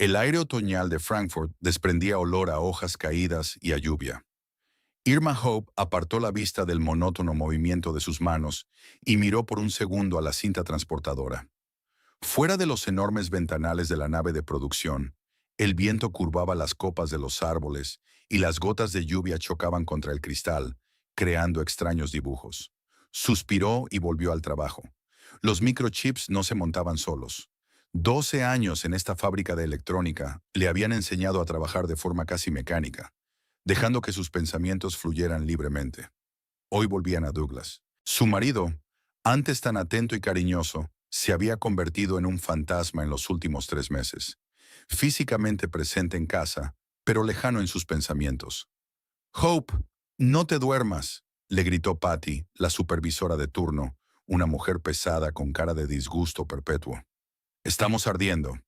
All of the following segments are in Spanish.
El aire otoñal de Frankfurt desprendía olor a hojas caídas y a lluvia. Irma Hope apartó la vista del monótono movimiento de sus manos y miró por un segundo a la cinta transportadora. Fuera de los enormes ventanales de la nave de producción, el viento curvaba las copas de los árboles y las gotas de lluvia chocaban contra el cristal, creando extraños dibujos. Suspiró y volvió al trabajo. Los microchips no se montaban solos. 12 años en esta fábrica de electrónica le habían enseñado a trabajar de forma casi mecánica, dejando que sus pensamientos fluyeran libremente. Hoy volvían a Douglas. Su marido, antes tan atento y cariñoso, se había convertido en un fantasma en los últimos 3 meses. Físicamente presente en casa, pero lejano en sus pensamientos. «Hope, no te duermas», le gritó Patty, la supervisora de turno, una mujer pesada con cara de disgusto perpetuo. «Estamos ardiendo».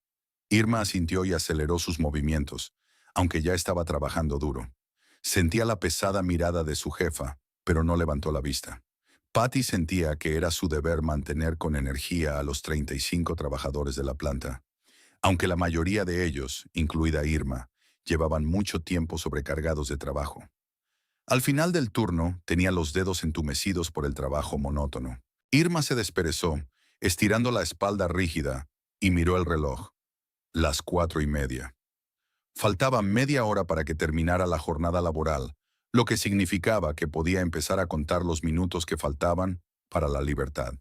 Irma asintió y aceleró sus movimientos, aunque ya estaba trabajando duro. Sentía la pesada mirada de su jefa, pero no levantó la vista. Patty sentía que era su deber mantener con energía a los 35 trabajadores de la planta, aunque la mayoría de ellos, incluida Irma, llevaban mucho tiempo sobrecargados de trabajo. Al final del turno, tenía los dedos entumecidos por el trabajo monótono. Irma se desperezó, estirando la espalda rígida, y miró el reloj. Las 4:30. Faltaba media hora para que terminara la jornada laboral, lo que significaba que podía empezar a contar los minutos que faltaban para la libertad.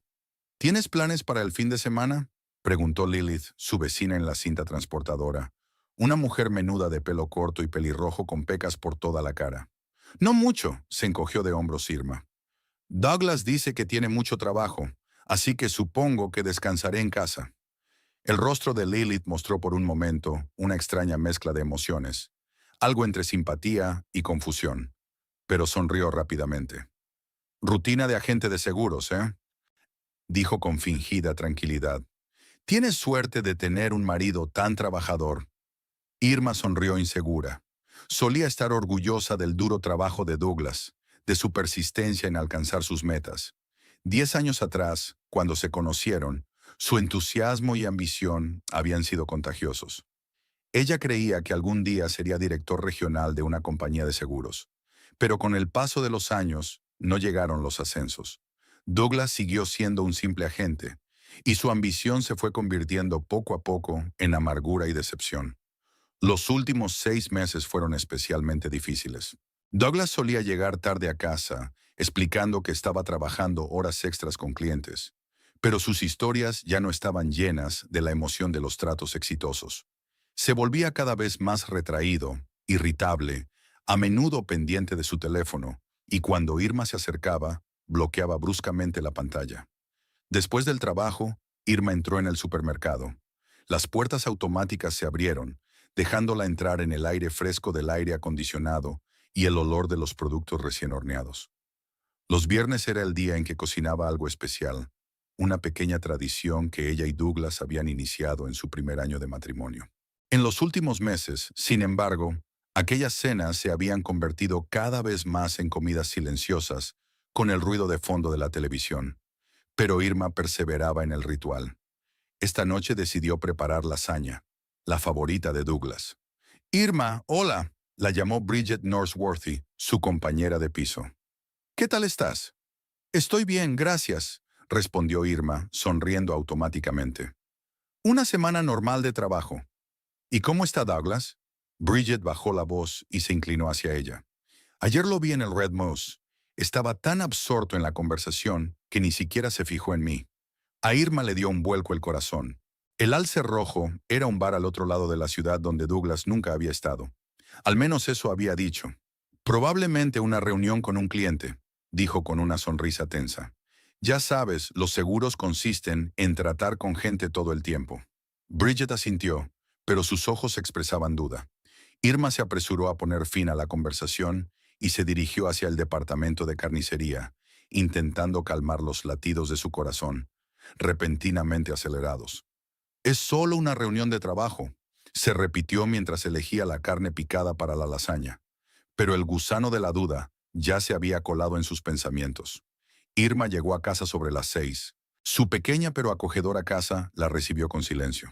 ¿Tienes planes para el fin de semana?, preguntó Lilith, su vecina en la cinta transportadora, una mujer menuda de pelo corto y pelirrojo con pecas por toda la cara. No mucho, se encogió de hombros Irma. Douglas dice que tiene mucho trabajo, así que supongo que descansaré en casa. El rostro de Lilith mostró por un momento una extraña mezcla de emociones, algo entre simpatía y confusión, pero sonrió rápidamente. «Rutina de agente de seguros, ¿eh?», dijo con fingida tranquilidad. «Tienes suerte de tener un marido tan trabajador». Irma sonrió insegura. Solía estar orgullosa del duro trabajo de Douglas, de su persistencia en alcanzar sus metas. 10 años atrás, cuando se conocieron, su entusiasmo y ambición habían sido contagiosos. Ella creía que algún día sería director regional de una compañía de seguros, pero con el paso de los años no llegaron los ascensos. Douglas siguió siendo un simple agente, y su ambición se fue convirtiendo poco a poco en amargura y decepción. Los últimos 6 meses fueron especialmente difíciles. Douglas solía llegar tarde a casa, explicando que estaba trabajando horas extras con clientes, pero sus historias ya no estaban llenas de la emoción de los tratos exitosos. Se volvía cada vez más retraído, irritable, a menudo pendiente de su teléfono, y cuando Irma se acercaba, bloqueaba bruscamente la pantalla. Después del trabajo, Irma entró en el supermercado. Las puertas automáticas se abrieron, dejándola entrar en el aire fresco del aire acondicionado y el olor de los productos recién horneados. Los viernes era el día en que cocinaba algo especial, una pequeña tradición que ella y Douglas habían iniciado en su primer año de matrimonio. En los últimos meses, sin embargo, aquellas cenas se habían convertido cada vez más en comidas silenciosas, con el ruido de fondo de la televisión. Pero Irma perseveraba en el ritual. Esta noche decidió preparar lasaña, la favorita de Douglas. «Irma, hola», la llamó Bridget Norsworthy, su compañera de piso. «¿Qué tal estás?» «Estoy bien, gracias», respondió Irma, sonriendo automáticamente. «Una semana normal de trabajo». «¿Y cómo está Douglas?» Bridget bajó la voz y se inclinó hacia ella. «Ayer lo vi en el Red Moose. Estaba tan absorto en la conversación que ni siquiera se fijó en mí». A Irma le dio un vuelco el corazón. El Alce Rojo era un bar al otro lado de la ciudad donde Douglas nunca había estado. Al menos eso había dicho. «Probablemente una reunión con un cliente», dijo con una sonrisa tensa. «Ya sabes, los seguros consisten en tratar con gente todo el tiempo». Bridget asintió, pero sus ojos expresaban duda. Irma se apresuró a poner fin a la conversación y se dirigió hacia el departamento de carnicería, intentando calmar los latidos de su corazón, repentinamente acelerados. «Es solo una reunión de trabajo», se repitió mientras elegía la carne picada para la lasaña. Pero el gusano de la duda ya se había colado en sus pensamientos. Irma llegó a casa sobre las 6. Su pequeña pero acogedora casa la recibió con silencio.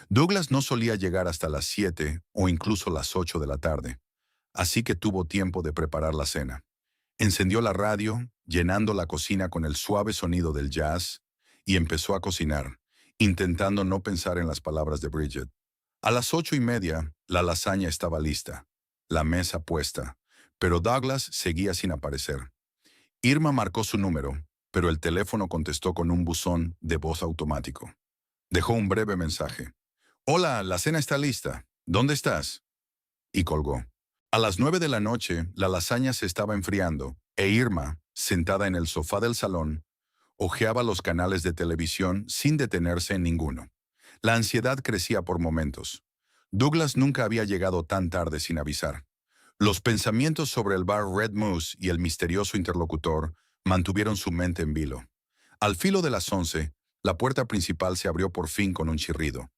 Douglas no solía llegar hasta las 7 o incluso las 8 de la tarde, así que tuvo tiempo de preparar la cena. Encendió la radio, llenando la cocina con el suave sonido del jazz, y empezó a cocinar, intentando no pensar en las palabras de Bridget. A las 8:30, la lasaña estaba lista, la mesa puesta, pero Douglas seguía sin aparecer. Irma marcó su número, pero el teléfono contestó con un buzón de voz automático. Dejó un breve mensaje. Hola, la cena está lista. ¿Dónde estás? Y colgó. A las 9 de la noche, la lasaña se estaba enfriando, e Irma, sentada en el sofá del salón, hojeaba los canales de televisión sin detenerse en ninguno. La ansiedad crecía por momentos. Douglas nunca había llegado tan tarde sin avisar. Los pensamientos sobre el bar Red Moose y el misterioso interlocutor mantuvieron su mente en vilo. Al filo de las 11, la puerta principal se abrió por fin con un chirrido.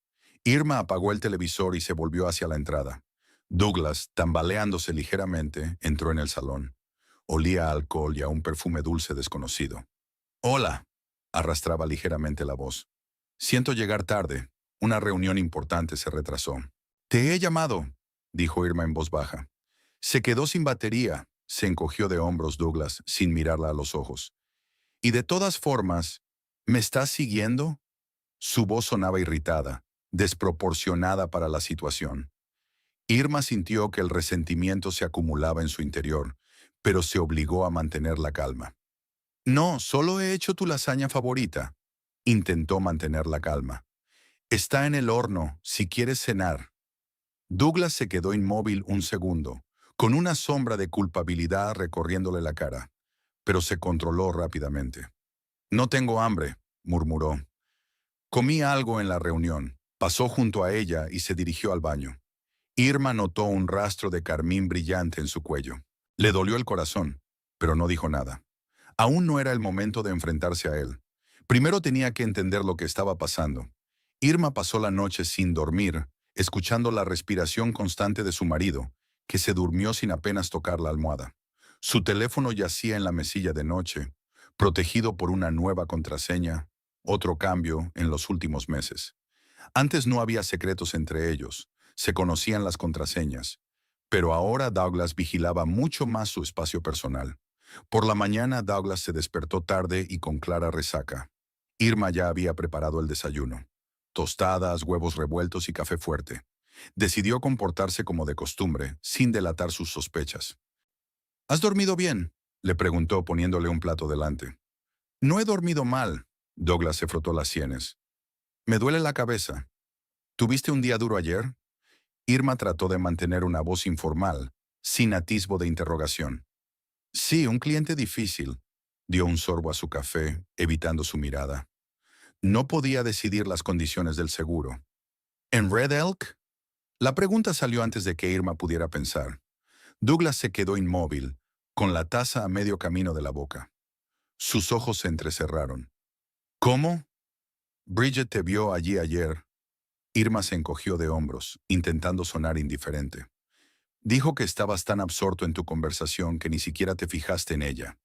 Irma apagó el televisor y se volvió hacia la entrada. Douglas, tambaleándose ligeramente, entró en el salón. Olía a alcohol y a un perfume dulce desconocido. Hola, arrastraba ligeramente la voz. Siento llegar tarde. Una reunión importante se retrasó. Te he llamado, dijo Irma en voz baja. Se quedó sin batería, se encogió de hombros Douglas sin mirarla a los ojos. Y de todas formas, ¿me estás siguiendo? Su voz sonaba irritada, desproporcionada para la situación. Irma sintió que el resentimiento se acumulaba en su interior, pero se obligó a mantener la calma. No, solo he hecho tu lasaña favorita. Intentó mantener la calma. Está en el horno, si quieres cenar. Douglas se quedó inmóvil un segundo, con una sombra de culpabilidad recorriéndole la cara, pero se controló rápidamente. No tengo hambre, murmuró. Comí algo en la reunión. Pasó junto a ella y se dirigió al baño. Irma notó un rastro de carmín brillante en su cuello. Le dolió el corazón, pero no dijo nada. Aún no era el momento de enfrentarse a él. Primero tenía que entender lo que estaba pasando. Irma pasó la noche sin dormir, escuchando la respiración constante de su marido, que se durmió sin apenas tocar la almohada. Su teléfono yacía en la mesilla de noche, protegido por una nueva contraseña, otro cambio en los últimos meses. Antes no había secretos entre ellos, se conocían las contraseñas, pero ahora Douglas vigilaba mucho más su espacio personal. Por la mañana Douglas se despertó tarde y con clara resaca. Irma ya había preparado el desayuno. Tostadas, huevos revueltos y café fuerte. Decidió comportarse como de costumbre, sin delatar sus sospechas. ¿Has dormido bien?, le preguntó poniéndole un plato delante. No he dormido mal. Douglas se frotó las sienes. Me duele la cabeza. ¿Tuviste un día duro ayer? Irma trató de mantener una voz informal, sin atisbo de interrogación. Sí, un cliente difícil. Dio un sorbo a su café, evitando su mirada. No podía decidir las condiciones del seguro. ¿En Red Elk? La pregunta salió antes de que Irma pudiera pensar. Douglas se quedó inmóvil, con la taza a medio camino de la boca. Sus ojos se entrecerraron. ¿Cómo? Bridget te vio allí ayer. Irma se encogió de hombros, intentando sonar indiferente. Dijo que estabas tan absorto en tu conversación que ni siquiera te fijaste en ella.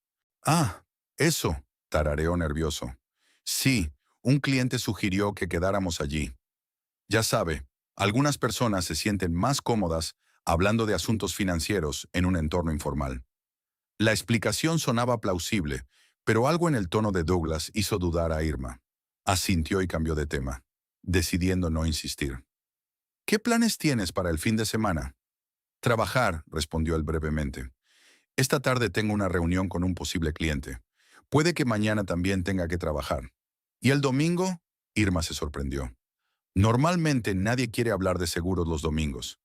Ah, eso, tarareó nervioso. Sí, un cliente sugirió que quedáramos allí. Ya sabe, algunas personas se sienten más cómodas hablando de asuntos financieros en un entorno informal. La explicación sonaba plausible, pero algo en el tono de Douglas hizo dudar a Irma. Asintió y cambió de tema, decidiendo no insistir. ¿Qué planes tienes para el fin de semana? Trabajar, respondió él brevemente. Esta tarde tengo una reunión con un posible cliente. Puede que mañana también tenga que trabajar. ¿Y el domingo? Irma se sorprendió. Normalmente nadie quiere hablar de seguros los domingos.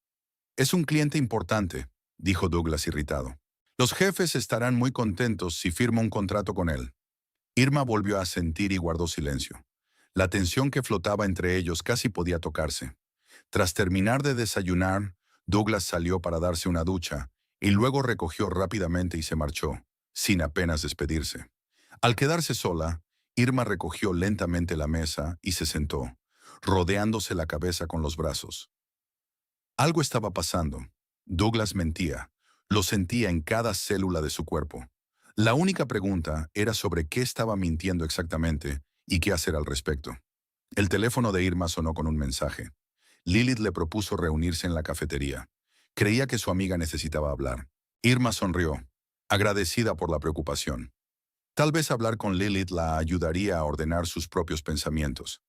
Es un cliente importante, dijo Douglas irritado. Los jefes estarán muy contentos si firmo un contrato con él. Irma volvió a sentir y guardó silencio. La tensión que flotaba entre ellos casi podía tocarse. Tras terminar de desayunar, Douglas salió para darse una ducha y luego recogió rápidamente y se marchó, sin apenas despedirse. Al quedarse sola, Irma recogió lentamente la mesa y se sentó, rodeándose la cabeza con los brazos. Algo estaba pasando. Douglas mentía. Lo sentía en cada célula de su cuerpo. La única pregunta era sobre qué estaba mintiendo exactamente y qué hacer al respecto. El teléfono de Irma sonó con un mensaje. Lilith le propuso reunirse en la cafetería. Creía que su amiga necesitaba hablar. Irma sonrió, agradecida por la preocupación. Tal vez hablar con Lilith la ayudaría a ordenar sus propios pensamientos.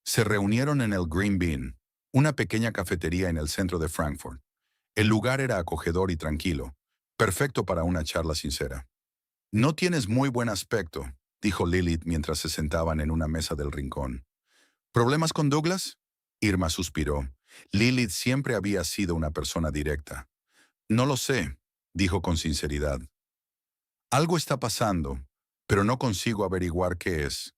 Se reunieron en el Green Bean, una pequeña cafetería en el centro de Frankfurt. El lugar era acogedor y tranquilo, perfecto para una charla sincera. «No tienes muy buen aspecto», dijo Lilith mientras se sentaban en una mesa del rincón. «¿Problemas con Douglas?». Irma suspiró. Lilith siempre había sido una persona directa. «No lo sé», dijo con sinceridad. «Algo está pasando, pero no consigo averiguar qué es».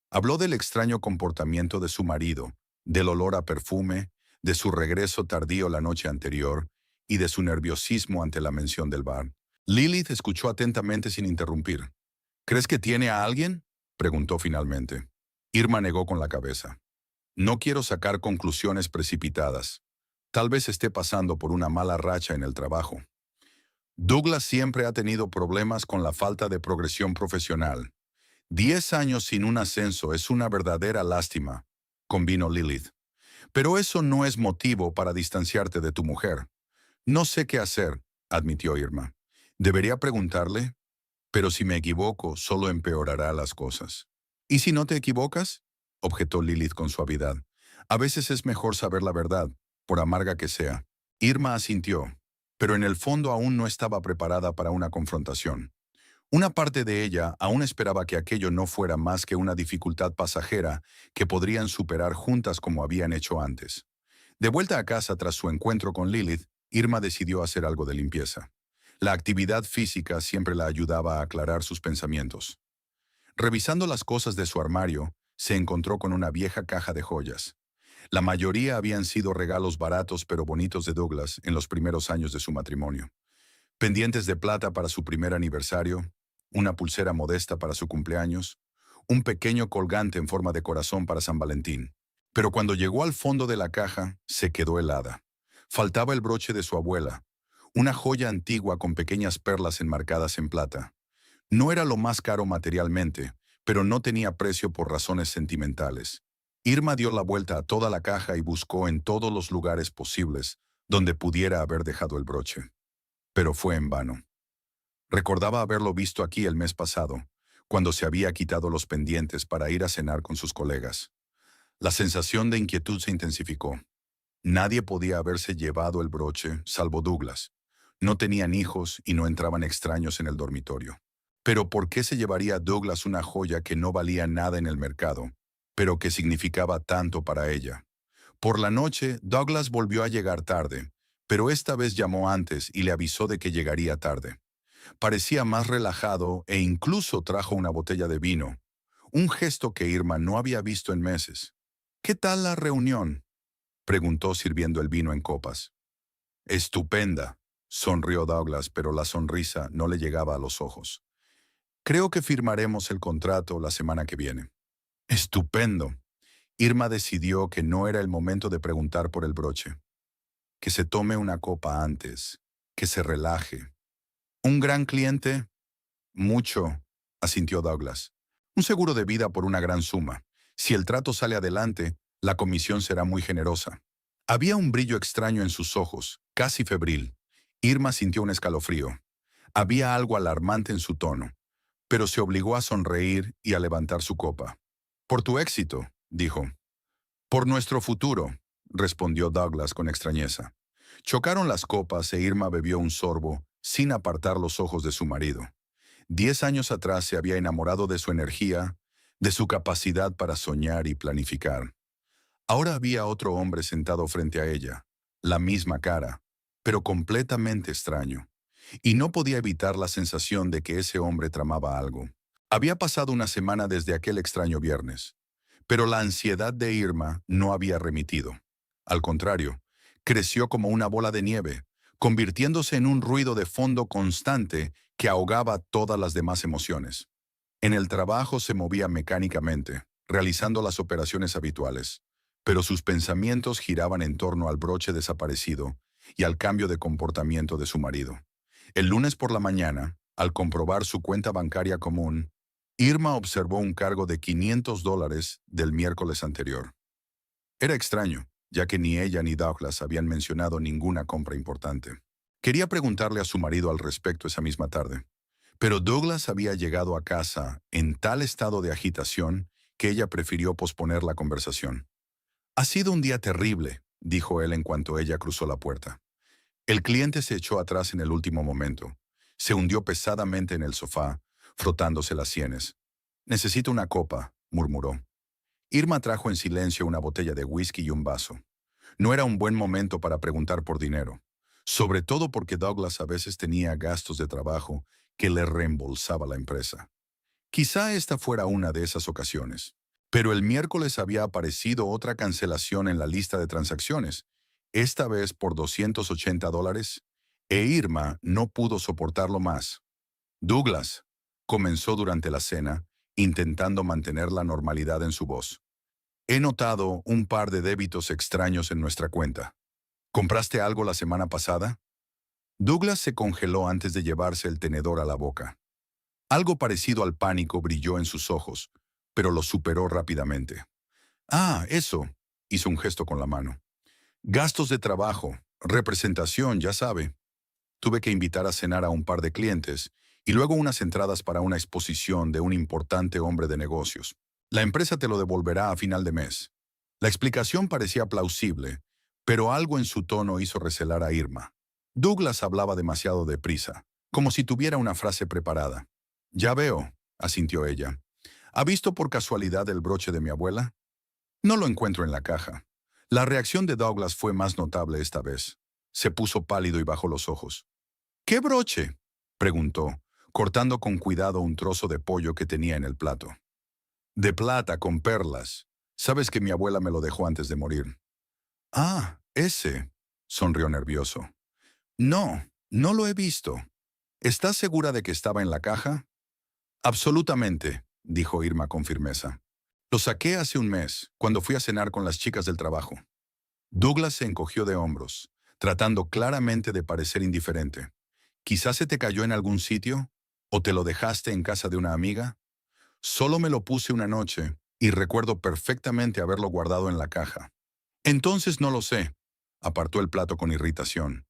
Habló del extraño comportamiento de su marido, del olor a perfume, de su regreso tardío la noche anterior y de su nerviosismo ante la mención del bar. Lilith escuchó atentamente sin interrumpir. «¿Crees que tiene a alguien?», preguntó finalmente. Irma negó con la cabeza. «No quiero sacar conclusiones precipitadas. Tal vez esté pasando por una mala racha en el trabajo». «Douglas siempre ha tenido problemas con la falta de progresión profesional. 10 años sin un ascenso es una verdadera lástima», convino Lilith. «Pero eso no es motivo para distanciarte de tu mujer». «No sé qué hacer», admitió Irma. «Debería preguntarle, pero si me equivoco, solo empeorará las cosas». «¿Y si no te equivocas?», objetó Lilith con suavidad. «A veces es mejor saber la verdad, por amarga que sea». Irma asintió, pero en el fondo aún no estaba preparada para una confrontación. Una parte de ella aún esperaba que aquello no fuera más que una dificultad pasajera que podrían superar juntas como habían hecho antes. De vuelta a casa tras su encuentro con Lilith, Irma decidió hacer algo de limpieza. La actividad física siempre la ayudaba a aclarar sus pensamientos. Revisando las cosas de su armario, se encontró con una vieja caja de joyas. La mayoría habían sido regalos baratos pero bonitos de Douglas en los primeros años de su matrimonio. Pendientes de plata para su primer aniversario, una pulsera modesta para su cumpleaños, un pequeño colgante en forma de corazón para San Valentín. Pero cuando llegó al fondo de la caja, se quedó helada. Faltaba el broche de su abuela, una joya antigua con pequeñas perlas enmarcadas en plata. No era lo más caro materialmente, pero no tenía precio por razones sentimentales. Irma dio la vuelta a toda la caja y buscó en todos los lugares posibles donde pudiera haber dejado el broche. Pero fue en vano. Recordaba haberlo visto aquí el mes pasado, cuando se había quitado los pendientes para ir a cenar con sus colegas. La sensación de inquietud se intensificó. Nadie podía haberse llevado el broche, salvo Douglas. No tenían hijos y no entraban extraños en el dormitorio. Pero ¿por qué se llevaría Douglas una joya que no valía nada en el mercado, pero que significaba tanto para ella? Por la noche, Douglas volvió a llegar tarde, pero esta vez llamó antes y le avisó de que llegaría tarde. Parecía más relajado e incluso trajo una botella de vino, un gesto que Irma no había visto en meses. «¿Qué tal la reunión?», preguntó sirviendo el vino en copas. «Estupenda», sonrió Douglas, pero la sonrisa no le llegaba a los ojos. «Creo que firmaremos el contrato la semana que viene». «Estupendo». Irma decidió que no era el momento de preguntar por el broche. Que se tome una copa antes, que se relaje. «¿Un gran cliente?». «Mucho», asintió Douglas. «Un seguro de vida por una gran suma. Si el trato sale adelante, la comisión será muy generosa». Había un brillo extraño en sus ojos, casi febril. Irma sintió un escalofrío. Había algo alarmante en su tono, pero se obligó a sonreír y a levantar su copa. «Por tu éxito», dijo. «Por nuestro futuro», respondió Douglas con extrañeza. Chocaron las copas e Irma bebió un sorbo, sin apartar los ojos de su marido. 10 años atrás se había enamorado de su energía, de su capacidad para soñar y planificar. Ahora había otro hombre sentado frente a ella, la misma cara, pero completamente extraño, y no podía evitar la sensación de que ese hombre tramaba algo. Había pasado una semana desde aquel extraño viernes, pero la ansiedad de Irma no había remitido. Al contrario, creció como una bola de nieve, convirtiéndose en un ruido de fondo constante que ahogaba todas las demás emociones. En el trabajo se movía mecánicamente, realizando las operaciones habituales, pero sus pensamientos giraban en torno al broche desaparecido y al cambio de comportamiento de su marido. El lunes por la mañana, al comprobar su cuenta bancaria común, Irma observó un cargo de $500 del miércoles anterior. Era extraño, ya que ni ella ni Douglas habían mencionado ninguna compra importante. Quería preguntarle a su marido al respecto esa misma tarde, pero Douglas había llegado a casa en tal estado de agitación que ella prefirió posponer la conversación. «Ha sido un día terrible», dijo él en cuanto ella cruzó la puerta. El cliente se echó atrás en el último momento. Se hundió pesadamente en el sofá, frotándose las sienes. «Necesito una copa», murmuró. Irma trajo en silencio una botella de whisky y un vaso. No era un buen momento para preguntar por dinero, sobre todo porque Douglas a veces tenía gastos de trabajo que le reembolsaba la empresa. Quizá esta fuera una de esas ocasiones. Pero el miércoles había aparecido otra cancelación en la lista de transacciones, esta vez por $280, e Irma no pudo soportarlo más. «Douglas», comenzó durante la cena, intentando mantener la normalidad en su voz. «He notado un par de débitos extraños en nuestra cuenta. ¿Compraste algo la semana pasada?» Douglas se congeló antes de llevarse el tenedor a la boca. Algo parecido al pánico brilló en sus ojos, pero lo superó rápidamente. «Ah, eso», hizo un gesto con la mano. «Gastos de trabajo, representación, ya sabe. Tuve que invitar a cenar a un par de clientes y luego unas entradas para una exposición de un importante hombre de negocios. La empresa te lo devolverá a final de mes». La explicación parecía plausible, pero algo en su tono hizo recelar a Irma. Douglas hablaba demasiado deprisa, como si tuviera una frase preparada. «Ya veo», asintió ella. «¿Ha visto por casualidad el broche de mi abuela?» «No lo encuentro en la caja». La reacción de Douglas fue más notable esta vez. Se puso pálido y bajó los ojos. «¿Qué broche?», preguntó, cortando con cuidado un trozo de pollo que tenía en el plato. «De plata, con perlas. Sabes que mi abuela me lo dejó antes de morir». «Ah, ese», sonrió nervioso. «No, no lo he visto. ¿Estás segura de que estaba en la caja?» «Absolutamente», dijo Irma con firmeza. «Lo saqué hace un mes, cuando fui a cenar con las chicas del trabajo». Douglas se encogió de hombros, tratando claramente de parecer indiferente. «¿Quizás se te cayó en algún sitio? ¿O te lo dejaste en casa de una amiga?» «Solo me lo puse una noche, y recuerdo perfectamente haberlo guardado en la caja». «Entonces no lo sé», apartó el plato con irritación.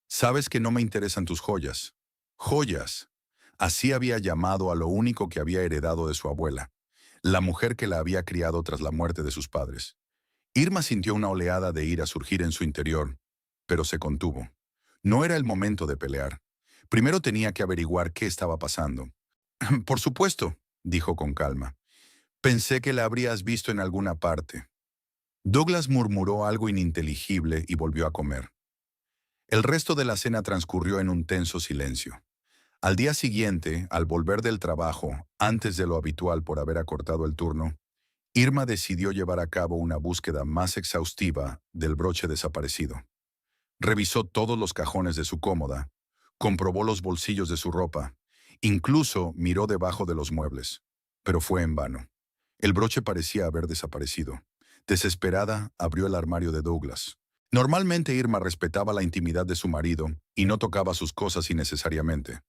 «Sabes que no me interesan tus joyas». «Joyas». Así había llamado a lo único que había heredado de su abuela, la mujer que la había criado tras la muerte de sus padres. Irma sintió una oleada de ira surgir en su interior, pero se contuvo. No era el momento de pelear. Primero tenía que averiguar qué estaba pasando. «Por supuesto», dijo con calma. «Pensé que la habrías visto en alguna parte». Douglas murmuró algo ininteligible y volvió a comer. El resto de la cena transcurrió en un tenso silencio. Al día siguiente, al volver del trabajo, antes de lo habitual por haber acortado el turno, Irma decidió llevar a cabo una búsqueda más exhaustiva del broche desaparecido. Revisó todos los cajones de su cómoda, comprobó los bolsillos de su ropa, incluso miró debajo de los muebles, pero fue en vano. El broche parecía haber desaparecido. Desesperada, abrió el armario de Douglas. Normalmente Irma respetaba la intimidad de su marido y no tocaba sus cosas innecesariamente,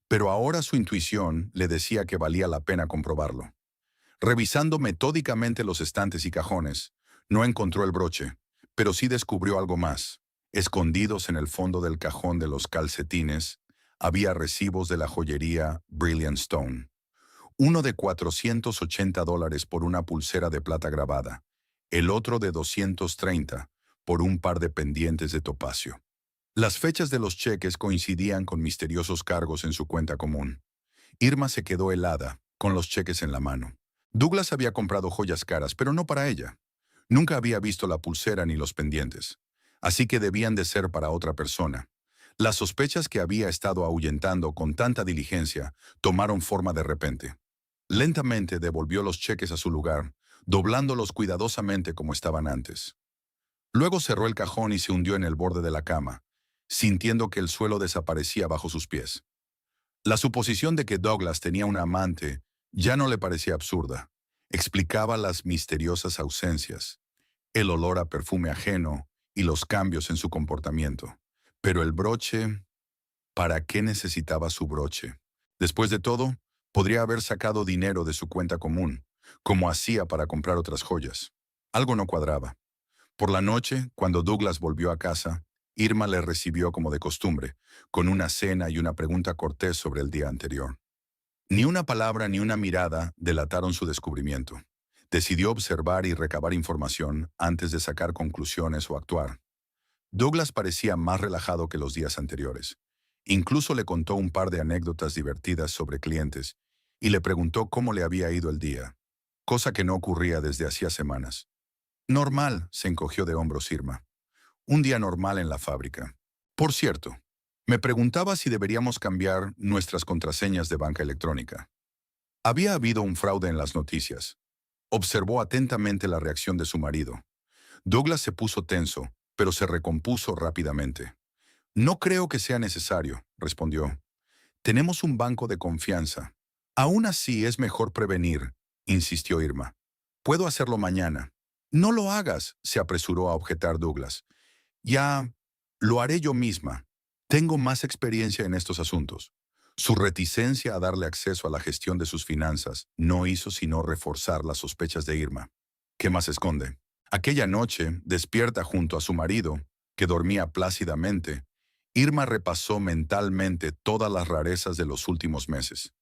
pero ahora su intuición le decía que valía la pena comprobarlo. Revisando metódicamente los estantes y cajones, no encontró el broche, pero sí descubrió algo más. Escondidos en el fondo del cajón de los calcetines, había recibos de la joyería Brilliant Stone. Uno de $480 por una pulsera de plata grabada, el otro de 230 por un par de pendientes de topacio. Las fechas de los cheques coincidían con misteriosos cargos en su cuenta común. Irma se quedó helada, con los cheques en la mano. Douglas había comprado joyas caras, pero no para ella. Nunca había visto la pulsera ni los pendientes, así que debían de ser para otra persona. Las sospechas que había estado ahuyentando con tanta diligencia tomaron forma de repente. Lentamente devolvió los cheques a su lugar, doblándolos cuidadosamente como estaban antes. Luego cerró el cajón y se hundió en el borde de la cama, sintiendo que el suelo desaparecía bajo sus pies. La suposición de que Douglas tenía una amante ya no le parecía absurda. Explicaba las misteriosas ausencias, el olor a perfume ajeno y los cambios en su comportamiento. Pero el broche, ¿para qué necesitaba su broche? Después de todo, podría haber sacado dinero de su cuenta común, como hacía para comprar otras joyas. Algo no cuadraba. Por la noche, cuando Douglas volvió a casa, Irma le recibió como de costumbre, con una cena y una pregunta cortés sobre el día anterior. Ni una palabra ni una mirada delataron su descubrimiento. Decidió observar y recabar información antes de sacar conclusiones o actuar. Douglas parecía más relajado que los días anteriores. Incluso le contó un par de anécdotas divertidas sobre clientes y le preguntó cómo le había ido el día, cosa que no ocurría desde hacía semanas. Normal, se encogió de hombros Irma. Un día normal en la fábrica. Por cierto, me preguntaba si deberíamos cambiar nuestras contraseñas de banca electrónica. Había habido un fraude en las noticias. Observó atentamente la reacción de su marido. Douglas se puso tenso, pero se recompuso rápidamente. No creo que sea necesario, respondió. Tenemos un banco de confianza. Aún así es mejor prevenir, insistió Irma. Puedo hacerlo mañana. No lo hagas, se apresuró a objetar Douglas. Ya lo haré yo misma. Tengo más experiencia en estos asuntos. Su reticencia a darle acceso a la gestión de sus finanzas no hizo sino reforzar las sospechas de Irma. ¿Qué más esconde? Aquella noche, despierta junto a su marido, que dormía plácidamente, Irma repasó mentalmente todas las rarezas de los últimos meses.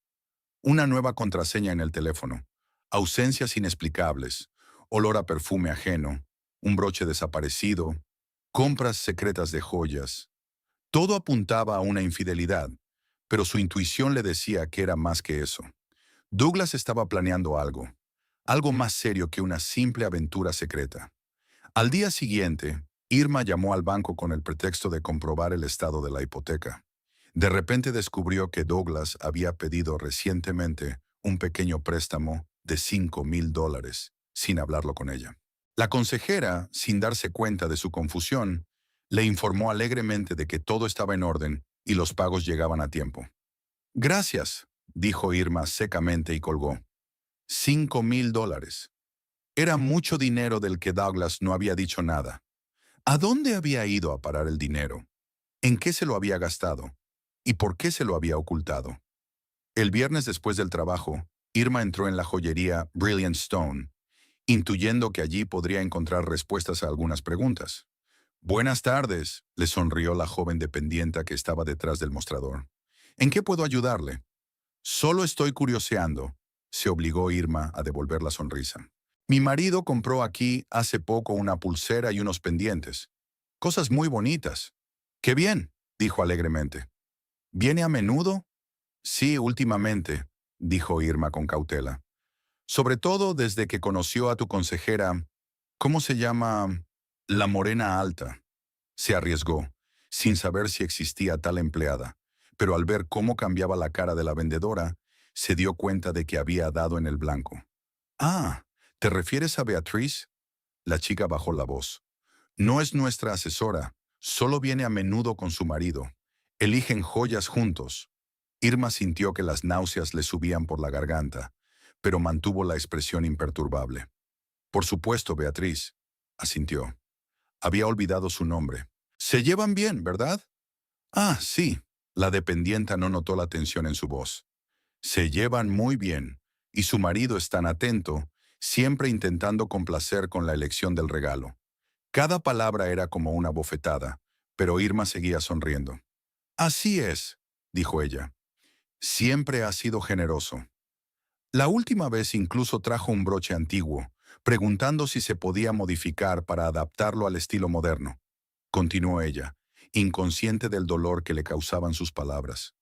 Una nueva contraseña en el teléfono, ausencias inexplicables, olor a perfume ajeno, un broche desaparecido, compras secretas de joyas. Todo apuntaba a una infidelidad, pero su intuición le decía que era más que eso. Douglas estaba planeando algo más serio que una simple aventura secreta. Al día siguiente, Irma llamó al banco con el pretexto de comprobar el estado de la hipoteca. De repente descubrió que Douglas había pedido recientemente un pequeño préstamo de $5,000, sin hablarlo con ella. La consejera, sin darse cuenta de su confusión, le informó alegremente de que todo estaba en orden y los pagos llegaban a tiempo. Gracias, dijo Irma secamente y colgó. $5,000. Era mucho dinero del que Douglas no había dicho nada. ¿A dónde había ido a parar el dinero? ¿En qué se lo había gastado? ¿Y por qué se lo había ocultado? El viernes después del trabajo, Irma entró en la joyería Brilliant Stone, intuyendo que allí podría encontrar respuestas a algunas preguntas. Buenas tardes, le sonrió la joven dependienta que estaba detrás del mostrador. ¿En qué puedo ayudarle? Solo estoy curioseando, se obligó Irma a devolver la sonrisa. Mi marido compró aquí hace poco una pulsera y unos pendientes. Cosas muy bonitas. ¡Qué bien!, dijo alegremente. ¿Viene a menudo? Sí, últimamente, dijo Irma con cautela. Sobre todo desde que conoció a tu consejera, ¿cómo se llama? La morena alta. Se arriesgó, sin saber si existía tal empleada, pero al ver cómo cambiaba la cara de la vendedora, se dio cuenta de que había dado en el blanco. Ah, ¿te refieres a Beatriz? La chica bajó la voz. No es nuestra asesora, solo viene a menudo con su marido. Eligen joyas juntos. Irma sintió que las náuseas le subían por la garganta, pero mantuvo la expresión imperturbable. Por supuesto, Beatriz, asintió. Había olvidado su nombre. Se llevan bien, ¿verdad? Ah, sí. La dependienta no notó la tensión en su voz. Se llevan muy bien, y su marido es tan atento, siempre intentando complacer con la elección del regalo. Cada palabra era como una bofetada, pero Irma seguía sonriendo. Así es, dijo ella. Siempre ha sido generoso. La última vez incluso trajo un broche antiguo, preguntando si se podía modificar para adaptarlo al estilo moderno. Continuó ella, inconsciente del dolor que le causaban sus palabras.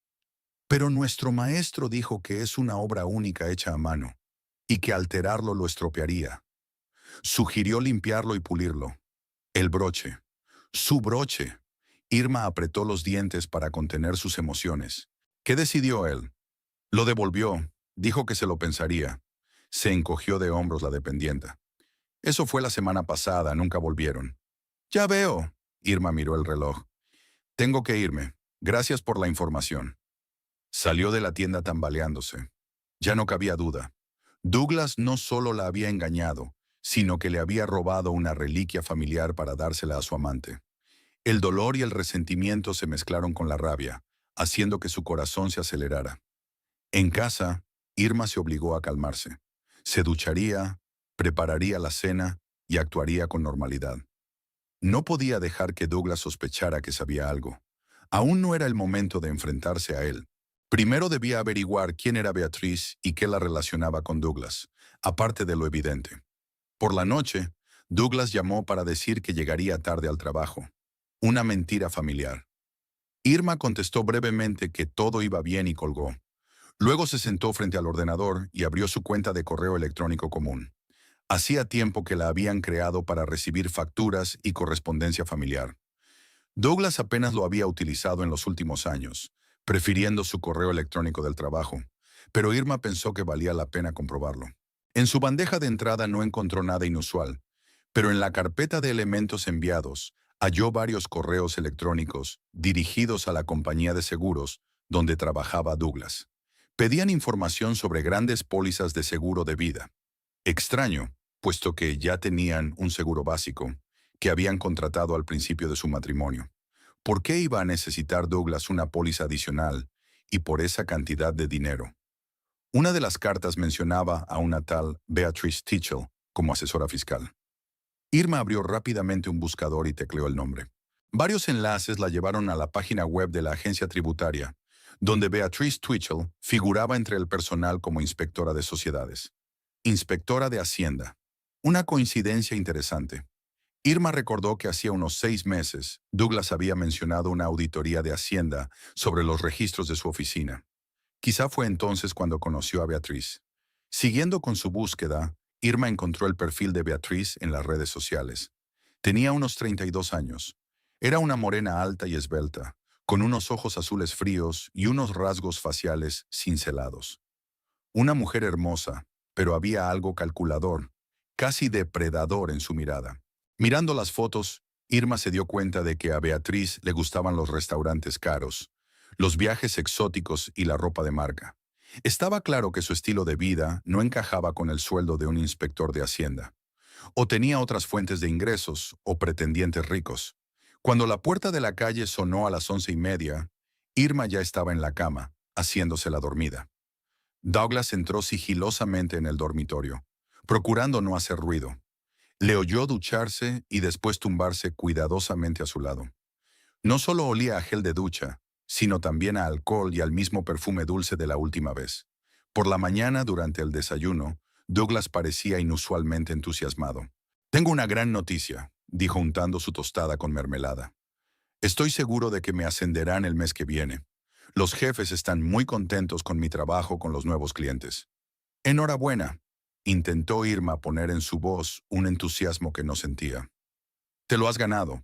Pero nuestro maestro dijo que es una obra única hecha a mano, y que alterarlo lo estropearía. Sugirió limpiarlo y pulirlo. El broche. Su broche. Irma apretó los dientes para contener sus emociones. ¿Qué decidió él? Lo devolvió. Dijo que se lo pensaría. Se encogió de hombros la dependienta. Eso fue la semana pasada, nunca volvieron. Ya veo. Irma miró el reloj. Tengo que irme. Gracias por la información. Salió de la tienda tambaleándose. Ya no cabía duda. Douglas no solo la había engañado, sino que le había robado una reliquia familiar para dársela a su amante. El dolor y el resentimiento se mezclaron con la rabia, haciendo que su corazón se acelerara. En casa, Irma se obligó a calmarse. Se ducharía, prepararía la cena y actuaría con normalidad. No podía dejar que Douglas sospechara que sabía algo. Aún no era el momento de enfrentarse a él. Primero debía averiguar quién era Beatriz y qué la relacionaba con Douglas, aparte de lo evidente. Por la noche, Douglas llamó para decir que llegaría tarde al trabajo. Una mentira familiar. Irma contestó brevemente que todo iba bien y colgó. Luego se sentó frente al ordenador y abrió su cuenta de correo electrónico común. Hacía tiempo que la habían creado para recibir facturas y correspondencia familiar. Douglas apenas lo había utilizado en los últimos años, prefiriendo su correo electrónico del trabajo, pero Irma pensó que valía la pena comprobarlo. En su bandeja de entrada no encontró nada inusual, pero en la carpeta de elementos enviados halló varios correos electrónicos dirigidos a la compañía de seguros donde trabajaba Douglas. Pedían información sobre grandes pólizas de seguro de vida. Extraño, puesto que ya tenían un seguro básico que habían contratado al principio de su matrimonio. ¿Por qué iba a necesitar Douglas una póliza adicional y por esa cantidad de dinero? Una de las cartas mencionaba a una tal Beatrice Tichel como asesora fiscal. Irma abrió rápidamente un buscador y tecleó el nombre. Varios enlaces la llevaron a la página web de la agencia tributaria, donde Beatrice Tichel figuraba entre el personal como inspectora de sociedades. Inspectora de Hacienda. Una coincidencia interesante. Irma recordó que hacía unos 6 meses, Douglas había mencionado una auditoría de Hacienda sobre los registros de su oficina. Quizá fue entonces cuando conoció a Beatriz. Siguiendo con su búsqueda, Irma encontró el perfil de Beatriz en las redes sociales. Tenía unos 32 años. Era una morena alta y esbelta, con unos ojos azules fríos y unos rasgos faciales cincelados. Una mujer hermosa, pero había algo calculador, casi depredador en su mirada. Mirando las fotos, Irma se dio cuenta de que a Beatriz le gustaban los restaurantes caros, los viajes exóticos y la ropa de marca. Estaba claro que su estilo de vida no encajaba con el sueldo de un inspector de Hacienda. O tenía otras fuentes de ingresos o pretendientes ricos. Cuando la puerta de la calle sonó a las 11:30, Irma ya estaba en la cama, haciéndose la dormida. Douglas entró sigilosamente en el dormitorio, procurando no hacer ruido. Le oyó ducharse y después tumbarse cuidadosamente a su lado. No solo olía a gel de ducha, sino también a alcohol y al mismo perfume dulce de la última vez. Por la mañana, durante el desayuno, Douglas parecía inusualmente entusiasmado. «Tengo una gran noticia», dijo untando su tostada con mermelada. «Estoy seguro de que me ascenderán el mes que viene. Los jefes están muy contentos con mi trabajo con los nuevos clientes». «Enhorabuena», intentó Irma poner en su voz un entusiasmo que no sentía. «Te lo has ganado».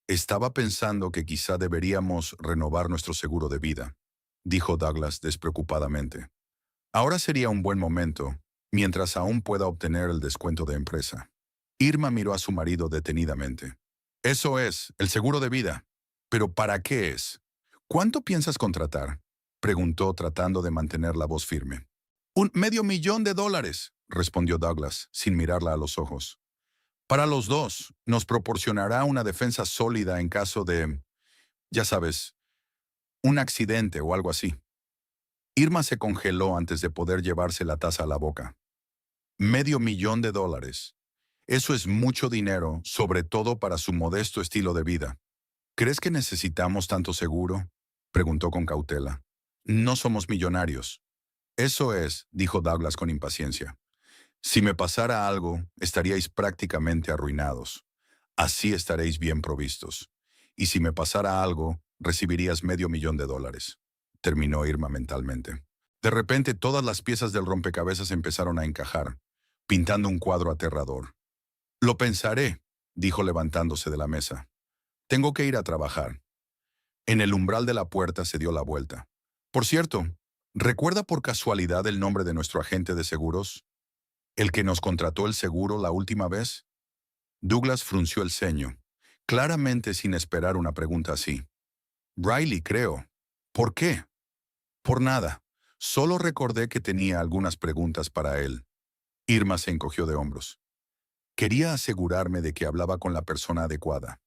«Estaba pensando que quizá deberíamos renovar nuestro seguro de vida», dijo Douglas despreocupadamente. «Ahora sería un buen momento, mientras aún pueda obtener el descuento de empresa». Irma miró a su marido detenidamente. «Eso es, el seguro de vida. ¿Pero para qué es? ¿Cuánto piensas contratar?», preguntó tratando de mantener la voz firme. $500,000, respondió Douglas, sin mirarla a los ojos. «Para los dos, nos proporcionará una defensa sólida en caso de, ya sabes, un accidente o algo así». Irma se congeló antes de poder llevarse la taza a la boca. $500,000. Eso es mucho dinero, sobre todo para su modesto estilo de vida. «¿Crees que necesitamos tanto seguro?», preguntó con cautela. «No somos millonarios». «Eso es», dijo Douglas con impaciencia. «Si me pasara algo, estaríais prácticamente arruinados. Así estaréis bien provistos. Y si me pasara algo, recibirías $500,000. Terminó Irma mentalmente. De repente todas las piezas del rompecabezas empezaron a encajar, pintando un cuadro aterrador. «Lo pensaré», dijo levantándose de la mesa. «Tengo que ir a trabajar». En el umbral de la puerta se dio la vuelta. «Por cierto, ¿recuerda por casualidad el nombre de nuestro agente de seguros? ¿El que nos contrató el seguro la última vez?». Douglas frunció el ceño, claramente sin esperar una pregunta así. «Riley, creo». «¿Por qué?». «Por nada. Solo recordé que tenía algunas preguntas para él». Irma se encogió de hombros. «Quería asegurarme de que hablaba con la persona adecuada».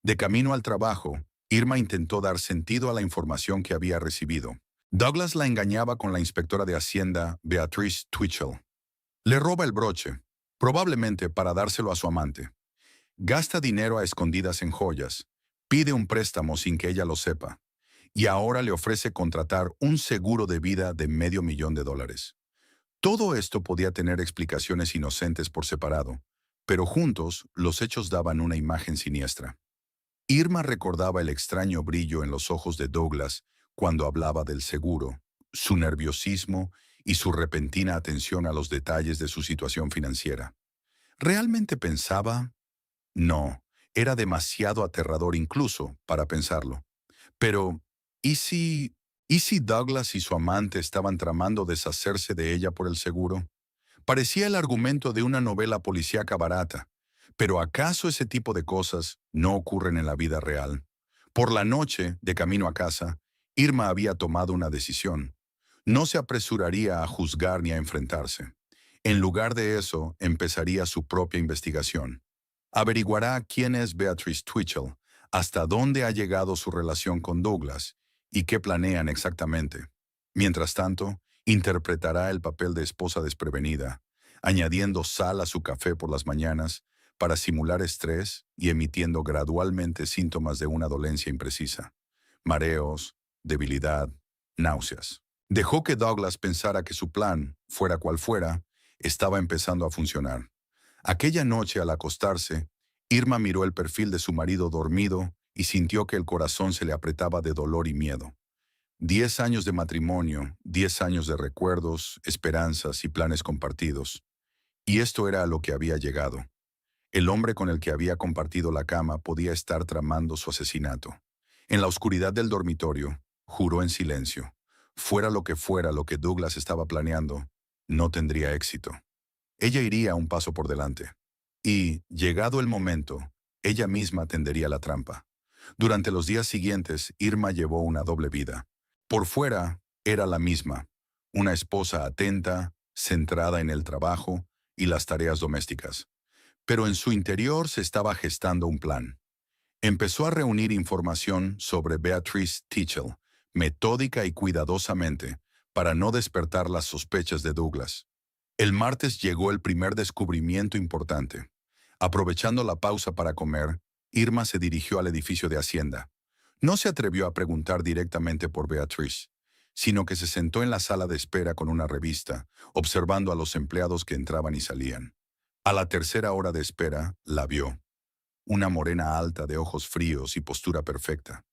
De camino al trabajo, Irma intentó dar sentido a la información que había recibido. Douglas la engañaba con la inspectora de Hacienda, Beatrice Tichel. Le roba el broche, probablemente para dárselo a su amante. Gasta dinero a escondidas en joyas, pide un préstamo sin que ella lo sepa, y ahora le ofrece contratar un seguro de vida de $500,000. Todo esto podía tener explicaciones inocentes por separado, pero juntos los hechos daban una imagen siniestra. Irma recordaba el extraño brillo en los ojos de Douglas cuando hablaba del seguro, su nerviosismo y su repentina atención a los detalles de su situación financiera. ¿Realmente pensaba? No, era demasiado aterrador incluso para pensarlo. Pero, ¿y si, ¿y si Douglas y su amante estaban tramando deshacerse de ella por el seguro? Parecía el argumento de una novela policíaca barata. Pero ¿acaso ese tipo de cosas no ocurren en la vida real? Por la noche, de camino a casa, Irma había tomado una decisión. No se apresuraría a juzgar ni a enfrentarse. En lugar de eso, empezaría su propia investigación. Averiguará quién es Beatrice Twitchell, hasta dónde ha llegado su relación con Douglas y qué planean exactamente. Mientras tanto, interpretará el papel de esposa desprevenida, añadiendo sal a su café por las mañanas para simular estrés y emitiendo gradualmente síntomas de una dolencia imprecisa: mareos, debilidad, náuseas. Dejó que Douglas pensara que su plan, fuera cual fuera, estaba empezando a funcionar. Aquella noche al acostarse, Irma miró el perfil de su marido dormido y sintió que el corazón se le apretaba de dolor y miedo. 10 años de matrimonio, 10 años de recuerdos, esperanzas y planes compartidos. Y esto era a lo que había llegado. El hombre con el que había compartido la cama podía estar tramando su asesinato. En la oscuridad del dormitorio, juró en silencio: fuera lo que Douglas estaba planeando, no tendría éxito. Ella iría un paso por delante. Y, llegado el momento, ella misma tendería la trampa. Durante los días siguientes, Irma llevó una doble vida. Por fuera, era la misma: una esposa atenta, centrada en el trabajo y las tareas domésticas. Pero en su interior se estaba gestando un plan. Empezó a reunir información sobre Beatrice Twitchell, metódica y cuidadosamente, para no despertar las sospechas de Douglas. El martes llegó el primer descubrimiento importante. Aprovechando la pausa para comer, Irma se dirigió al edificio de Hacienda. No se atrevió a preguntar directamente por Beatrice, sino que se sentó en la sala de espera con una revista, observando a los empleados que entraban y salían. A la tercera hora de espera, la vio. Una morena alta de ojos fríos y postura perfecta.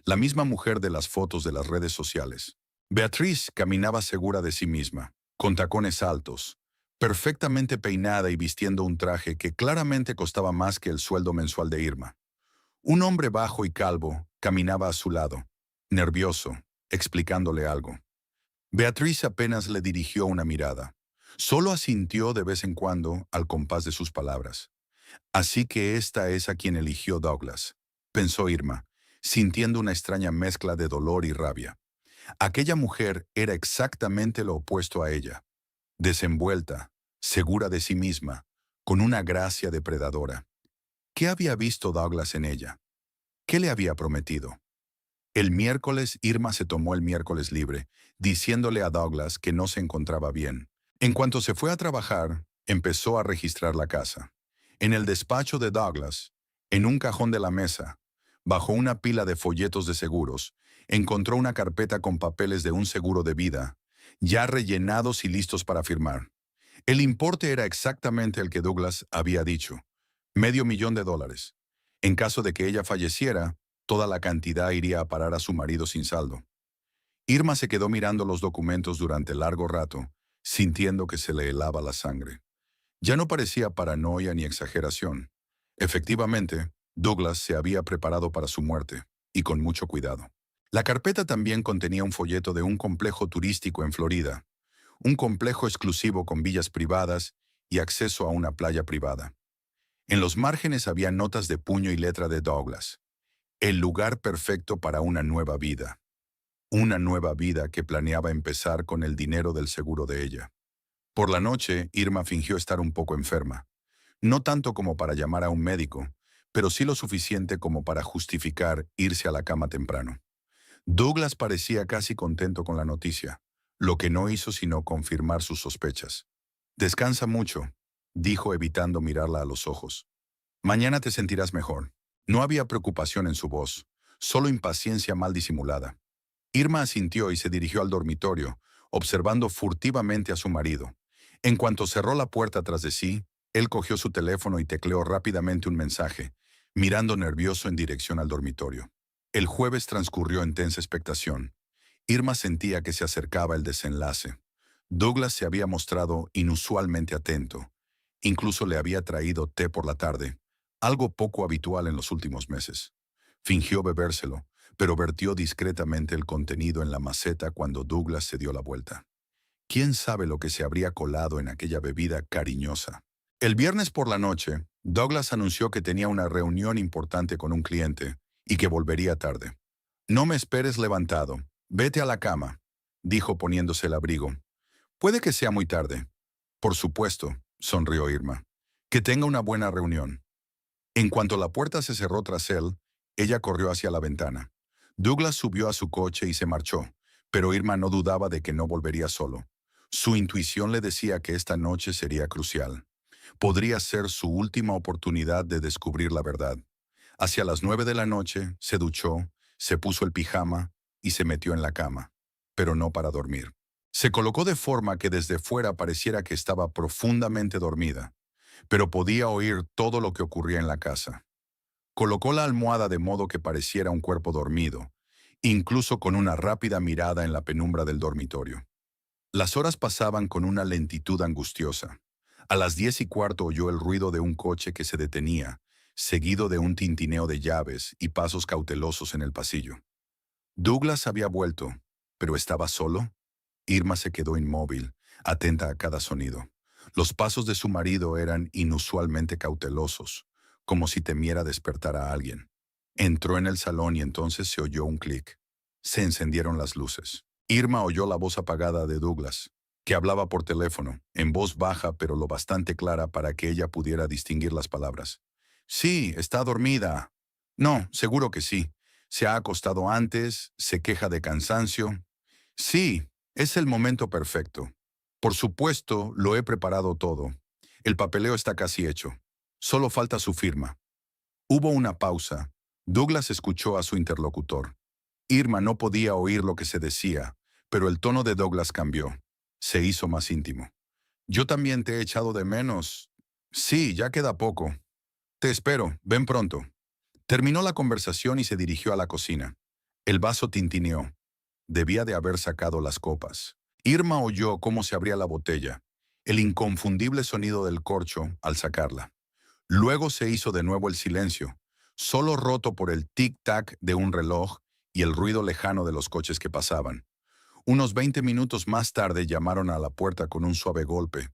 La misma mujer de las fotos de las redes sociales. Beatrice caminaba segura de sí misma, con tacones altos, perfectamente peinada y vistiendo un traje que claramente costaba más que el sueldo mensual de Irma. Un hombre bajo y calvo caminaba a su lado, nervioso, explicándole algo. Beatriz apenas le dirigió una mirada. Solo asintió de vez en cuando al compás de sus palabras. Así que esta es a quien eligió Douglas, pensó Irma, sintiendo una extraña mezcla de dolor y rabia. Aquella mujer era exactamente lo opuesto a ella: desenvuelta, segura de sí misma, con una gracia depredadora. ¿Qué había visto Douglas en ella? ¿Qué le había prometido? El miércoles, Irma se tomó el miércoles libre, diciéndole a Douglas que no se encontraba bien. En cuanto se fue a trabajar, empezó a registrar la casa. En el despacho de Douglas, en un cajón de la mesa, bajo una pila de folletos de seguros, encontró una carpeta con papeles de un seguro de vida, ya rellenados y listos para firmar. El importe era exactamente el que Douglas había dicho: $500,000. En caso de que ella falleciera, toda la cantidad iría a parar a su marido sin saldo. Irma se quedó mirando los documentos durante largo rato, sintiendo que se le helaba la sangre. Ya no parecía paranoia ni exageración. Efectivamente, Douglas se había preparado para su muerte, y con mucho cuidado. La carpeta también contenía un folleto de un complejo turístico en Florida, un complejo exclusivo con villas privadas y acceso a una playa privada. En los márgenes había notas de puño y letra de Douglas: el lugar perfecto para una nueva vida. Una nueva vida que planeaba empezar con el dinero del seguro de ella. Por la noche, Irma fingió estar un poco enferma. No tanto como para llamar a un médico, pero sí lo suficiente como para justificar irse a la cama temprano. Douglas parecía casi contento con la noticia, lo que no hizo sino confirmar sus sospechas. «Descansa mucho», dijo evitando mirarla a los ojos. Mañana te sentirás mejor. No había preocupación en su voz, solo impaciencia mal disimulada. Irma asintió y se dirigió al dormitorio, observando furtivamente a su marido. En cuanto cerró la puerta tras de sí, él cogió su teléfono y tecleó rápidamente un mensaje, mirando nervioso en dirección al dormitorio. El jueves transcurrió en tensa expectación. Irma sentía que se acercaba el desenlace. Douglas se había mostrado inusualmente atento. Incluso le había traído té por la tarde, algo poco habitual en los últimos meses. Fingió bebérselo, pero vertió discretamente el contenido en la maceta cuando Douglas se dio la vuelta. ¿Quién sabe lo que se habría colado en aquella bebida cariñosa? El viernes por la noche, Douglas anunció que tenía una reunión importante con un cliente y que volvería tarde. No me esperes levantado. Vete a la cama, dijo poniéndose el abrigo. Puede que sea muy tarde. Por supuesto, sonrió Irma. Que tenga una buena reunión. En cuanto la puerta se cerró tras él, ella corrió hacia la ventana. Douglas subió a su coche y se marchó, pero Irma no dudaba de que no volvería solo. Su intuición le decía que esta noche sería crucial. Podría ser su última oportunidad de descubrir la verdad. Hacia las 9 de la noche, se duchó, se puso el pijama y se metió en la cama, pero no para dormir. Se colocó de forma que desde fuera pareciera que estaba profundamente dormida, pero podía oír todo lo que ocurría en la casa. Colocó la almohada de modo que pareciera un cuerpo dormido, incluso con una rápida mirada en la penumbra del dormitorio. Las horas pasaban con una lentitud angustiosa. A las 10:15 oyó el ruido de un coche que se detenía, seguido de un tintineo de llaves y pasos cautelosos en el pasillo. Douglas había vuelto, pero ¿estaba solo? Irma se quedó inmóvil, atenta a cada sonido. Los pasos de su marido eran inusualmente cautelosos, como si temiera despertar a alguien. Entró en el salón y entonces se oyó un clic. Se encendieron las luces. Irma oyó la voz apagada de Douglas, que hablaba por teléfono, en voz baja pero lo bastante clara para que ella pudiera distinguir las palabras. Sí, está dormida. No, seguro que sí. Se ha acostado antes, se queja de cansancio. Sí, es el momento perfecto. Por supuesto, lo he preparado todo. El papeleo está casi hecho. Solo falta su firma. Hubo una pausa. Douglas escuchó a su interlocutor. Irma no podía oír lo que se decía, pero el tono de Douglas cambió. Se hizo más íntimo. Yo también te he echado de menos. Sí, ya queda poco. Te espero, ven pronto. Terminó la conversación y se dirigió a la cocina. El vaso tintineó. Debía de haber sacado las copas. Irma oyó cómo se abría la botella, el inconfundible sonido del corcho al sacarla. Luego se hizo de nuevo el silencio, solo roto por el tic-tac de un reloj y el ruido lejano de los coches que pasaban. Unos 20 minutos más tarde llamaron a la puerta con un suave golpe,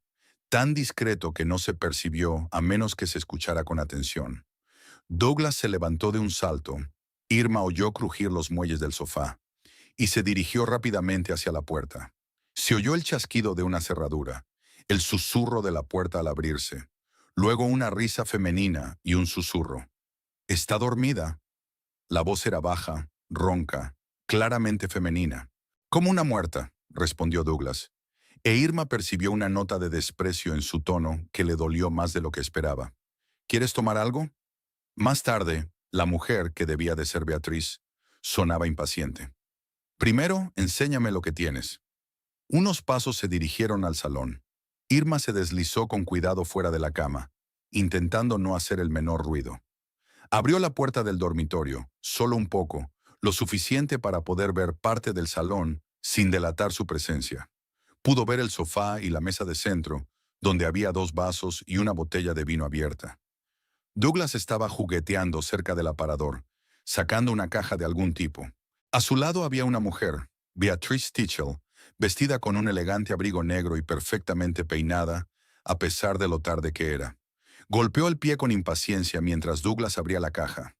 tan discreto que no se percibió a menos que se escuchara con atención. Douglas se levantó de un salto. Irma oyó crujir los muelles del sofá y se dirigió rápidamente hacia la puerta. Se oyó el chasquido de una cerradura, el susurro de la puerta al abrirse, luego una risa femenina y un susurro. «¿Está dormida?» La voz era baja, ronca, claramente femenina. «Como una muerta», respondió Douglas, e Irma percibió una nota de desprecio en su tono que le dolió más de lo que esperaba. «¿Quieres tomar algo?» Más tarde, la mujer, que debía de ser Beatriz, sonaba impaciente. «Primero, enséñame lo que tienes». Unos pasos se dirigieron al salón. Irma se deslizó con cuidado fuera de la cama, intentando no hacer el menor ruido. Abrió la puerta del dormitorio, solo un poco, lo suficiente para poder ver parte del salón sin delatar su presencia. Pudo ver el sofá y la mesa de centro, donde había 2 vasos y una botella de vino abierta. Douglas estaba jugueteando cerca del aparador, sacando una caja de algún tipo. A su lado había una mujer, Beatrice Tichel, vestida con un elegante abrigo negro y perfectamente peinada, a pesar de lo tarde que era. Golpeó el pie con impaciencia mientras Douglas abría la caja.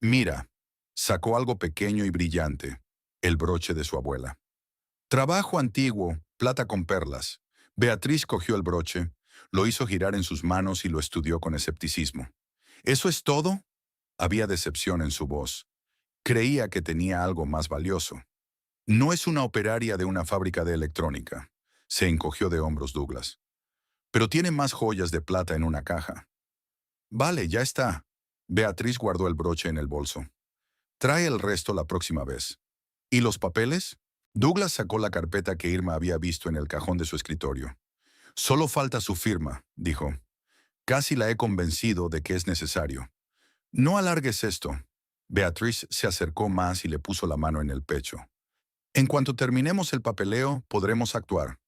«Mira», sacó algo pequeño y brillante, el broche de su abuela. «Trabajo antiguo, plata con perlas». Beatriz cogió el broche, lo hizo girar en sus manos y lo estudió con escepticismo. «¿Eso es todo?» Había decepción en su voz. Creía que tenía algo más valioso. «No es una operaria de una fábrica de electrónica», se encogió de hombros Douglas. «Pero tiene más joyas de plata en una caja». Vale, ya está. Beatriz guardó el broche en el bolso. Trae el resto la próxima vez. ¿Y los papeles? Douglas sacó la carpeta que Irma había visto en el cajón de su escritorio. Solo falta su firma, dijo. Casi la he convencido de que es necesario. No alargues esto. Beatriz se acercó más y le puso la mano en el pecho. En cuanto terminemos el papeleo, podremos actuar.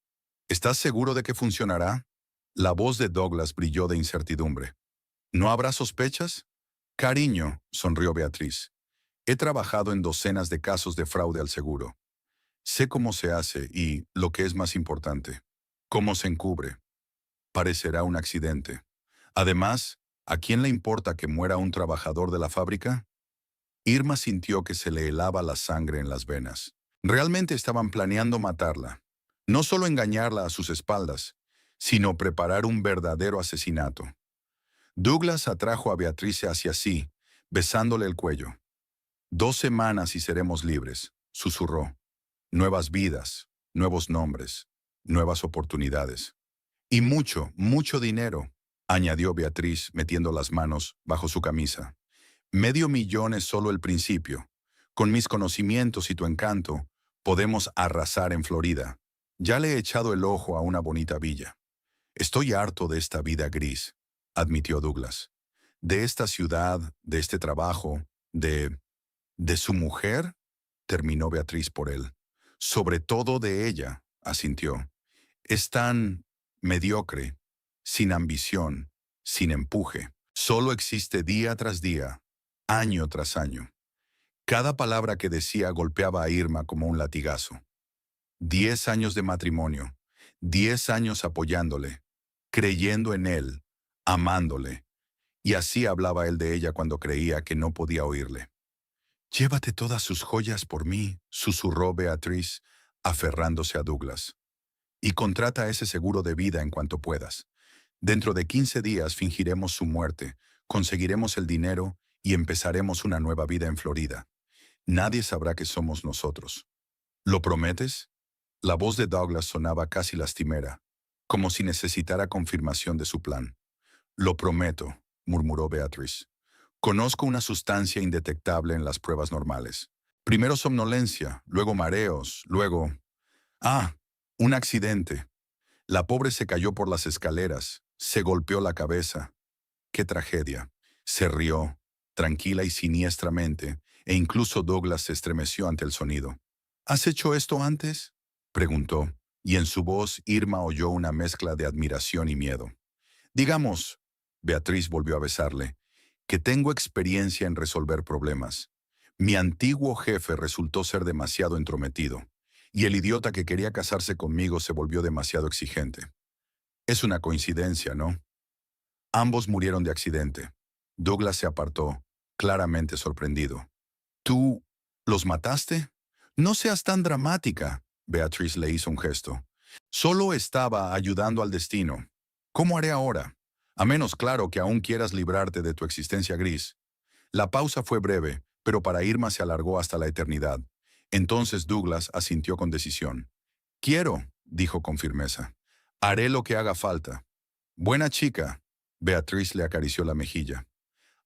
¿Estás seguro de que funcionará? La voz de Douglas brilló de incertidumbre. ¿No habrá sospechas? Cariño, sonrió Beatriz. He trabajado en docenas de casos de fraude al seguro. Sé cómo se hace y, lo que es más importante, cómo se encubre. Parecerá un accidente. Además, ¿a quién le importa que muera un trabajador de la fábrica? Irma sintió que se le helaba la sangre en las venas. Realmente estaban planeando matarla. No solo engañarla a sus espaldas, sino preparar un verdadero asesinato. Douglas atrajo a Beatriz hacia sí, besándole el cuello. 2 semanas y seremos libres, susurró. Nuevas vidas, nuevos nombres, nuevas oportunidades. Y mucho, mucho dinero, añadió Beatriz metiendo las manos bajo su camisa. $500,000 es solo el principio. Con mis conocimientos y tu encanto, podemos arrasar en Florida. Ya le he echado el ojo a una bonita villa. Estoy harto de esta vida gris, admitió Douglas. De esta ciudad, de este trabajo, ¿de su mujer? Terminó Beatriz por él. Sobre todo de ella, asintió. Es tan mediocre, sin ambición, sin empuje. Solo existe día tras día, año tras año. Cada palabra que decía golpeaba a Irma como un latigazo. 10 años de matrimonio, 10 años apoyándole, creyendo en él, amándole. Y así hablaba él de ella cuando creía que no podía oírle. Llévate todas sus joyas por mí, susurró Beatriz, aferrándose a Douglas. Y contrata ese seguro de vida en cuanto puedas. Dentro de 15 días fingiremos su muerte, conseguiremos el dinero y empezaremos una nueva vida en Florida. Nadie sabrá que somos nosotros. ¿Lo prometes? La voz de Douglas sonaba casi lastimera, como si necesitara confirmación de su plan. Lo prometo, murmuró Beatriz. Conozco una sustancia indetectable en las pruebas normales. Primero somnolencia, luego mareos, luego... Ah, un accidente. La pobre se cayó por las escaleras, se golpeó la cabeza. ¡Qué tragedia! Se rió, tranquila y siniestramente, e incluso Douglas se estremeció ante el sonido. ¿Has hecho esto antes? Preguntó, y en su voz Irma oyó una mezcla de admiración y miedo. Digamos, Beatriz volvió a besarle, que tengo experiencia en resolver problemas. Mi antiguo jefe resultó ser demasiado entrometido, y el idiota que quería casarse conmigo se volvió demasiado exigente. Es una coincidencia, ¿no? Ambos murieron de accidente. Douglas se apartó, claramente sorprendido. ¿Tú los mataste? No seas tan dramática. Beatriz le hizo un gesto. Solo estaba ayudando al destino. ¿Cómo haré ahora? A menos claro que aún quieras librarte de tu existencia gris. La pausa fue breve, pero para Irma se alargó hasta la eternidad. Entonces Douglas asintió con decisión. Quiero, dijo con firmeza. Haré lo que haga falta. Buena chica. Beatriz le acarició la mejilla.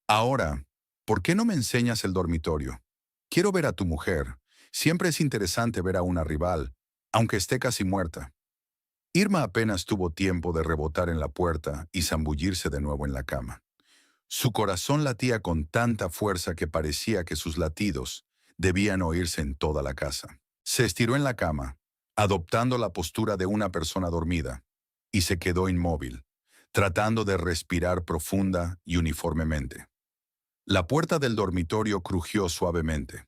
Ahora, ¿por qué no me enseñas el dormitorio? Quiero ver a tu mujer. Siempre es interesante ver a una rival, aunque esté casi muerta. Irma apenas tuvo tiempo de rebotar en la puerta y zambullirse de nuevo en la cama. Su corazón latía con tanta fuerza que parecía que sus latidos debían oírse en toda la casa. Se estiró en la cama, adoptando la postura de una persona dormida, y se quedó inmóvil, tratando de respirar profunda y uniformemente. La puerta del dormitorio crujió suavemente.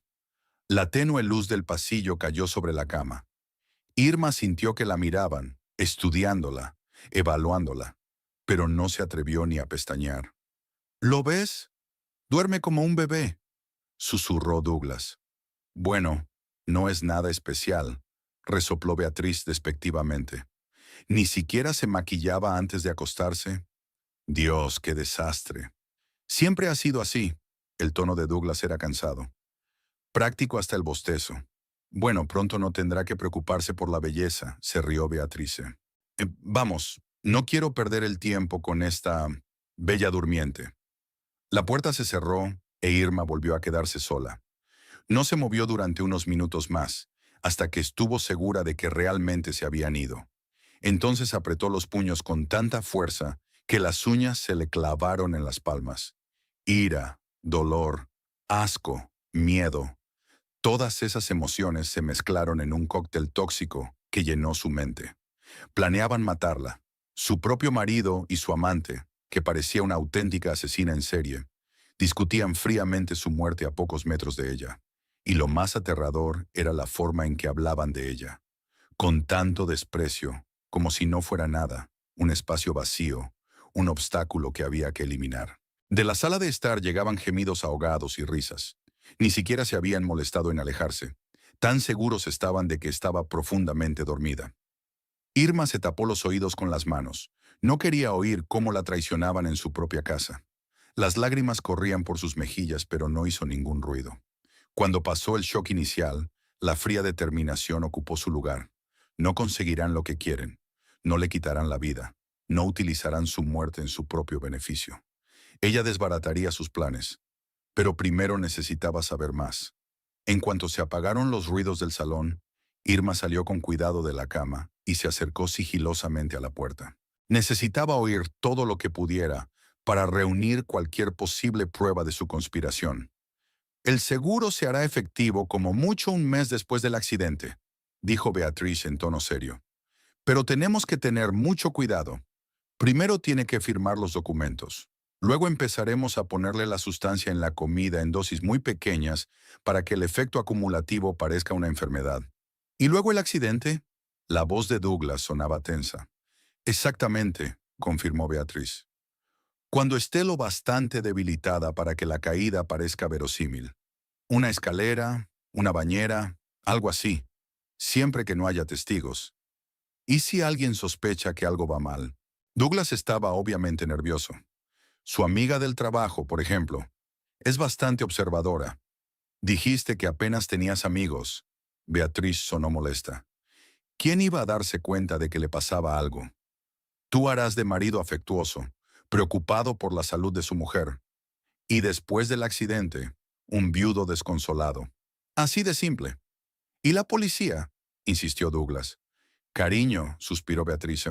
La tenue luz del pasillo cayó sobre la cama. Irma sintió que la miraban, estudiándola, evaluándola, pero no se atrevió ni a pestañear. ¿Lo ves? Duerme como un bebé, susurró Douglas. Bueno, no es nada especial, resopló Beatriz despectivamente. Ni siquiera se maquillaba antes de acostarse. Dios, qué desastre. Siempre ha sido así. El tono de Douglas era cansado. Práctico hasta el bostezo. Bueno, pronto no tendrá que preocuparse por la belleza, se rió Beatrice. Vamos, no quiero perder el tiempo con esta bella durmiente. La puerta se cerró e Irma volvió a quedarse sola. No se movió durante unos minutos más, hasta que estuvo segura de que realmente se habían ido. Entonces apretó los puños con tanta fuerza que las uñas se le clavaron en las palmas. Ira, dolor, asco, miedo. Todas esas emociones se mezclaron en un cóctel tóxico que llenó su mente. Planeaban matarla. Su propio marido y su amante, que parecía una auténtica asesina en serie, discutían fríamente su muerte a pocos metros de ella. Y lo más aterrador era la forma en que hablaban de ella. Con tanto desprecio, como si no fuera nada, un espacio vacío, un obstáculo que había que eliminar. De la sala de estar llegaban gemidos ahogados y risas. Ni siquiera se habían molestado en alejarse. Tan seguros estaban de que estaba profundamente dormida. Irma se tapó los oídos con las manos. No quería oír cómo la traicionaban en su propia casa. Las lágrimas corrían por sus mejillas, pero no hizo ningún ruido. Cuando pasó el shock inicial, la fría determinación ocupó su lugar. No conseguirán lo que quieren. No le quitarán la vida. No utilizarán su muerte en su propio beneficio. Ella desbarataría sus planes. Pero primero necesitaba saber más. En cuanto se apagaron los ruidos del salón, Irma salió con cuidado de la cama y se acercó sigilosamente a la puerta. Necesitaba oír todo lo que pudiera para reunir cualquier posible prueba de su conspiración. El seguro se hará efectivo como mucho un mes después del accidente, dijo Beatriz en tono serio. Pero tenemos que tener mucho cuidado. Primero tiene que firmar los documentos. Luego empezaremos a ponerle la sustancia en la comida en dosis muy pequeñas para que el efecto acumulativo parezca una enfermedad. ¿Y luego el accidente? La voz de Douglas sonaba tensa. Exactamente, confirmó Beatriz. Cuando esté lo bastante debilitada para que la caída parezca verosímil. Una escalera, una bañera, algo así. Siempre que no haya testigos. ¿Y si alguien sospecha que algo va mal? Douglas estaba obviamente nervioso. Su amiga del trabajo, por ejemplo, es bastante observadora. Dijiste que apenas tenías amigos. Beatriz sonó molesta. ¿Quién iba a darse cuenta de que le pasaba algo? Tú harás de marido afectuoso, preocupado por la salud de su mujer. Y después del accidente, un viudo desconsolado. Así de simple. ¿Y la policía? Insistió Douglas. Cariño, suspiró Beatriz.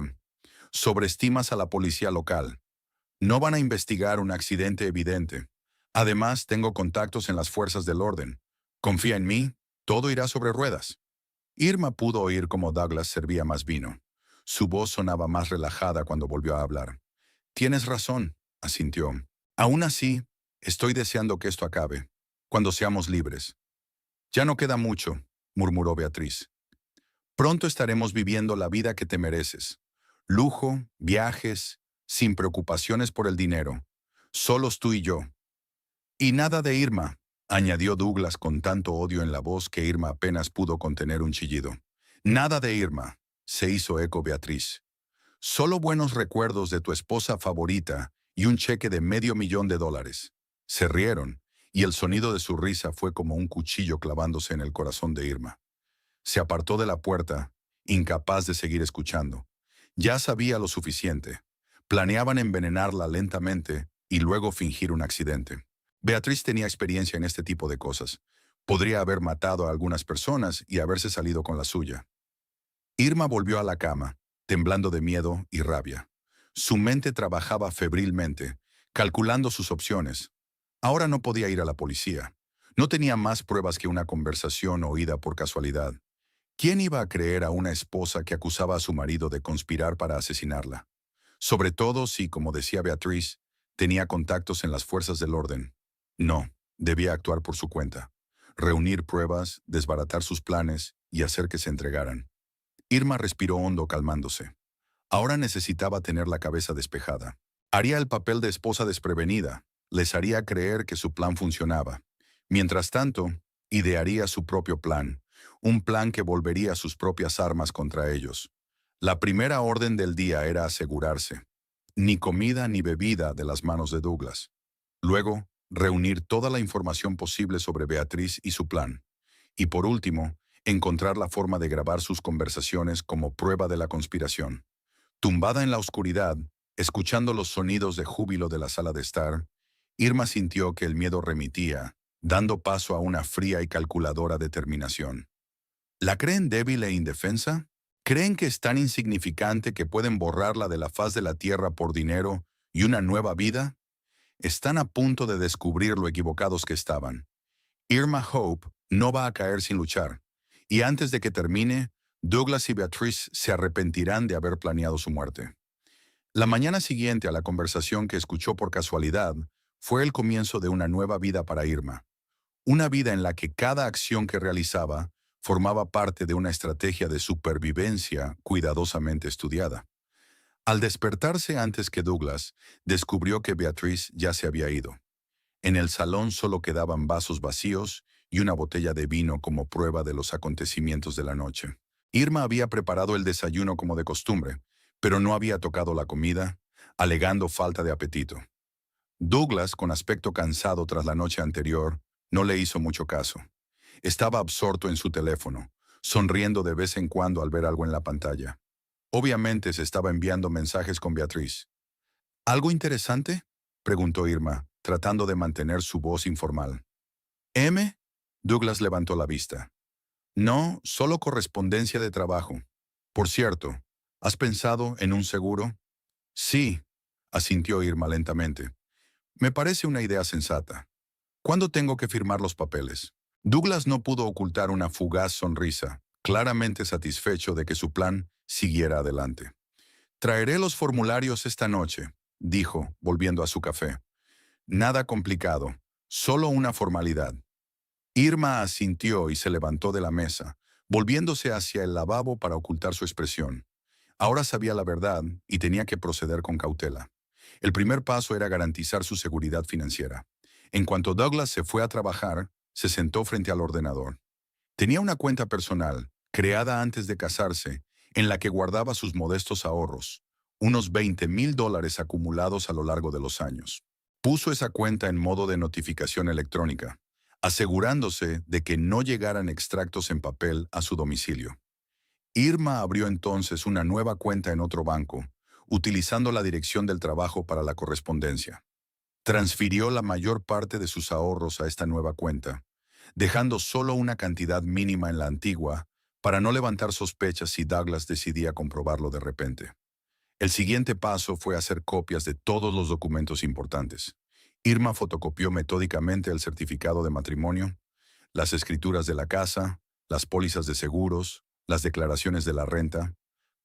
Sobreestimas a la policía local. No van a investigar un accidente evidente. Además, tengo contactos en las fuerzas del orden. Confía en mí, todo irá sobre ruedas. Irma pudo oír cómo Douglas servía más vino. Su voz sonaba más relajada cuando volvió a hablar. Tienes razón, asintió. Aún así, estoy deseando que esto acabe, cuando seamos libres. Ya no queda mucho, murmuró Beatriz. Pronto estaremos viviendo la vida que te mereces. Lujo, viajes, sin preocupaciones por el dinero. Solos tú y yo. Y nada de Irma, añadió Douglas con tanto odio en la voz que Irma apenas pudo contener un chillido. Nada de Irma, se hizo eco Beatriz. Solo buenos recuerdos de tu esposa favorita y un cheque de $500,000. Se rieron, y el sonido de su risa fue como un cuchillo clavándose en el corazón de Irma. Se apartó de la puerta, incapaz de seguir escuchando. Ya sabía lo suficiente. Planeaban envenenarla lentamente y luego fingir un accidente. Beatriz tenía experiencia en este tipo de cosas. Podría haber matado a algunas personas y haberse salido con la suya. Irma volvió a la cama, temblando de miedo y rabia. Su mente trabajaba febrilmente, calculando sus opciones. Ahora no podía ir a la policía. No tenía más pruebas que una conversación oída por casualidad. ¿Quién iba a creer a una esposa que acusaba a su marido de conspirar para asesinarla? Sobre todo si, como decía Beatriz, tenía contactos en las fuerzas del orden. No, debía actuar por su cuenta. Reunir pruebas, desbaratar sus planes y hacer que se entregaran. Irma respiró hondo calmándose. Ahora necesitaba tener la cabeza despejada. Haría el papel de esposa desprevenida. Les haría creer que su plan funcionaba. Mientras tanto, idearía su propio plan. Un plan que volvería sus propias armas contra ellos. La primera orden del día era asegurarse. Ni comida ni bebida de las manos de Douglas. Luego, reunir toda la información posible sobre Beatriz y su plan. Y por último, encontrar la forma de grabar sus conversaciones como prueba de la conspiración. Tumbada en la oscuridad, escuchando los sonidos de júbilo de la sala de estar, Irma sintió que el miedo remitía, dando paso a una fría y calculadora determinación. ¿La creen débil e indefensa? ¿Creen que es tan insignificante que pueden borrarla de la faz de la tierra por dinero y una nueva vida? Están a punto de descubrir lo equivocados que estaban. Irma Hope no va a caer sin luchar, y antes de que termine, Douglas y Beatrice se arrepentirán de haber planeado su muerte. La mañana siguiente a la conversación que escuchó por casualidad fue el comienzo de una nueva vida para Irma, una vida en la que cada acción que realizaba formaba parte de una estrategia de supervivencia cuidadosamente estudiada. Al despertarse antes que Douglas, descubrió que Beatrice ya se había ido. En el salón solo quedaban vasos vacíos y una botella de vino como prueba de los acontecimientos de la noche. Irma había preparado el desayuno como de costumbre, pero no había tocado la comida, alegando falta de apetito. Douglas, con aspecto cansado tras la noche anterior, no le hizo mucho caso. Estaba absorto en su teléfono, sonriendo de vez en cuando al ver algo en la pantalla. Obviamente se estaba enviando mensajes con Beatriz. ¿Algo interesante?, preguntó Irma, tratando de mantener su voz informal. ¿M? Douglas levantó la vista. No, solo correspondencia de trabajo. Por cierto, ¿has pensado en un seguro? Sí, asintió Irma lentamente. Me parece una idea sensata. ¿Cuándo tengo que firmar los papeles? Douglas no pudo ocultar una fugaz sonrisa, claramente satisfecho de que su plan siguiera adelante. Traeré los formularios esta noche, dijo, volviendo a su café. Nada complicado, solo una formalidad. Irma asintió y se levantó de la mesa, volviéndose hacia el lavabo para ocultar su expresión. Ahora sabía la verdad y tenía que proceder con cautela. El primer paso era garantizar su seguridad financiera. En cuanto Douglas se fue a trabajar, se sentó frente al ordenador. Tenía una cuenta personal, creada antes de casarse, en la que guardaba sus modestos ahorros, unos $20,000 acumulados a lo largo de los años. Puso esa cuenta en modo de notificación electrónica, asegurándose de que no llegaran extractos en papel a su domicilio. Irma abrió entonces una nueva cuenta en otro banco, utilizando la dirección del trabajo para la correspondencia. Transfirió la mayor parte de sus ahorros a esta nueva cuenta, dejando solo una cantidad mínima en la antigua para no levantar sospechas si Douglas decidía comprobarlo de repente. El siguiente paso fue hacer copias de todos los documentos importantes. Irma fotocopió metódicamente el certificado de matrimonio, las escrituras de la casa, las pólizas de seguros, las declaraciones de la renta,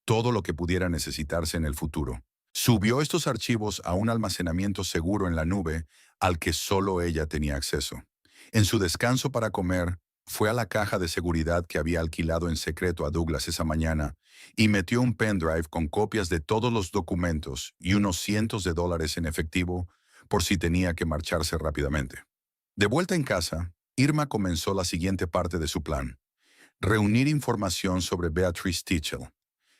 todo lo que pudiera necesitarse en el futuro. Subió estos archivos a un almacenamiento seguro en la nube al que solo ella tenía acceso. En su descanso para comer, fue a la caja de seguridad que había alquilado en secreto a Douglas esa mañana y metió un pendrive con copias de todos los documentos y unos cientos de dólares en efectivo por si tenía que marcharse rápidamente. De vuelta en casa, Irma comenzó la siguiente parte de su plan: reunir información sobre Beatrice Tichel.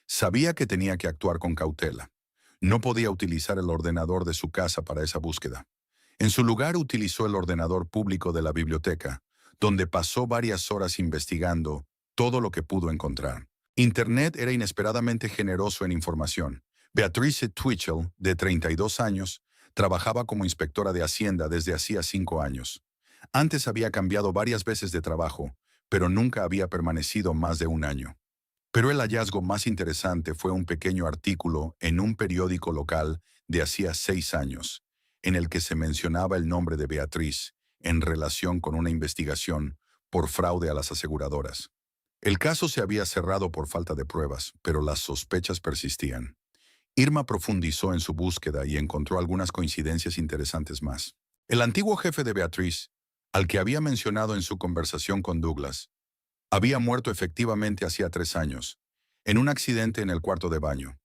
Sabía que tenía que actuar con cautela. No podía utilizar el ordenador de su casa para esa búsqueda. En su lugar utilizó el ordenador público de la biblioteca, donde pasó varias horas investigando todo lo que pudo encontrar. Internet era inesperadamente generoso en información. Beatrice Tichel, de 32 años, trabajaba como inspectora de Hacienda desde hacía 5 años. Antes había cambiado varias veces de trabajo, pero nunca había permanecido más de un año. Pero el hallazgo más interesante fue un pequeño artículo en un periódico local de hacía 6 años, en el que se mencionaba el nombre de Beatriz en relación con una investigación por fraude a las aseguradoras. El caso se había cerrado por falta de pruebas, pero las sospechas persistían. Irma profundizó en su búsqueda y encontró algunas coincidencias interesantes más. El antiguo jefe de Beatriz, al que había mencionado en su conversación con Douglas, había muerto efectivamente hacía 3 años, en un accidente en el cuarto de baño.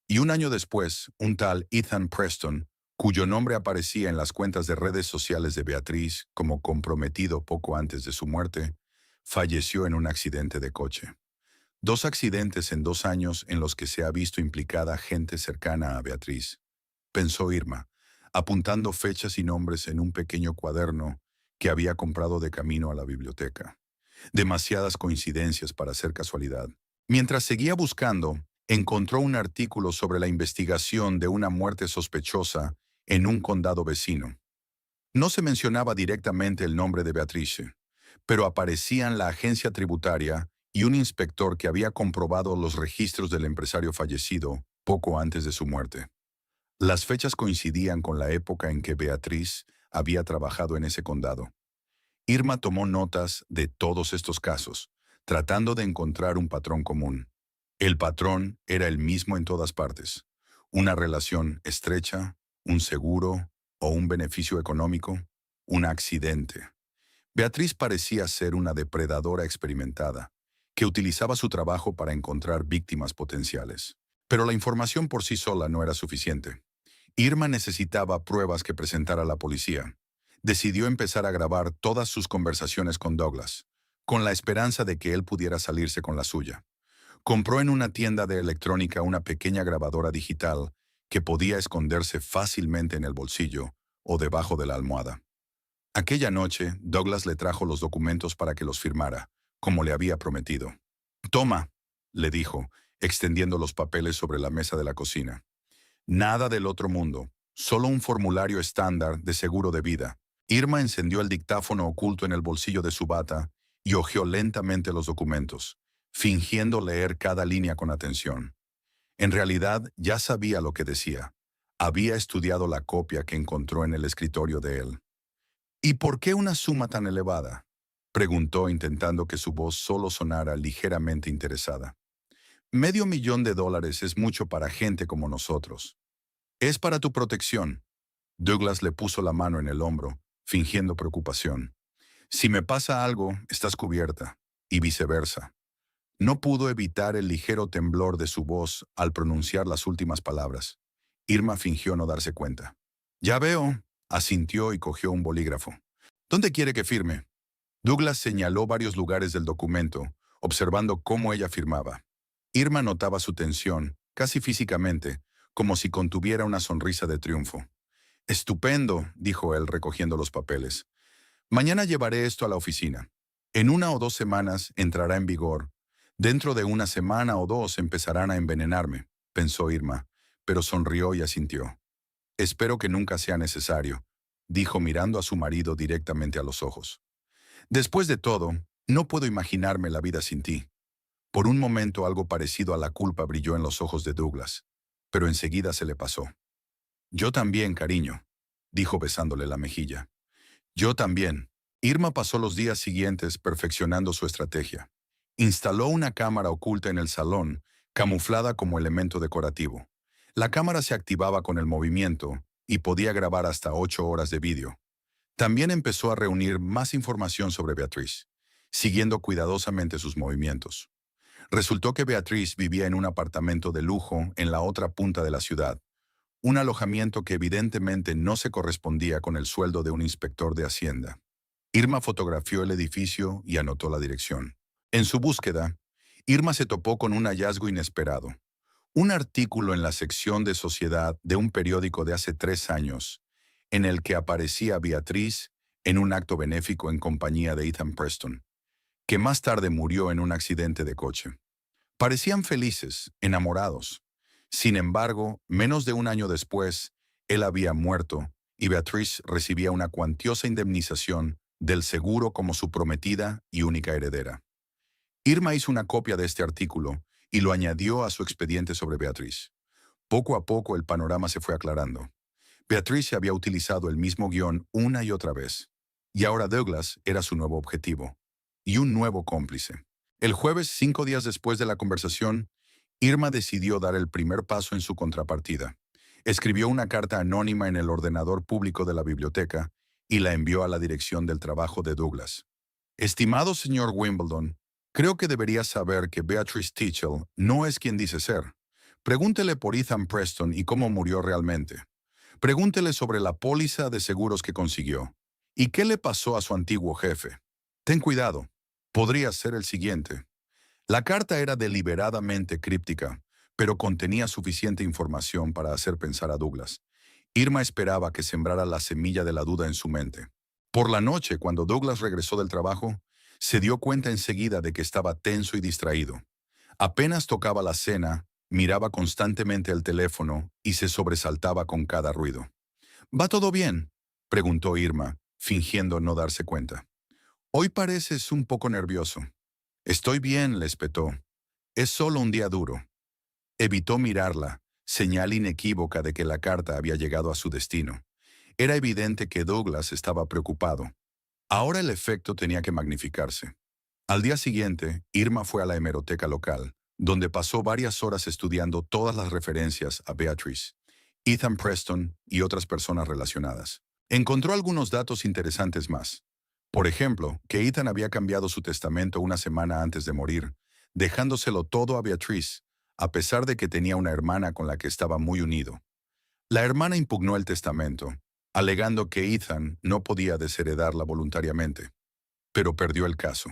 Y un año después, un tal Ethan Preston, cuyo nombre aparecía en las cuentas de redes sociales de Beatriz como comprometido poco antes de su muerte, falleció en un accidente de coche. 2 accidentes en 2 años en los que se ha visto implicada gente cercana a Beatriz, pensó Irma, apuntando fechas y nombres en un pequeño cuaderno que había comprado de camino a la biblioteca. Demasiadas coincidencias para ser casualidad. Mientras seguía buscando, encontró un artículo sobre la investigación de una muerte sospechosa en un condado vecino. No se mencionaba directamente el nombre de Beatrice, pero aparecían la agencia tributaria y un inspector que había comprobado los registros del empresario fallecido poco antes de su muerte. Las fechas coincidían con la época en que Beatriz había trabajado en ese condado. Irma tomó notas de todos estos casos, tratando de encontrar un patrón común. El patrón era el mismo en todas partes. Una relación estrecha, un seguro o un beneficio económico, un accidente. Beatriz parecía ser una depredadora experimentada, que utilizaba su trabajo para encontrar víctimas potenciales. Pero la información por sí sola no era suficiente. Irma necesitaba pruebas que presentar a la policía. Decidió empezar a grabar todas sus conversaciones con Douglas, con la esperanza de que él pudiera salirse con la suya. Compró en una tienda de electrónica una pequeña grabadora digital que podía esconderse fácilmente en el bolsillo o debajo de la almohada. Aquella noche, Douglas le trajo los documentos para que los firmara, como le había prometido. «Toma», le dijo, extendiendo los papeles sobre la mesa de la cocina. Nada del otro mundo, solo un formulario estándar de seguro de vida. Irma encendió el dictáfono oculto en el bolsillo de su bata y hojeó lentamente los documentos, fingiendo leer cada línea con atención. En realidad, ya sabía lo que decía. Había estudiado la copia que encontró en el escritorio de él. «¿Y por qué una suma tan elevada?», preguntó, intentando que su voz solo sonara ligeramente interesada. $500,000 es mucho para gente como nosotros. «Es para tu protección». Douglas le puso la mano en el hombro, fingiendo preocupación. «Si me pasa algo, estás cubierta», y viceversa. No pudo evitar el ligero temblor de su voz al pronunciar las últimas palabras. Irma fingió no darse cuenta. «Ya veo», asintió y cogió un bolígrafo. «¿Dónde quiere que firme?». Douglas señaló varios lugares del documento, observando cómo ella firmaba. Irma notaba su tensión, casi físicamente, como si contuviera una sonrisa de triunfo. «Estupendo», dijo él recogiendo los papeles. «Mañana llevaré esto a la oficina. En 1 o 2 semanas entrará en vigor. Dentro de 1 semana o 2 empezarán a envenenarme», pensó Irma, pero sonrió y asintió. «Espero que nunca sea necesario», dijo mirando a su marido directamente a los ojos. «Después de todo, no puedo imaginarme la vida sin ti». Por un momento algo parecido a la culpa brilló en los ojos de Douglas, pero enseguida se le pasó. «Yo también, cariño», dijo besándole la mejilla. «Yo también». Irma pasó los días siguientes perfeccionando su estrategia. Instaló una cámara oculta en el salón, camuflada como elemento decorativo. La cámara se activaba con el movimiento y podía grabar hasta 8 horas de vídeo. También empezó a reunir más información sobre Beatriz, siguiendo cuidadosamente sus movimientos. Resultó que Beatriz vivía en un apartamento de lujo en la otra punta de la ciudad, un alojamiento que evidentemente no se correspondía con el sueldo de un inspector de Hacienda. Irma fotografió el edificio y anotó la dirección. En su búsqueda, Irma se topó con un hallazgo inesperado. Un artículo en la sección de sociedad de un periódico de hace 3 años, en el que aparecía Beatriz en un acto benéfico en compañía de Ethan Preston, que más tarde murió en un accidente de coche. Parecían felices, enamorados. Sin embargo, menos de un año después, él había muerto y Beatriz recibía una cuantiosa indemnización del seguro como su prometida y única heredera. Irma hizo una copia de este artículo y lo añadió a su expediente sobre Beatriz. Poco a poco el panorama se fue aclarando. Beatriz había utilizado el mismo guión una y otra vez, y ahora Douglas era su nuevo objetivo, y un nuevo cómplice. El jueves, 5 días después de la conversación, Irma decidió dar el primer paso en su contrapartida. Escribió una carta anónima en el ordenador público de la biblioteca y la envió a la dirección del trabajo de Douglas. «Estimado señor Wimbledon, creo que debería saber que Beatrice Teachell no es quien dice ser. Pregúntele por Ethan Preston y cómo murió realmente. Pregúntele sobre la póliza de seguros que consiguió. ¿Y qué le pasó a su antiguo jefe? Ten cuidado. Podría ser el siguiente». La carta era deliberadamente críptica, pero contenía suficiente información para hacer pensar a Douglas. Irma esperaba que sembrara la semilla de la duda en su mente. Por la noche, cuando Douglas regresó del trabajo, se dio cuenta enseguida de que estaba tenso y distraído. Apenas tocaba la cena, miraba constantemente el teléfono y se sobresaltaba con cada ruido. «¿Va todo bien?», preguntó Irma, fingiendo no darse cuenta. Hoy pareces un poco nervioso. Estoy bien, le espetó. Es solo un día duro. Evitó mirarla, señal inequívoca de que la carta había llegado a su destino. Era evidente que Douglas estaba preocupado. Ahora el efecto tenía que magnificarse. Al día siguiente, Irma fue a la hemeroteca local, donde pasó varias horas estudiando todas las referencias a Beatrice, Ethan Preston y otras personas relacionadas. Encontró algunos datos interesantes más. Por ejemplo, que Ethan había cambiado su testamento una semana antes de morir, dejándoselo todo a Beatrice, a pesar de que tenía una hermana con la que estaba muy unido. La hermana impugnó el testamento, alegando que Ethan no podía desheredarla voluntariamente, pero perdió el caso.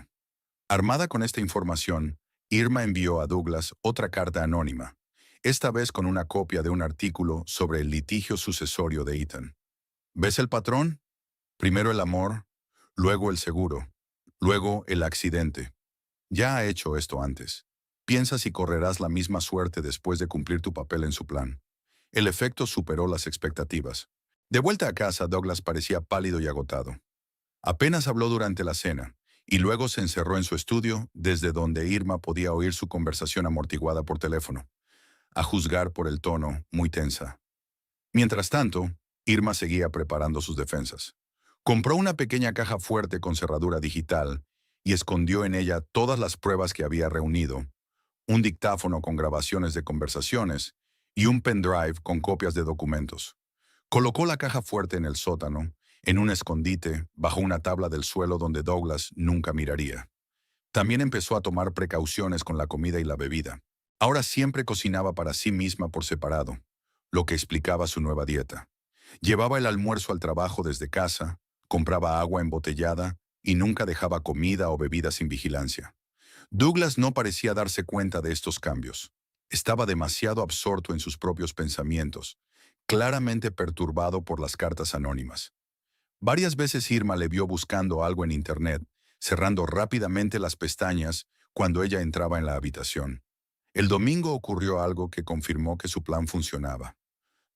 Armada con esta información, Irma envió a Douglas otra carta anónima, esta vez con una copia de un artículo sobre el litigio sucesorio de Ethan. ¿Ves el patrón? Primero el amor, luego el seguro, luego el accidente. Ya ha hecho esto antes. Piensa si correrás la misma suerte después de cumplir tu papel en su plan. El efecto superó las expectativas. De vuelta a casa, Douglas parecía pálido y agotado. Apenas habló durante la cena, y luego se encerró en su estudio, desde donde Irma podía oír su conversación amortiguada por teléfono, a juzgar por el tono, muy tensa. Mientras tanto, Irma seguía preparando sus defensas. Compró una pequeña caja fuerte con cerradura digital y escondió en ella todas las pruebas que había reunido, un dictáfono con grabaciones de conversaciones y un pendrive con copias de documentos. Colocó la caja fuerte en el sótano, en un escondite, bajo una tabla del suelo donde Douglas nunca miraría. También empezó a tomar precauciones con la comida y la bebida. Ahora siempre cocinaba para sí misma por separado, lo que explicaba su nueva dieta. Llevaba el almuerzo al trabajo desde casa, compraba agua embotellada y nunca dejaba comida o bebida sin vigilancia. Douglas no parecía darse cuenta de estos cambios. Estaba demasiado absorto en sus propios pensamientos, claramente perturbado por las cartas anónimas. Varias veces Irma le vio buscando algo en Internet, cerrando rápidamente las pestañas cuando ella entraba en la habitación. El domingo ocurrió algo que confirmó que su plan funcionaba.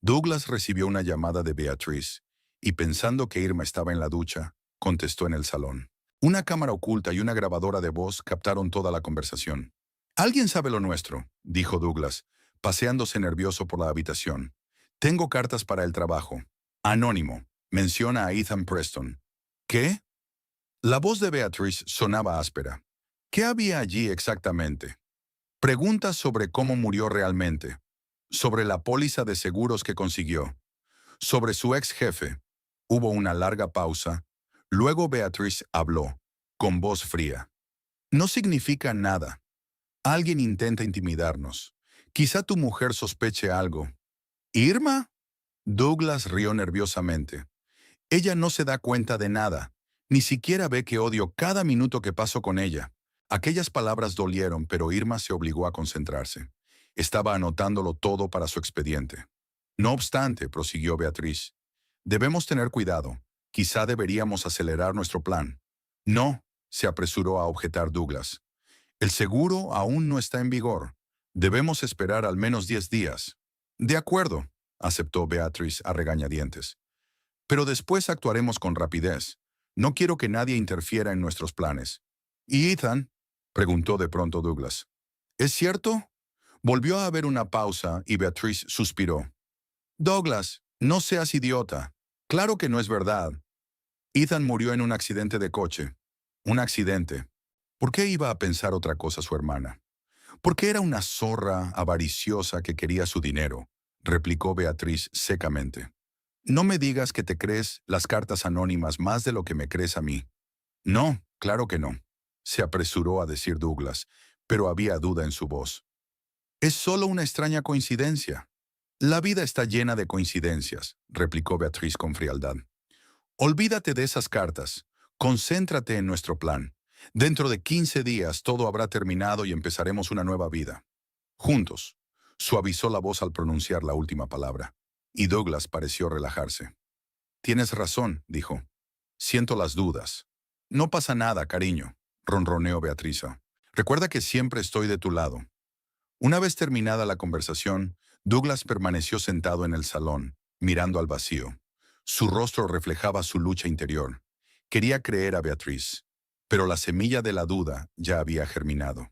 Douglas recibió una llamada de Beatrice y, pensando que Irma estaba en la ducha, contestó en el salón. Una cámara oculta y una grabadora de voz captaron toda la conversación. «Alguien sabe lo nuestro», dijo Douglas, paseándose nervioso por la habitación. «Tengo cartas para el trabajo. Anónimo. Menciona a Ethan Preston». «¿Qué?». La voz de Beatrice sonaba áspera. «¿Qué había allí exactamente?». «Preguntas sobre cómo murió realmente. Sobre la póliza de seguros que consiguió. Sobre su ex jefe». Hubo una larga pausa. Luego Beatrice habló, con voz fría. «No significa nada. Alguien intenta intimidarnos. Quizá tu mujer sospeche algo». «¿Irma?». Douglas rió nerviosamente. «Ella no se da cuenta de nada. Ni siquiera ve que odio cada minuto que paso con ella». Aquellas palabras dolieron, pero Irma se obligó a concentrarse. Estaba anotándolo todo para su expediente. «No obstante», prosiguió Beatrice, «debemos tener cuidado. Quizá deberíamos acelerar nuestro plan». «No», se apresuró a objetar Douglas. «El seguro aún no está en vigor. Debemos esperar al menos 10 días». «De acuerdo», aceptó Beatrice a regañadientes. «Pero después actuaremos con rapidez. No quiero que nadie interfiera en nuestros planes». «¿Y Ethan?», preguntó de pronto Douglas. «¿Es cierto?». Volvió a haber una pausa y Beatrice suspiró. «Douglas, no seas idiota. Claro que no es verdad. Ethan murió en un accidente de coche». «Un accidente». ¿Por qué iba a pensar otra cosa su hermana? «Porque era una zorra avariciosa que quería su dinero», replicó Beatrice secamente. «No me digas que te crees las cartas anónimas más de lo que me crees a mí». «No, claro que no», se apresuró a decir Douglas, pero había duda en su voz. «Es solo una extraña coincidencia». «La vida está llena de coincidencias», replicó Beatrice con frialdad. «Olvídate de esas cartas. Concéntrate en nuestro plan. Dentro de 15 días todo habrá terminado y empezaremos una nueva vida. Juntos». Suavizó la voz al pronunciar la última palabra, y Douglas pareció relajarse. «Tienes razón», dijo. «Siento las dudas». «No pasa nada, cariño», ronroneó Beatrice. «Recuerda que siempre estoy de tu lado». Una vez terminada la conversación, Douglas permaneció sentado en el salón, mirando al vacío. Su rostro reflejaba su lucha interior. Quería creer a Beatriz, pero la semilla de la duda ya había germinado.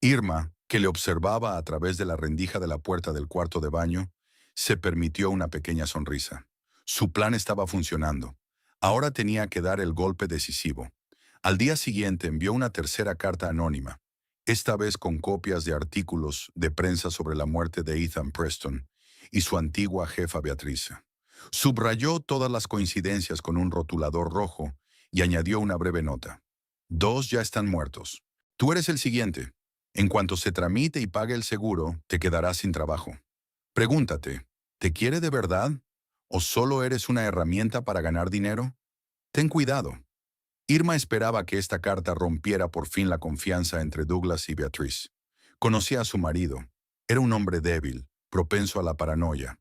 Irma, que le observaba a través de la rendija de la puerta del cuarto de baño, se permitió una pequeña sonrisa. Su plan estaba funcionando. Ahora tenía que dar el golpe decisivo. Al día siguiente envió una tercera carta anónima, esta vez con copias de artículos de prensa sobre la muerte de Ethan Preston y su antigua jefa Beatriz. Subrayó todas las coincidencias con un rotulador rojo y añadió una breve nota. 2 ya están muertos. Tú eres el siguiente. En cuanto se tramite y pague el seguro, te quedarás sin trabajo. Pregúntate, ¿te quiere de verdad? ¿O solo eres una herramienta para ganar dinero? Ten cuidado. Irma esperaba que esta carta rompiera por fin la confianza entre Douglas y Beatriz. Conocía a su marido. Era un hombre débil, propenso a la paranoia.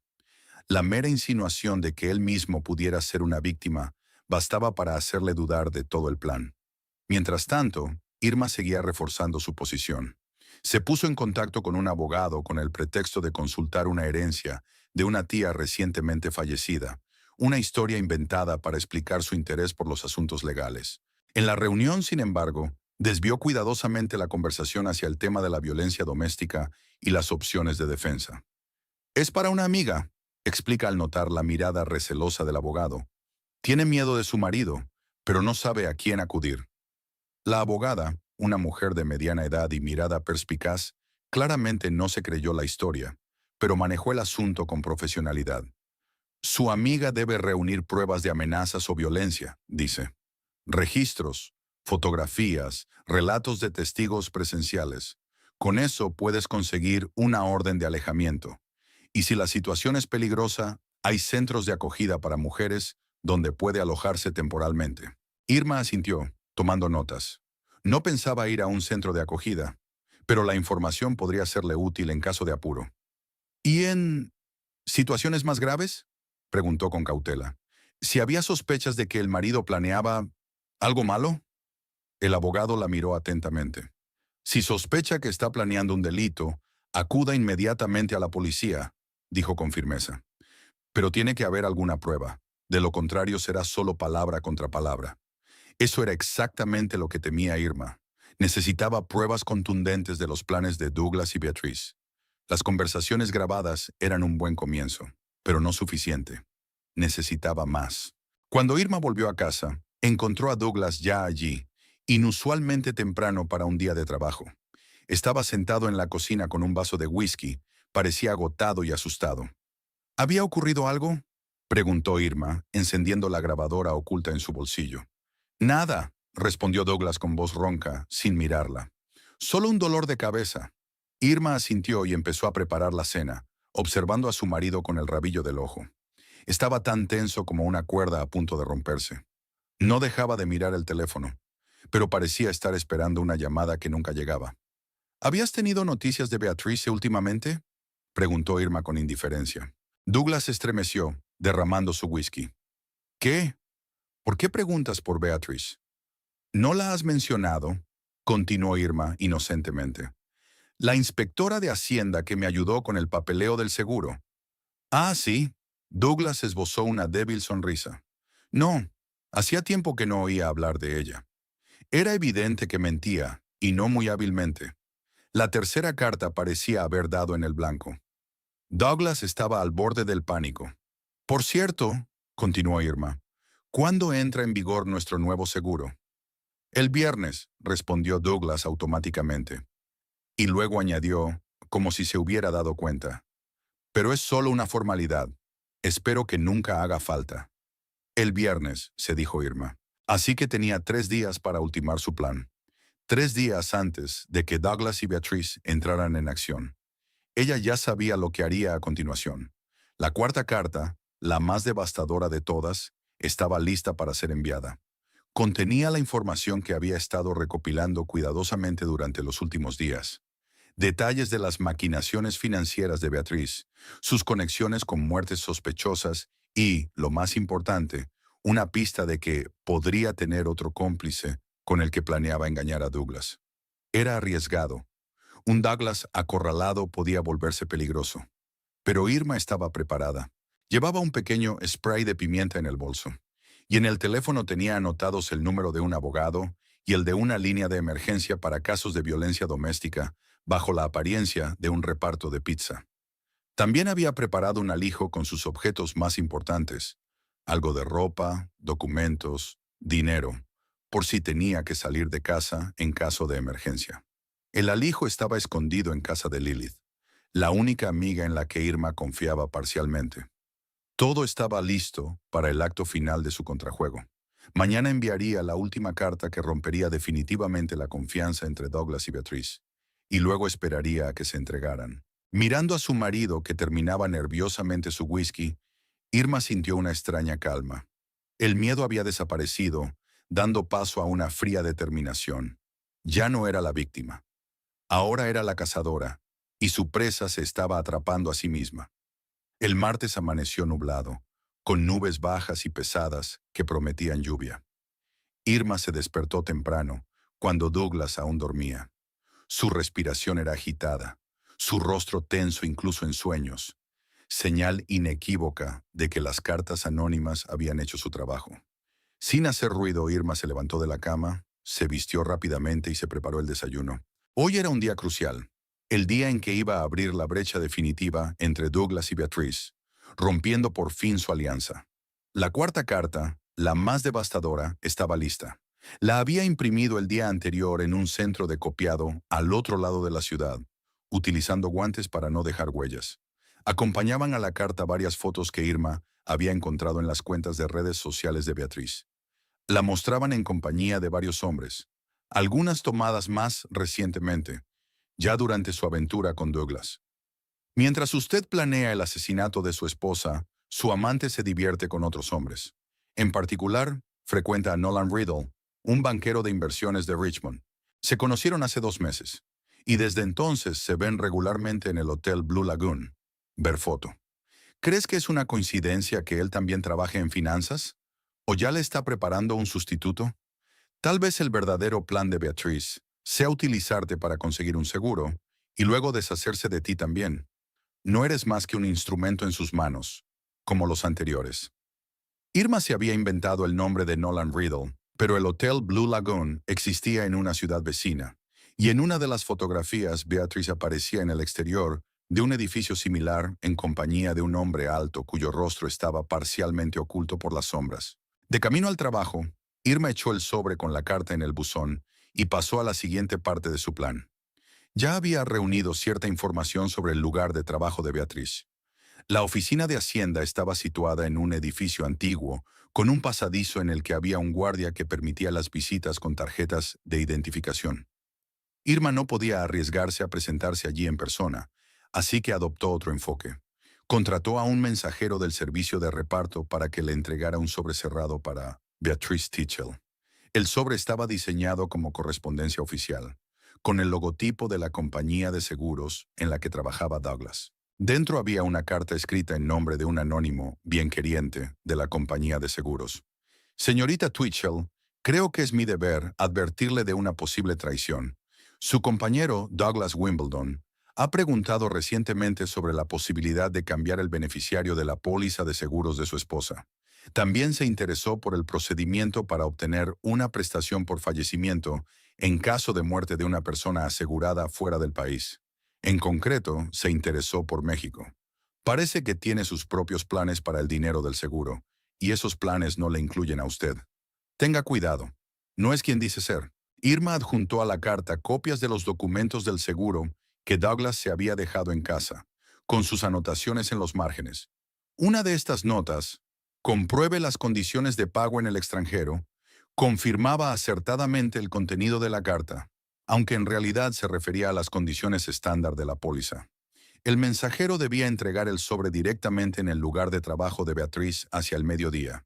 La mera insinuación de que él mismo pudiera ser una víctima bastaba para hacerle dudar de todo el plan. Mientras tanto, Irma seguía reforzando su posición. Se puso en contacto con un abogado con el pretexto de consultar una herencia de una tía recientemente fallecida, una historia inventada para explicar su interés por los asuntos legales. En la reunión, sin embargo, desvió cuidadosamente la conversación hacia el tema de la violencia doméstica y las opciones de defensa. Es para una amiga, explica al notar la mirada recelosa del abogado. Tiene miedo de su marido, pero no sabe a quién acudir. La abogada, una mujer de mediana edad y mirada perspicaz, claramente no se creyó la historia, pero manejó el asunto con profesionalidad. Su amiga debe reunir pruebas de amenazas o violencia, dice. Registros, fotografías, relatos de testigos presenciales. Con eso puedes conseguir una orden de alejamiento. Y si la situación es peligrosa, hay centros de acogida para mujeres donde puede alojarse temporalmente. Irma asintió, tomando notas. No pensaba ir a un centro de acogida, pero la información podría serle útil en caso de apuro. ¿Y en situaciones más graves? Preguntó con cautela. Si había sospechas de que el marido planeaba algo malo, el abogado la miró atentamente. Si sospecha que está planeando un delito, acuda inmediatamente a la policía, dijo con firmeza. Pero tiene que haber alguna prueba. De lo contrario será solo palabra contra palabra. Eso era exactamente lo que temía Irma. Necesitaba pruebas contundentes de los planes de Douglas y Beatriz. Las conversaciones grabadas eran un buen comienzo, pero no suficiente. Necesitaba más. Cuando Irma volvió a casa, encontró a Douglas ya allí, inusualmente temprano para un día de trabajo. Estaba sentado en la cocina con un vaso de whisky, parecía agotado y asustado. ¿Había ocurrido algo?, preguntó Irma, encendiendo la grabadora oculta en su bolsillo. Nada, respondió Douglas con voz ronca, sin mirarla. Solo un dolor de cabeza. Irma asintió y empezó a preparar la cena, observando a su marido con el rabillo del ojo. Estaba tan tenso como una cuerda a punto de romperse. No dejaba de mirar el teléfono, pero parecía estar esperando una llamada que nunca llegaba. ¿Habías tenido noticias de Beatriz últimamente?, preguntó Irma con indiferencia. Douglas estremeció, derramando su whisky. ¿Qué? ¿Por qué preguntas por Beatriz? ¿No la has mencionado?, continuó Irma inocentemente. La inspectora de Hacienda que me ayudó con el papeleo del seguro. Ah, sí. Douglas esbozó una débil sonrisa. No, hacía tiempo que no oía hablar de ella. Era evidente que mentía, y no muy hábilmente. La tercera carta parecía haber dado en el blanco. Douglas estaba al borde del pánico. Por cierto, continuó Irma, ¿cuándo entra en vigor nuestro nuevo seguro? El viernes, respondió Douglas automáticamente. Y luego añadió, como si se hubiera dado cuenta. Pero es solo una formalidad. Espero que nunca haga falta. El viernes, se dijo Irma. Así que tenía 3 días para ultimar su plan. 3 días antes de que Douglas y Beatriz entraran en acción. Ella ya sabía lo que haría a continuación. La cuarta carta, la más devastadora de todas, estaba lista para ser enviada. Contenía la información que había estado recopilando cuidadosamente durante los últimos días. Detalles de las maquinaciones financieras de Beatriz, sus conexiones con muertes sospechosas y, lo más importante, una pista de que podría tener otro cómplice con el que planeaba engañar a Douglas. Era arriesgado. Un Douglas acorralado podía volverse peligroso. Pero Irma estaba preparada. Llevaba un pequeño spray de pimienta en el bolso, y en el teléfono tenía anotados el número de un abogado y el de una línea de emergencia para casos de violencia doméstica, bajo la apariencia de un reparto de pizza. También había preparado un alijo con sus objetos más importantes, algo de ropa, documentos, dinero, por si tenía que salir de casa en caso de emergencia. El alijo estaba escondido en casa de Lilith, la única amiga en la que Irma confiaba parcialmente. Todo estaba listo para el acto final de su contrajuego. Mañana enviaría la última carta que rompería definitivamente la confianza entre Douglas y Beatriz, y luego esperaría a que se entregaran. Mirando a su marido que terminaba nerviosamente su whisky, Irma sintió una extraña calma. El miedo había desaparecido, dando paso a una fría determinación. Ya no era la víctima. Ahora era la cazadora, y su presa se estaba atrapando a sí misma. El martes amaneció nublado, con nubes bajas y pesadas que prometían lluvia. Irma se despertó temprano, cuando Douglas aún dormía. Su respiración era agitada, su rostro tenso incluso en sueños, señal inequívoca de que las cartas anónimas habían hecho su trabajo. Sin hacer ruido, Irma se levantó de la cama, se vistió rápidamente y se preparó el desayuno. Hoy era un día crucial, el día en que iba a abrir la brecha definitiva entre Douglas y Beatriz, rompiendo por fin su alianza. La cuarta carta, la más devastadora, estaba lista. La había imprimido el día anterior en un centro de copiado al otro lado de la ciudad, utilizando guantes para no dejar huellas. Acompañaban a la carta varias fotos que Irma había encontrado en las cuentas de redes sociales de Beatriz. La mostraban en compañía de varios hombres, algunas tomadas más recientemente, ya durante su aventura con Douglas. Mientras usted planea el asesinato de su esposa, su amante se divierte con otros hombres. En particular, frecuenta a Nolan Riddle, un banquero de inversiones de Richmond. Se conocieron hace 2 meses, y desde entonces se ven regularmente en el Hotel Blue Lagoon. Ver foto. ¿Crees que es una coincidencia que él también trabaje en finanzas? ¿O ya le está preparando un sustituto? Tal vez el verdadero plan de Beatriz sea utilizarte para conseguir un seguro y luego deshacerse de ti también. No eres más que un instrumento en sus manos, como los anteriores. Irma se había inventado el nombre de Nolan Riddle, pero el Hotel Blue Lagoon existía en una ciudad vecina, y en una de las fotografías Beatriz aparecía en el exterior de un edificio similar en compañía de un hombre alto cuyo rostro estaba parcialmente oculto por las sombras. De camino al trabajo, Irma echó el sobre con la carta en el buzón y pasó a la siguiente parte de su plan. Ya había reunido cierta información sobre el lugar de trabajo de Beatriz. La oficina de Hacienda estaba situada en un edificio antiguo, con un pasadizo en el que había un guardia que permitía las visitas con tarjetas de identificación. Irma no podía arriesgarse a presentarse allí en persona, así que adoptó otro enfoque. Contrató a un mensajero del servicio de reparto para que le entregara un sobre cerrado para Beatrice Tichel. El sobre estaba diseñado como correspondencia oficial, con el logotipo de la compañía de seguros en la que trabajaba Douglas. Dentro había una carta escrita en nombre de un anónimo bienqueriente de la compañía de seguros. Señorita Twitchell, creo que es mi deber advertirle de una posible traición. Su compañero, Douglas Wimbledon, ha preguntado recientemente sobre la posibilidad de cambiar el beneficiario de la póliza de seguros de su esposa. También se interesó por el procedimiento para obtener una prestación por fallecimiento en caso de muerte de una persona asegurada fuera del país. En concreto, se interesó por México. Parece que tiene sus propios planes para el dinero del seguro, y esos planes no le incluyen a usted. Tenga cuidado. No es quien dice ser. Irma adjuntó a la carta copias de los documentos del seguro que Douglas se había dejado en casa, con sus anotaciones en los márgenes. Una de estas notas, compruebe las condiciones de pago en el extranjero, confirmaba acertadamente el contenido de la carta, aunque en realidad se refería a las condiciones estándar de la póliza. El mensajero debía entregar el sobre directamente en el lugar de trabajo de Beatriz hacia el mediodía.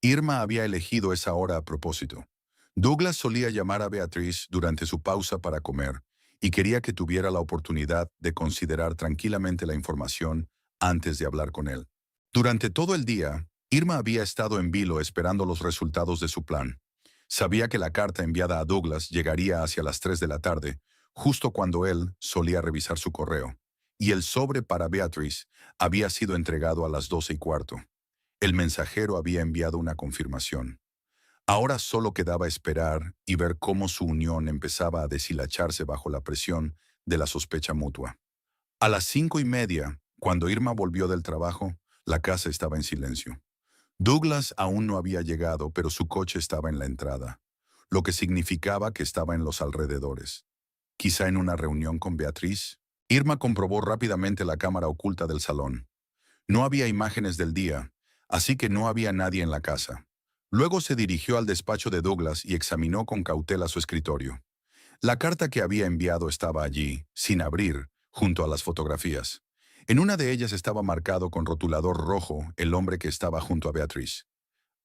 Irma había elegido esa hora a propósito. Douglas solía llamar a Beatriz durante su pausa para comer y quería que tuviera la oportunidad de considerar tranquilamente la información antes de hablar con él. Durante todo el día, Irma había estado en vilo esperando los resultados de su plan. Sabía que la carta enviada a Douglas llegaría hacia las 3 de la tarde, justo cuando él solía revisar su correo. y el sobre para Beatrice había sido entregado a las 12:15. El mensajero había enviado una confirmación. Ahora solo quedaba esperar y ver cómo su unión empezaba a deshilacharse bajo la presión de la sospecha mutua. A las 5:30, cuando Irma volvió del trabajo, la casa estaba en silencio. Douglas aún no había llegado, pero su coche estaba en la entrada, lo que significaba que estaba en los alrededores. Quizá en una reunión con Beatriz. Irma comprobó rápidamente la cámara oculta del salón. No había imágenes del día, así que no había nadie en la casa. Luego se dirigió al despacho de Douglas y examinó con cautela su escritorio. La carta que había enviado estaba allí, sin abrir, junto a las fotografías. En una de ellas estaba marcado con rotulador rojo el hombre que estaba junto a Beatriz.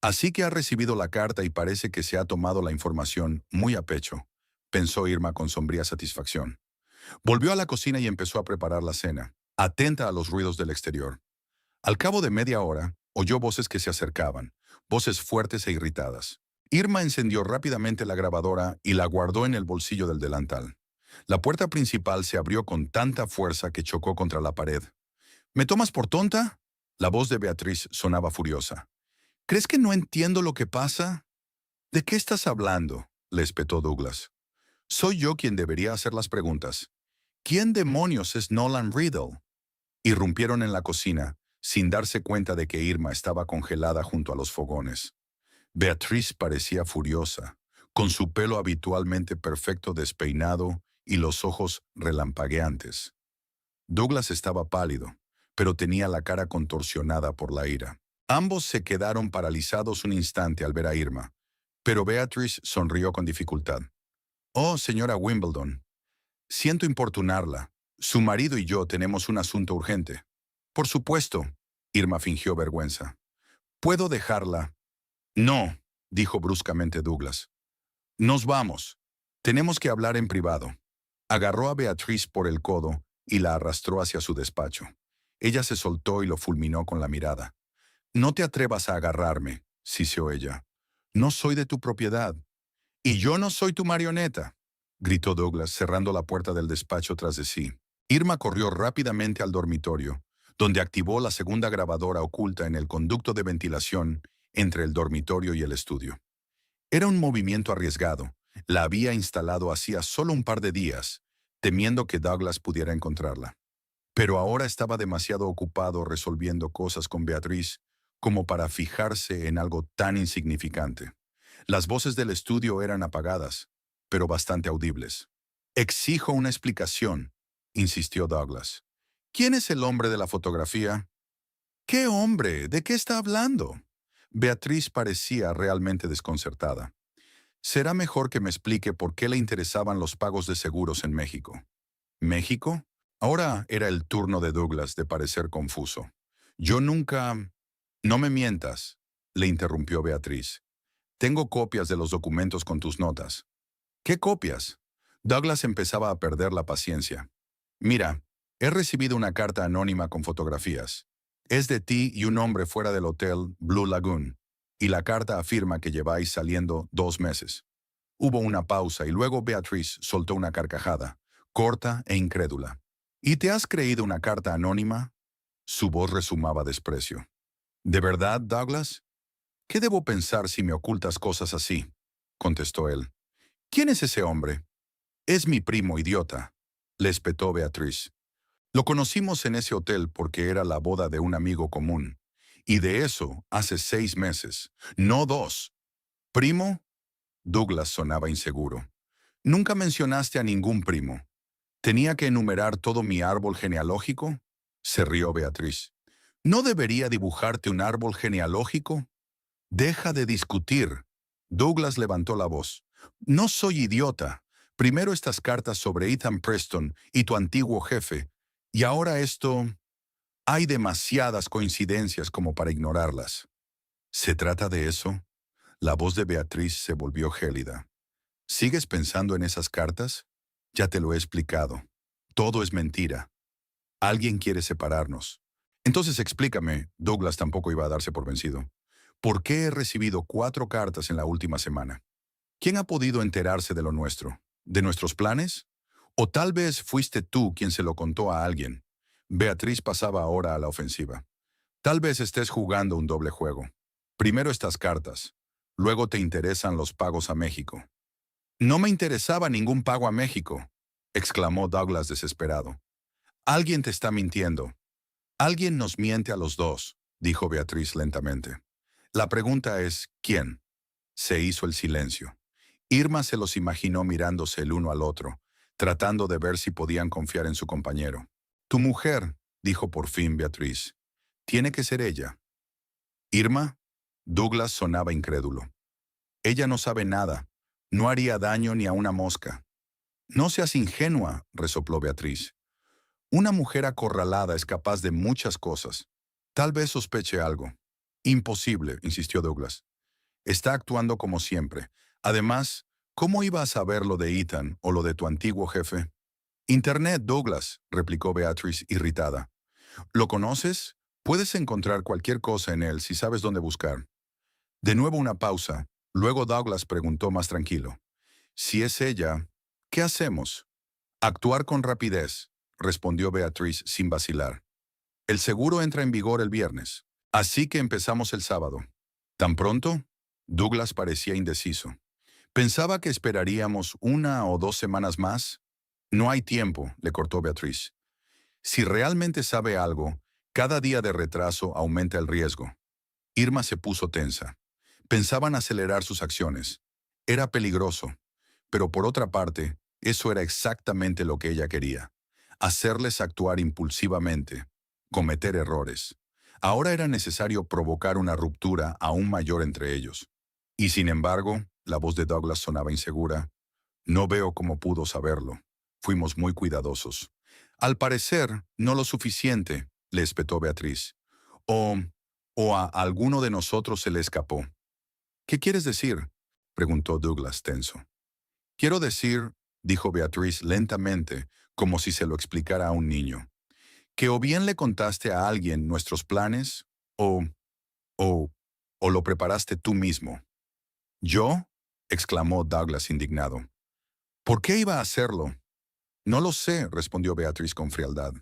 Así que ha recibido la carta y parece que se ha tomado la información muy a pecho, pensó Irma con sombría satisfacción. Volvió a la cocina y empezó a preparar la cena, atenta a los ruidos del exterior. Al cabo de media hora, oyó voces que se acercaban, voces fuertes e irritadas. Irma encendió rápidamente la grabadora y la guardó en el bolsillo del delantal. La puerta principal se abrió con tanta fuerza que chocó contra la pared. ¿Me tomas por tonta? La voz de Beatriz sonaba furiosa. ¿Crees que no entiendo lo que pasa? ¿De qué estás hablando?, le espetó Douglas. Soy yo quien debería hacer las preguntas. ¿Quién demonios es Nolan Riddle? Irrumpieron en la cocina, sin darse cuenta de que Irma estaba congelada junto a los fogones. Beatriz parecía furiosa, con su pelo habitualmente perfecto despeinado y los ojos relampagueantes. Douglas estaba pálido, pero tenía la cara contorsionada por la ira. Ambos se quedaron paralizados un instante al ver a Irma, pero Beatriz sonrió con dificultad. Oh, señora Wimbledon, siento importunarla. Su marido y yo tenemos un asunto urgente. Por supuesto, Irma fingió vergüenza. ¿Puedo dejarla? No, dijo bruscamente Douglas. Nos vamos. Tenemos que hablar en privado. Agarró a Beatriz por el codo y la arrastró hacia su despacho. Ella se soltó y lo fulminó con la mirada. No te atrevas a agarrarme, siseó ella. No soy de tu propiedad. Y yo no soy tu marioneta, gritó Douglas, cerrando la puerta del despacho tras de sí. Irma corrió rápidamente al dormitorio, donde activó la segunda grabadora oculta en el conducto de ventilación entre el dormitorio y el estudio. Era un movimiento arriesgado. La había instalado hacía solo un par de días, temiendo que Douglas pudiera encontrarla. Pero ahora estaba demasiado ocupado resolviendo cosas con Beatriz como para fijarse en algo tan insignificante. Las voces del estudio eran apagadas, pero bastante audibles. Exijo una explicación, insistió Douglas. ¿Quién es el hombre de la fotografía? ¿Qué hombre? ¿De qué está hablando? Beatriz parecía realmente desconcertada. Será mejor que me explique por qué le interesaban los pagos de seguros en México. ¿México? Ahora era el turno de Douglas de parecer confuso. Yo nunca... No me mientas, le interrumpió Beatriz. Tengo copias de los documentos con tus notas. ¿Qué copias? Douglas empezaba a perder la paciencia. Mira, he recibido una carta anónima con fotografías. Es de ti y un hombre fuera del hotel Blue Lagoon, y la carta afirma que lleváis saliendo 2 meses. Hubo una pausa y luego Beatriz soltó una carcajada, corta e incrédula. ¿Y te has creído una carta anónima? Su voz resumaba desprecio. ¿De verdad, Douglas? ¿Qué debo pensar si me ocultas cosas así?, contestó él. ¿Quién es ese hombre? Es mi primo, idiota, le espetó Beatriz. Lo conocimos en ese hotel porque era la boda de un amigo común. Y de eso hace 6 meses, no 2. ¿Primo? Douglas sonaba inseguro. Nunca mencionaste a ningún primo. ¿Tenía que enumerar todo mi árbol genealógico? Se rió Beatriz. ¿No debería dibujarte un árbol genealógico? Deja de discutir. Douglas levantó la voz. No soy idiota. Primero estas cartas sobre Ethan Preston y tu antiguo jefe, y ahora esto... Hay demasiadas coincidencias como para ignorarlas. ¿Se trata de eso? La voz de Beatriz se volvió gélida. ¿Sigues pensando en esas cartas? Ya te lo he explicado. Todo es mentira. Alguien quiere separarnos. Entonces explícame, Douglas tampoco iba a darse por vencido. ¿Por qué he recibido 4 cartas en la última semana? ¿Quién ha podido enterarse de lo nuestro? ¿De nuestros planes? ¿O tal vez fuiste tú quien se lo contó a alguien? Beatriz pasaba ahora a la ofensiva. Tal vez estés jugando un doble juego. Primero estas cartas, luego te interesan los pagos a México. No me interesaba ningún pago a México, exclamó Douglas desesperado. Alguien te está mintiendo. Alguien nos miente a los dos, dijo Beatriz lentamente. La pregunta es, ¿quién? Se hizo el silencio. Irma se los imaginó mirándose el uno al otro, tratando de ver si podían confiar en su compañero. Tu mujer, dijo por fin Beatriz. Tiene que ser ella. ¿Irma? Douglas sonaba incrédulo. Ella no sabe nada. No haría daño ni a una mosca. No seas ingenua, resopló Beatriz. Una mujer acorralada es capaz de muchas cosas. Tal vez sospeche algo. Imposible, insistió Douglas. Está actuando como siempre. Además, ¿cómo iba a saber lo de Ethan o lo de tu antiguo jefe? Internet, Douglas, replicó Beatriz irritada. ¿Lo conoces? Puedes encontrar cualquier cosa en él si sabes dónde buscar. De nuevo una pausa. Luego Douglas preguntó más tranquilo. Si es ella, ¿qué hacemos? Actuar con rapidez, respondió Beatriz sin vacilar. El seguro entra en vigor el viernes, así que empezamos el sábado. ¿Tan pronto? Douglas parecía indeciso. Pensaba que esperaríamos 1 o 2 semanas más. No hay tiempo, le cortó Beatriz. Si realmente sabe algo, cada día de retraso aumenta el riesgo. Irma se puso tensa. Pensaban acelerar sus acciones. Era peligroso. Pero por otra parte, eso era exactamente lo que ella quería. Hacerles actuar impulsivamente, cometer errores. Ahora era necesario provocar una ruptura aún mayor entre ellos. Y sin embargo, la voz de Douglas sonaba insegura. No veo cómo pudo saberlo. Fuimos muy cuidadosos. Al parecer, no lo suficiente, le espetó Beatriz. O, o a alguno de nosotros se le escapó. ¿Qué quieres decir? Preguntó Douglas tenso. Quiero decir, dijo Beatriz lentamente, como si se lo explicara a un niño, que o bien le contaste a alguien nuestros planes, o, o lo preparaste tú mismo. ¿Yo? Exclamó Douglas indignado. ¿Por qué iba a hacerlo? No lo sé, respondió Beatriz con frialdad.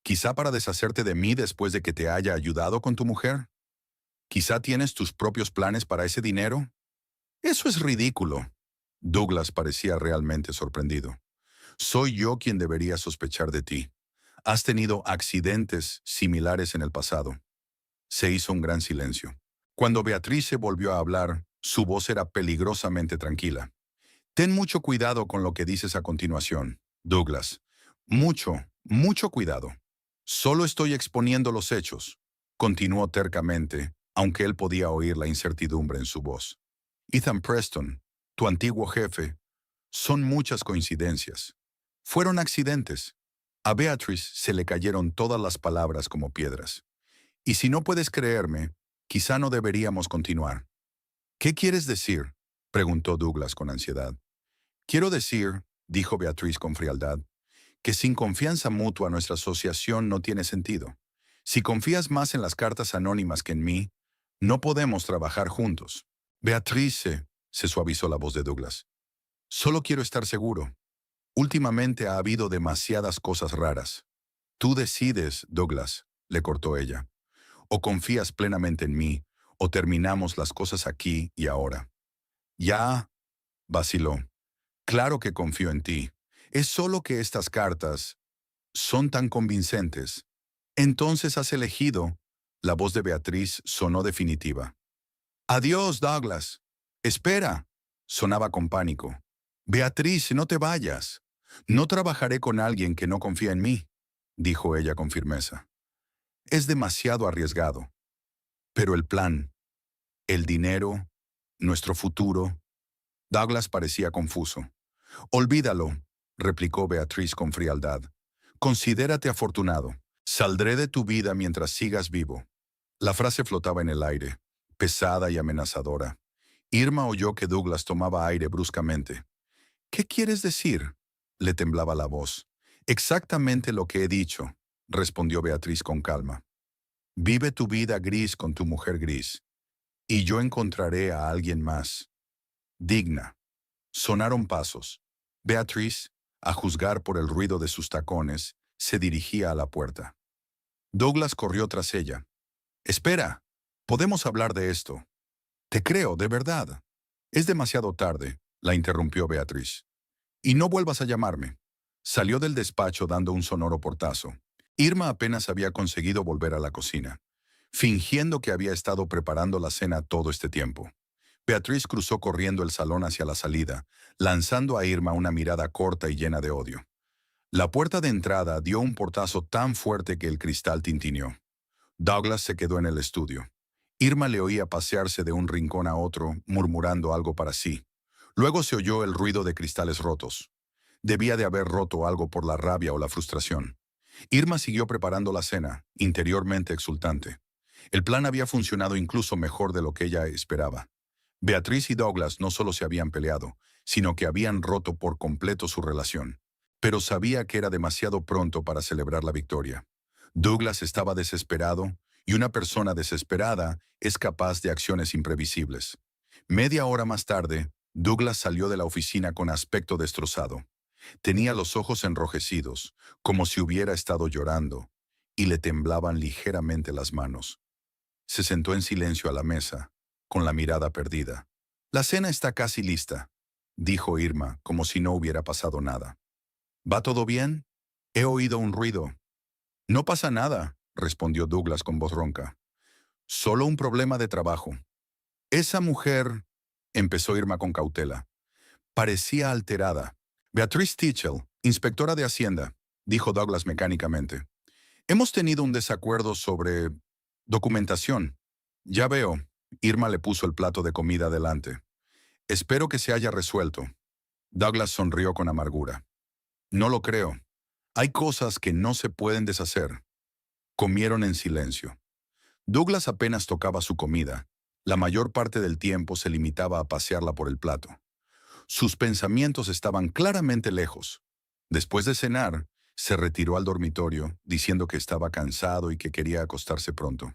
¿Quizá para deshacerte de mí después de que te haya ayudado con tu mujer? ¿Quizá tienes tus propios planes para ese dinero? Eso es ridículo. Douglas parecía realmente sorprendido. Soy yo quien debería sospechar de ti. Has tenido accidentes similares en el pasado. Se hizo un gran silencio. Cuando Beatriz se volvió a hablar, su voz era peligrosamente tranquila. Ten mucho cuidado con lo que dices a continuación, Douglas. Mucho, mucho cuidado. Solo estoy exponiendo los hechos, continuó tercamente, aunque él podía oír la incertidumbre en su voz. Ethan Preston, tu antiguo jefe, son muchas coincidencias. Fueron accidentes. A Beatrice se le cayeron todas las palabras como piedras. Y si no puedes creerme, quizá no deberíamos continuar. ¿Qué quieres decir? Preguntó Douglas con ansiedad. Quiero decir, dijo Beatriz con frialdad, que sin confianza mutua nuestra asociación no tiene sentido. Si confías más en las cartas anónimas que en mí, no podemos trabajar juntos. Beatrice, se suavizó la voz de Douglas. Solo quiero estar seguro. Últimamente ha habido demasiadas cosas raras. Tú decides, Douglas, le cortó ella. O confías plenamente en mí, o terminamos las cosas aquí y ahora. Ya, vaciló. Claro que confío en ti. Es solo que estas cartas son tan convincentes. Entonces has elegido. La voz de Beatriz sonó definitiva. Adiós, Douglas. Espera. Sonaba con pánico. Beatriz, no te vayas. No trabajaré con alguien que no confía en mí, dijo ella con firmeza. Es demasiado arriesgado. Pero el plan, el dinero, nuestro futuro. Douglas parecía confuso. Olvídalo, replicó Beatriz con frialdad. Considérate afortunado. Saldré de tu vida mientras sigas vivo. La frase flotaba en el aire, pesada y amenazadora. Irma oyó que Douglas tomaba aire bruscamente. ¿Qué quieres decir? Le temblaba la voz. Exactamente lo que he dicho, respondió Beatriz con calma. Vive tu vida gris con tu mujer gris, y yo encontraré a alguien más. Digna. Sonaron pasos. Beatriz, a juzgar por el ruido de sus tacones, se dirigía a la puerta. Douglas corrió tras ella. «Espera, podemos hablar de esto». «Te creo, de verdad». «Es demasiado tarde», la interrumpió Beatriz. «Y no vuelvas a llamarme». Salió del despacho dando un sonoro portazo. Irma apenas había conseguido volver a la cocina, fingiendo que había estado preparando la cena todo este tiempo. Beatriz cruzó corriendo el salón hacia la salida, lanzando a Irma una mirada corta y llena de odio. La puerta de entrada dio un portazo tan fuerte que el cristal tintineó. Douglas se quedó en el estudio. Irma le oía pasearse de un rincón a otro, murmurando algo para sí. Luego se oyó el ruido de cristales rotos. Debía de haber roto algo por la rabia o la frustración. Irma siguió preparando la cena, interiormente exultante. El plan había funcionado incluso mejor de lo que ella esperaba. Beatriz y Douglas no solo se habían peleado, sino que habían roto por completo su relación. Pero sabía que era demasiado pronto para celebrar la victoria. Douglas estaba desesperado, y una persona desesperada es capaz de acciones imprevisibles. Media hora más tarde, Douglas salió de la oficina con aspecto destrozado. Tenía los ojos enrojecidos, como si hubiera estado llorando, y le temblaban ligeramente las manos. Se sentó en silencio a la mesa, con la mirada perdida. «La cena está casi lista», dijo Irma, como si no hubiera pasado nada. «¿Va todo bien? He oído un ruido». «No pasa nada», respondió Douglas con voz ronca. «Solo un problema de trabajo». «Esa mujer», empezó Irma con cautela. Parecía alterada. «Beatriz Tichel, inspectora de Hacienda», dijo Douglas mecánicamente. «Hemos tenido un desacuerdo sobre documentación». «Ya veo». Irma le puso el plato de comida delante. «Espero que se haya resuelto». Douglas sonrió con amargura. «No lo creo. Hay cosas que no se pueden deshacer». Comieron en silencio. Douglas apenas tocaba su comida. La mayor parte del tiempo se limitaba a pasearla por el plato. Sus pensamientos estaban claramente lejos. Después de cenar, se retiró al dormitorio, diciendo que estaba cansado y que quería acostarse pronto.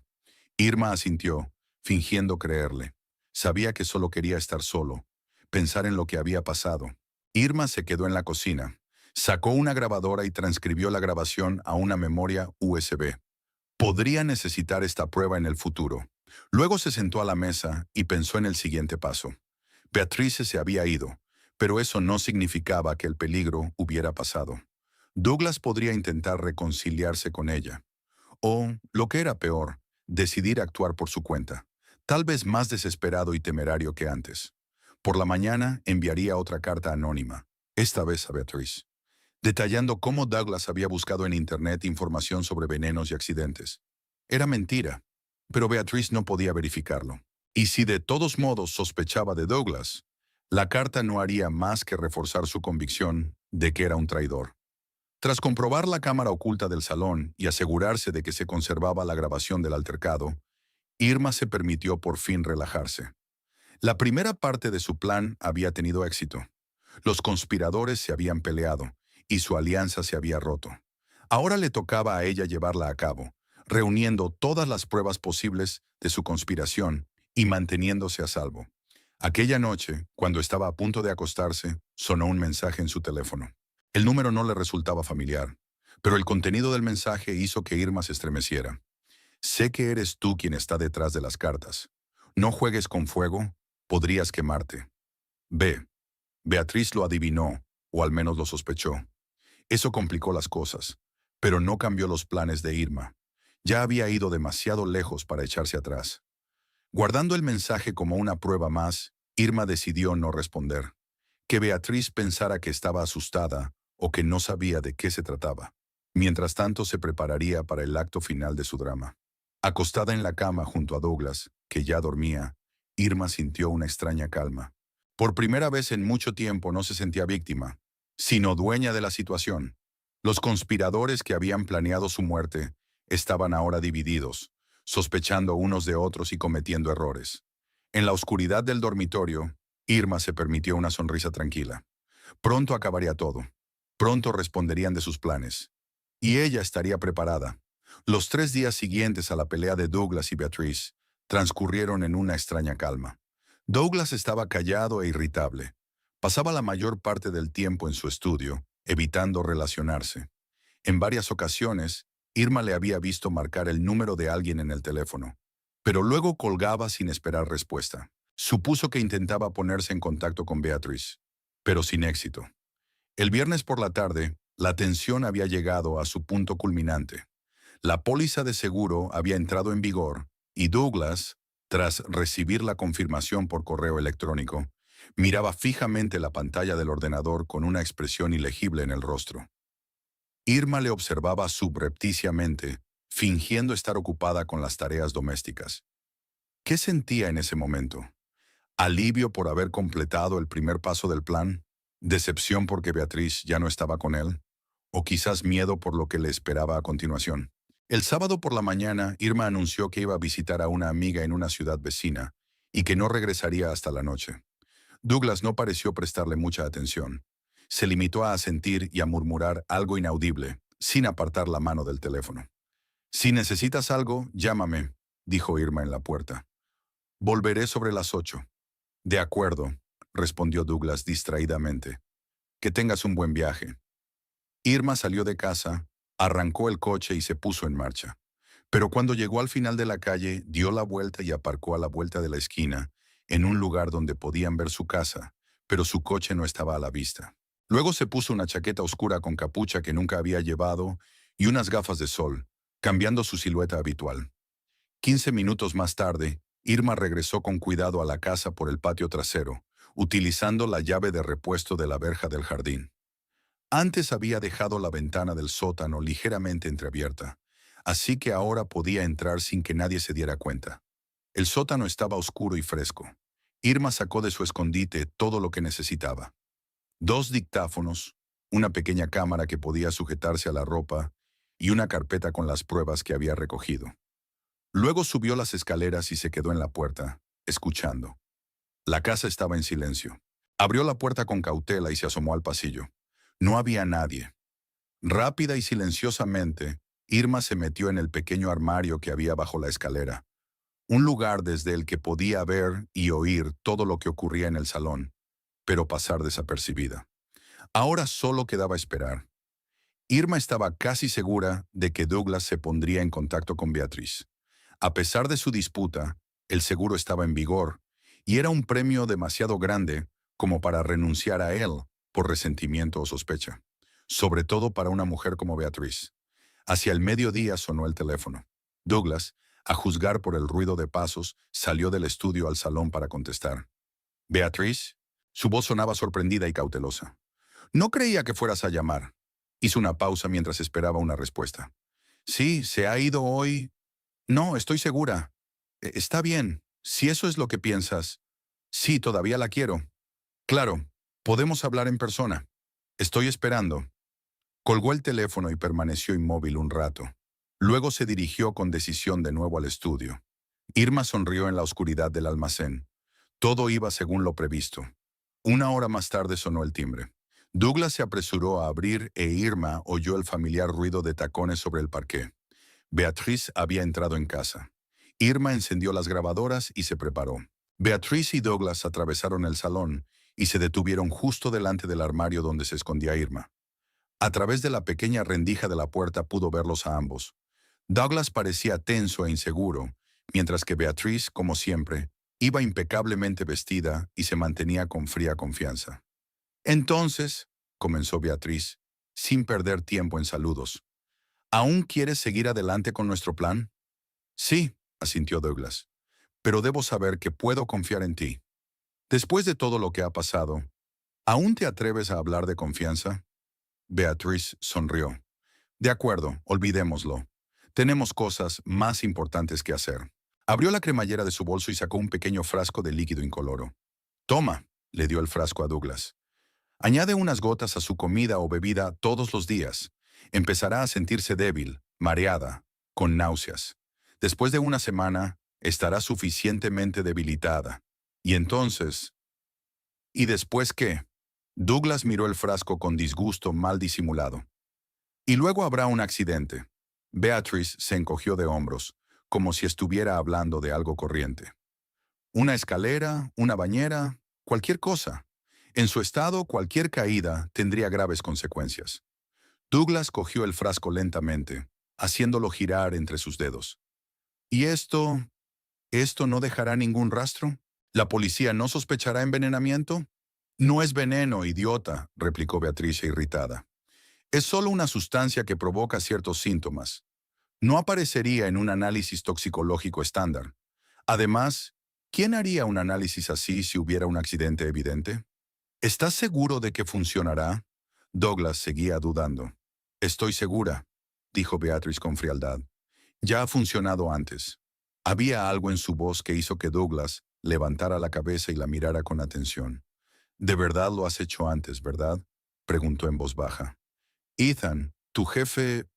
Irma asintió, fingiendo creerle. Sabía que solo quería estar solo, pensar en lo que había pasado. Irma se quedó en la cocina. Sacó una grabadora y transcribió la grabación a una memoria USB. Podría necesitar esta prueba en el futuro. Luego se sentó a la mesa y pensó en el siguiente paso. Beatriz se había ido, pero eso no significaba que el peligro hubiera pasado. Douglas podría intentar reconciliarse con ella. O, lo que era peor, decidir actuar por su cuenta, tal vez más desesperado y temerario que antes. Por la mañana enviaría otra carta anónima, esta vez a Beatriz, detallando cómo Douglas había buscado en Internet información sobre venenos y accidentes. Era mentira, pero Beatriz no podía verificarlo. Y si de todos modos sospechaba de Douglas, la carta no haría más que reforzar su convicción de que era un traidor. Tras comprobar la cámara oculta del salón y asegurarse de que se conservaba la grabación del altercado, Irma se permitió por fin relajarse. La primera parte de su plan había tenido éxito. Los conspiradores se habían peleado y su alianza se había roto. Ahora le tocaba a ella llevarla a cabo, reuniendo todas las pruebas posibles de su conspiración y manteniéndose a salvo. Aquella noche, cuando estaba a punto de acostarse, sonó un mensaje en su teléfono. El número no le resultaba familiar, pero el contenido del mensaje hizo que Irma se estremeciera. «Sé que eres tú quien está detrás de las cartas. No juegues con fuego, podrías quemarte». Beatriz lo adivinó, o al menos lo sospechó. Eso complicó las cosas, pero no cambió los planes de Irma. Ya había ido demasiado lejos para echarse atrás. Guardando el mensaje como una prueba más, Irma decidió no responder. Que Beatriz pensara que estaba asustada o que no sabía de qué se trataba. Mientras tanto se prepararía para el acto final de su drama. Acostada en la cama junto a Douglas, que ya dormía, Irma sintió una extraña calma. Por primera vez en mucho tiempo no se sentía víctima, sino dueña de la situación. Los conspiradores que habían planeado su muerte estaban ahora divididos, sospechando unos de otros y cometiendo errores. En la oscuridad del dormitorio, Irma se permitió una sonrisa tranquila. Pronto acabaría todo. Pronto responderían de sus planes. Y ella estaría preparada. Los 3 días siguientes a la pelea de Douglas y Beatriz transcurrieron en una extraña calma. Douglas estaba callado e irritable. Pasaba la mayor parte del tiempo en su estudio, evitando relacionarse. En varias ocasiones, Irma le había visto marcar el número de alguien en el teléfono, pero luego colgaba sin esperar respuesta. Supuso que intentaba ponerse en contacto con Beatriz, pero sin éxito. El viernes por la tarde, la tensión había llegado a su punto culminante. La póliza de seguro había entrado en vigor y Douglas, tras recibir la confirmación por correo electrónico, miraba fijamente la pantalla del ordenador con una expresión ilegible en el rostro. Irma le observaba subrepticiamente, fingiendo estar ocupada con las tareas domésticas. ¿Qué sentía en ese momento? ¿Alivio por haber completado el primer paso del plan? ¿Decepción porque Beatriz ya no estaba con él? ¿O quizás miedo por lo que le esperaba a continuación? El sábado por la mañana, Irma anunció que iba a visitar a una amiga en una ciudad vecina y que no regresaría hasta la noche. Douglas no pareció prestarle mucha atención. Se limitó a asentir y a murmurar algo inaudible, sin apartar la mano del teléfono. «Si necesitas algo, llámame», dijo Irma en la puerta. «Volveré sobre las 8». «De acuerdo», respondió Douglas distraídamente. «Que tengas un buen viaje». Irma salió de casa, arrancó el coche y se puso en marcha. Pero cuando llegó al final de la calle, dio la vuelta y aparcó a la vuelta de la esquina, en un lugar donde podían ver su casa, pero su coche no estaba a la vista. Luego se puso una chaqueta oscura con capucha que nunca había llevado y unas gafas de sol, cambiando su silueta habitual. 15 minutos más tarde, Irma regresó con cuidado a la casa por el patio trasero, utilizando la llave de repuesto de la verja del jardín. Antes había dejado la ventana del sótano ligeramente entreabierta, así que ahora podía entrar sin que nadie se diera cuenta. El sótano estaba oscuro y fresco. Irma sacó de su escondite todo lo que necesitaba: 2 dictáfonos, una pequeña cámara que podía sujetarse a la ropa y una carpeta con las pruebas que había recogido. Luego subió las escaleras y se quedó en la puerta, escuchando. La casa estaba en silencio. Abrió la puerta con cautela y se asomó al pasillo. No había nadie. Rápida y silenciosamente, Irma se metió en el pequeño armario que había bajo la escalera, un lugar desde el que podía ver y oír todo lo que ocurría en el salón, pero pasar desapercibida. Ahora solo quedaba esperar. Irma estaba casi segura de que Douglas se pondría en contacto con Beatriz. A pesar de su disputa, el seguro estaba en vigor, y era un premio demasiado grande como para renunciar a él por resentimiento o sospecha, sobre todo para una mujer como Beatriz. Hacia el mediodía sonó el teléfono. Douglas, a juzgar por el ruido de pasos, salió del estudio al salón para contestar. «¿Beatriz?» Su voz sonaba sorprendida y cautelosa. «No creía que fueras a llamar». Hizo una pausa mientras esperaba una respuesta. «Sí, se ha ido hoy». «No, estoy segura». Está bien. Si eso es lo que piensas». «Sí, todavía la quiero». «Claro, podemos hablar en persona». «Estoy esperando». Colgó el teléfono y permaneció inmóvil un rato. Luego se dirigió con decisión de nuevo al estudio. Irma sonrió en la oscuridad del almacén. Todo iba según lo previsto. 1 hora más tarde sonó el timbre. Douglas se apresuró a abrir e Irma oyó el familiar ruido de tacones sobre el parqué. Beatriz había entrado en casa. Irma encendió las grabadoras y se preparó. Beatriz y Douglas atravesaron el salón y se detuvieron justo delante del armario donde se escondía Irma. A través de la pequeña rendija de la puerta pudo verlos a ambos. Douglas parecía tenso e inseguro, mientras que Beatriz, como siempre, iba impecablemente vestida y se mantenía con fría confianza. «Entonces», comenzó Beatriz, sin perder tiempo en saludos, «¿aún quieres seguir adelante con nuestro plan?» «Sí», asintió Douglas, «pero debo saber que puedo confiar en ti. Después de todo lo que ha pasado, ¿aún te atreves a hablar de confianza?» Beatriz sonrió. «De acuerdo, olvidémoslo. Tenemos cosas más importantes que hacer». Abrió la cremallera de su bolso y sacó un pequeño frasco de líquido incoloro. «Toma», le dio el frasco a Douglas. «Añade unas gotas a su comida o bebida todos los días. Empezará a sentirse débil, mareada, con náuseas. Después de una semana, estará suficientemente debilitada. Y entonces...» «¿Y después qué?» Douglas miró el frasco con disgusto mal disimulado. «Y luego habrá un accidente». Beatriz se encogió de hombros, como si estuviera hablando de algo corriente. «Una escalera, una bañera, cualquier cosa. En su estado, cualquier caída tendría graves consecuencias». Douglas cogió el frasco lentamente, haciéndolo girar entre sus dedos. ¿Y esto no dejará ningún rastro? ¿La policía no sospechará envenenamiento? No es veneno, idiota, replicó Beatriz irritada. Es solo una sustancia que provoca ciertos síntomas. No aparecería en un análisis toxicológico estándar. Además, ¿quién haría un análisis así si hubiera un accidente evidente? ¿Estás seguro de que funcionará? Douglas seguía dudando. Estoy segura, dijo Beatriz con frialdad. Ya ha funcionado antes. Había algo en su voz que hizo que Douglas levantara la cabeza y la mirara con atención. ¿De verdad lo has hecho antes, verdad? Preguntó en voz baja. Ethan, tu jefe...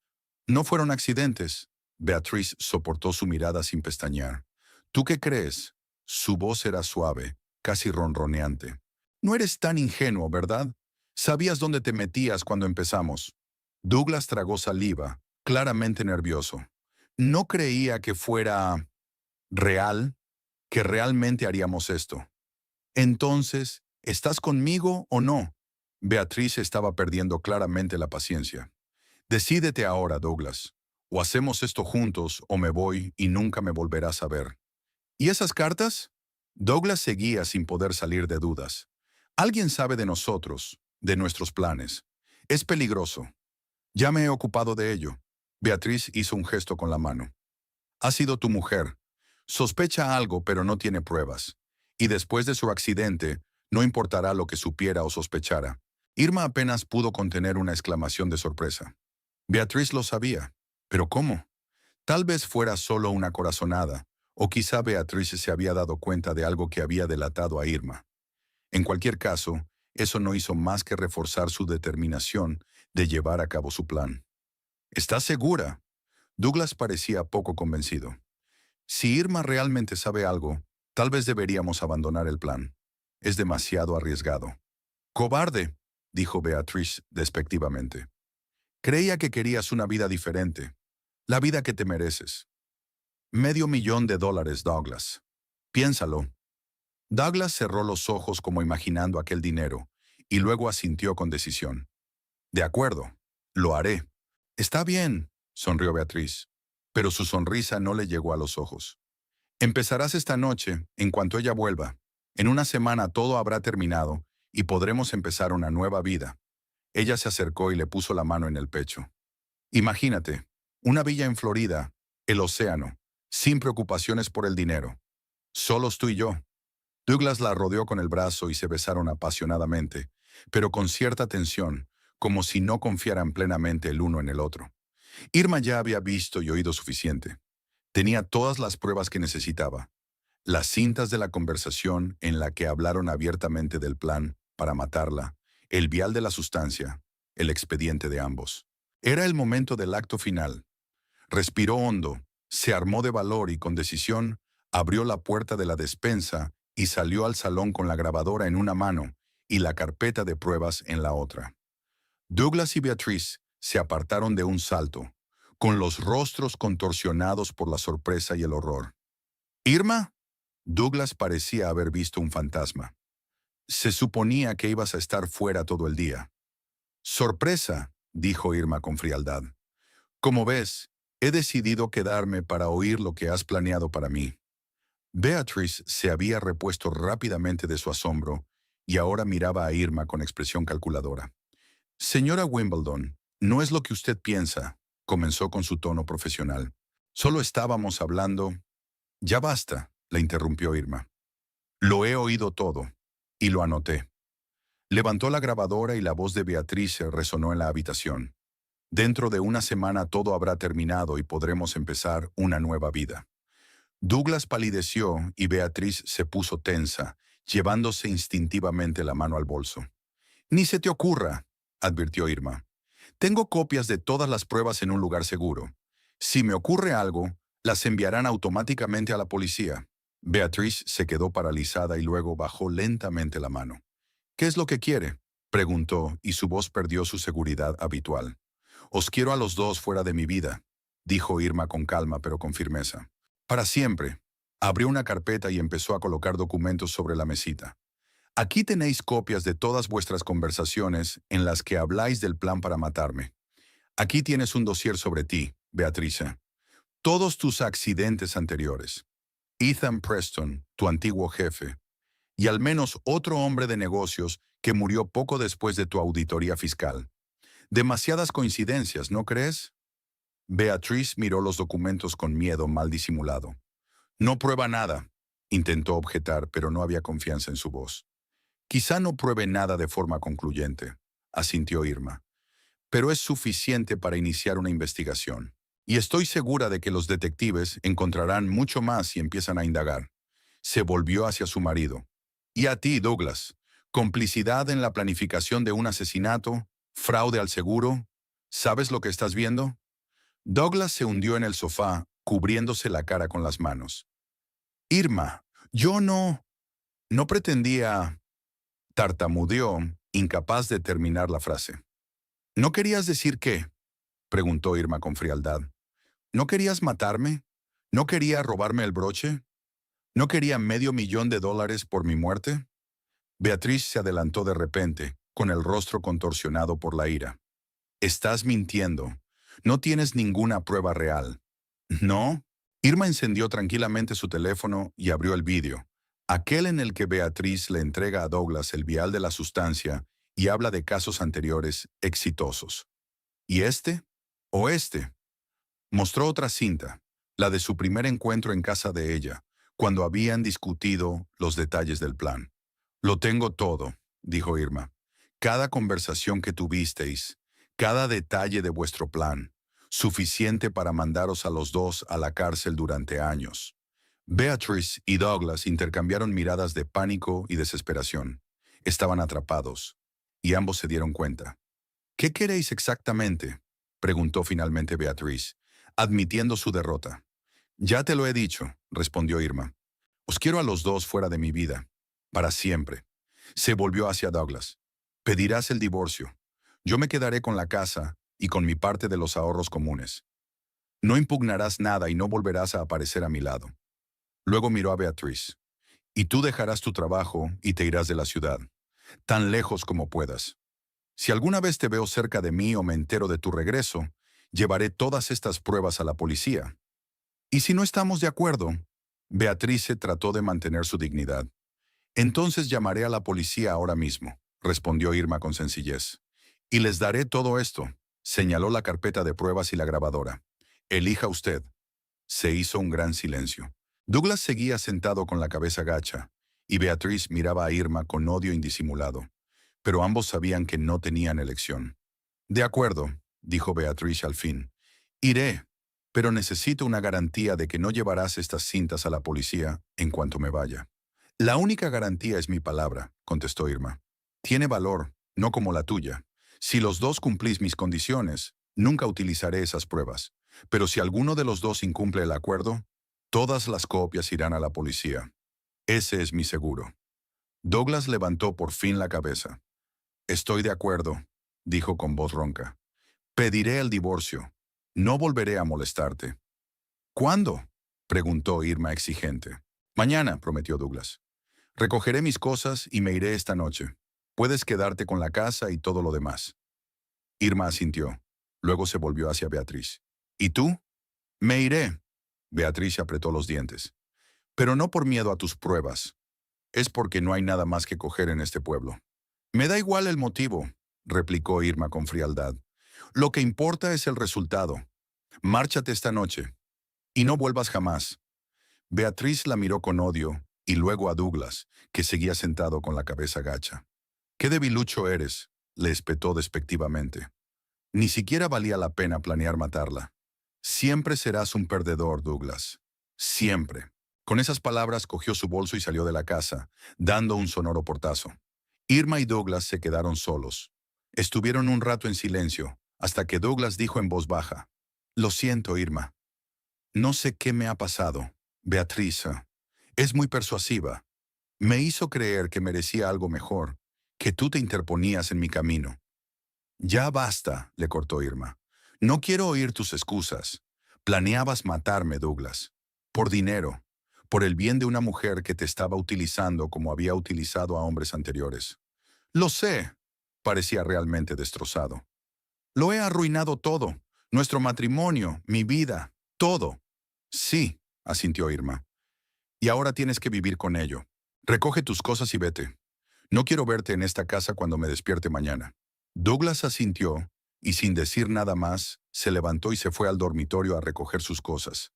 No fueron accidentes. Beatriz soportó su mirada sin pestañear. ¿Tú qué crees? Su voz era suave, casi ronroneante. No eres tan ingenuo, ¿verdad? Sabías dónde te metías cuando empezamos. Douglas tragó saliva, claramente nervioso. No creía que fuera real, que realmente haríamos esto. Entonces, ¿estás conmigo o no? Beatriz estaba perdiendo claramente la paciencia. Decídete ahora, Douglas. O hacemos esto juntos o me voy y nunca me volverás a ver. ¿Y esas cartas? Douglas seguía sin poder salir de dudas. Alguien sabe de nosotros, de nuestros planes. Es peligroso. Ya me he ocupado de ello. Beatriz hizo un gesto con la mano. Ha sido tu mujer. Sospecha algo, pero no tiene pruebas. Y después de su accidente, no importará lo que supiera o sospechara. Irma apenas pudo contener una exclamación de sorpresa. Beatriz lo sabía. ¿Pero cómo? Tal vez fuera solo una corazonada, o quizá Beatriz se había dado cuenta de algo que había delatado a Irma. En cualquier caso, eso no hizo más que reforzar su determinación de llevar a cabo su plan. ¿Estás segura? Douglas parecía poco convencido. Si Irma realmente sabe algo, tal vez deberíamos abandonar el plan. Es demasiado arriesgado. Cobarde, dijo Beatriz despectivamente. Creía que querías una vida diferente, la vida que te mereces. $500,000, Douglas. Piénsalo. Douglas cerró los ojos como imaginando aquel dinero, y luego asintió con decisión. De acuerdo, lo haré. Está bien, sonrió Beatriz, pero su sonrisa no le llegó a los ojos. Empezarás esta noche, en cuanto ella vuelva. En una semana todo habrá terminado, y podremos empezar una nueva vida. Ella se acercó y le puso la mano en el pecho. Imagínate, una villa en Florida, el océano, sin preocupaciones por el dinero. Solos tú y yo. Douglas la rodeó con el brazo y se besaron apasionadamente, pero con cierta tensión, como si no confiaran plenamente el uno en el otro. Irma ya había visto y oído suficiente. Tenía todas las pruebas que necesitaba. Las cintas de la conversación en la que hablaron abiertamente del plan para matarla, el vial de la sustancia, el expediente de ambos. Era el momento del acto final. Respiró hondo, se armó de valor y con decisión abrió la puerta de la despensa y salió al salón con la grabadora en una mano y la carpeta de pruebas en la otra. Douglas y Beatriz se apartaron de un salto, con los rostros contorsionados por la sorpresa y el horror. ¿Irma? Douglas parecía haber visto un fantasma. Se suponía que ibas a estar fuera todo el día. Sorpresa, dijo Irma con frialdad. Como ves, he decidido quedarme para oír lo que has planeado para mí. Beatriz se había repuesto rápidamente de su asombro y ahora miraba a Irma con expresión calculadora. Señora Wimbledon, no es lo que usted piensa, comenzó con su tono profesional. Solo estábamos hablando... Ya basta, la interrumpió Irma. Lo he oído todo, y lo anoté. Levantó la grabadora y la voz de Beatriz resonó en la habitación. Dentro de una semana todo habrá terminado y podremos empezar una nueva vida. Douglas palideció y Beatriz se puso tensa, llevándose instintivamente la mano al bolso. Ni se te ocurra, advirtió Irma. Tengo copias de todas las pruebas en un lugar seguro. Si me ocurre algo, las enviarán automáticamente a la policía. Beatriz se quedó paralizada y luego bajó lentamente la mano. ¿Qué es lo que quiere?, preguntó, y su voz perdió su seguridad habitual. Os quiero a los dos fuera de mi vida, dijo Irma con calma pero con firmeza. Para siempre. Abrió una carpeta y empezó a colocar documentos sobre la mesita. Aquí tenéis copias de todas vuestras conversaciones en las que habláis del plan para matarme. Aquí tienes un dossier sobre ti, Beatrice. Todos tus accidentes anteriores. Ethan Preston, tu antiguo jefe, y al menos otro hombre de negocios que murió poco después de tu auditoría fiscal. Demasiadas coincidencias, ¿no crees? Beatriz miró los documentos con miedo mal disimulado. No prueba nada, intentó objetar, pero no había confianza en su voz. Quizá no pruebe nada de forma concluyente, asintió Irma, pero es suficiente para iniciar una investigación. Y estoy segura de que los detectives encontrarán mucho más si empiezan a indagar. Se volvió hacia su marido. Y a ti, Douglas, complicidad en la planificación de un asesinato, fraude al seguro, ¿sabes lo que estás viendo? Douglas se hundió en el sofá, cubriéndose la cara con las manos. Irma, yo no pretendía, tartamudeó, incapaz de terminar la frase. ¿No querías decir qué? Preguntó Irma con frialdad. ¿No querías matarme? ¿No quería robarme el broche? ¿No quería $500,000 por mi muerte? Beatriz se adelantó de repente, con el rostro contorsionado por la ira. Estás mintiendo. No tienes ninguna prueba real. ¿No? Irma encendió tranquilamente su teléfono y abrió el vídeo, aquel en el que Beatriz le entrega a Douglas el vial de la sustancia y habla de casos anteriores exitosos. ¿Y este? ¿O este? Mostró otra cinta, la de su primer encuentro en casa de ella, cuando habían discutido los detalles del plan. Lo tengo todo, dijo Irma. Cada conversación que tuvisteis, cada detalle de vuestro plan, suficiente para mandaros a los dos a la cárcel durante años. Beatrice y Douglas intercambiaron miradas de pánico y desesperación. Estaban atrapados, y ambos se dieron cuenta. ¿Qué queréis exactamente?, preguntó finalmente Beatrice, admitiendo su derrota. Ya te lo he dicho, respondió Irma. Os quiero a los dos fuera de mi vida, para siempre. Se volvió hacia Douglas. Pedirás el divorcio. Yo me quedaré con la casa y con mi parte de los ahorros comunes. No impugnarás nada y no volverás a aparecer a mi lado. Luego miró a Beatriz. Y tú dejarás tu trabajo y te irás de la ciudad, tan lejos como puedas. Si alguna vez te veo cerca de mí o me entero de tu regreso, llevaré todas estas pruebas a la policía. ¿Y si no estamos de acuerdo? Beatrice trató de mantener su dignidad. Entonces llamaré a la policía ahora mismo, respondió Irma con sencillez. Y les daré todo esto. Señaló la carpeta de pruebas y la grabadora. Elija usted. Se hizo un gran silencio. Douglas seguía sentado con la cabeza gacha, y Beatriz miraba a Irma con odio indisimulado. Pero ambos sabían que no tenían elección. De acuerdo, dijo Beatriz al fin. Iré, pero necesito una garantía de que no llevarás estas cintas a la policía en cuanto me vaya. La única garantía es mi palabra, contestó Irma. Tiene valor, no como la tuya. Si los dos cumplís mis condiciones, nunca utilizaré esas pruebas. Pero si alguno de los dos incumple el acuerdo, todas las copias irán a la policía. Ese es mi seguro. Douglas levantó por fin la cabeza. Estoy de acuerdo, dijo con voz ronca. Pediré el divorcio. No volveré a molestarte. ¿Cuándo?, preguntó Irma exigente. Mañana, prometió Douglas. Recogeré mis cosas y me iré esta noche. Puedes quedarte con la casa y todo lo demás. Irma asintió. Luego se volvió hacia Beatriz. ¿Y tú? Me iré. Beatriz apretó los dientes. Pero no por miedo a tus pruebas. Es porque no hay nada más que coger en este pueblo. Me da igual el motivo, replicó Irma con frialdad. Lo que importa es el resultado. Márchate esta noche. Y no vuelvas jamás. Beatriz la miró con odio y luego a Douglas, que seguía sentado con la cabeza gacha. «¡Qué debilucho eres!», le espetó despectivamente. Ni siquiera valía la pena planear matarla. Siempre serás un perdedor, Douglas. Siempre. Con esas palabras cogió su bolso y salió de la casa, dando un sonoro portazo. Irma y Douglas se quedaron solos. Estuvieron un rato en silencio, hasta que Douglas dijo en voz baja: «Lo siento, Irma. No sé qué me ha pasado. Beatriz es muy persuasiva. Me hizo creer que merecía algo mejor, que tú te interponías en mi camino». «Ya basta», le cortó Irma. «No quiero oír tus excusas. Planeabas matarme, Douglas. Por dinero. Por el bien de una mujer que te estaba utilizando como había utilizado a hombres anteriores». «Lo sé», parecía realmente destrozado. Lo he arruinado todo. Nuestro matrimonio, mi vida, todo. Sí, asintió Irma. Y ahora tienes que vivir con ello. Recoge tus cosas y vete. No quiero verte en esta casa cuando me despierte mañana. Douglas asintió y sin decir nada más, se levantó y se fue al dormitorio a recoger sus cosas.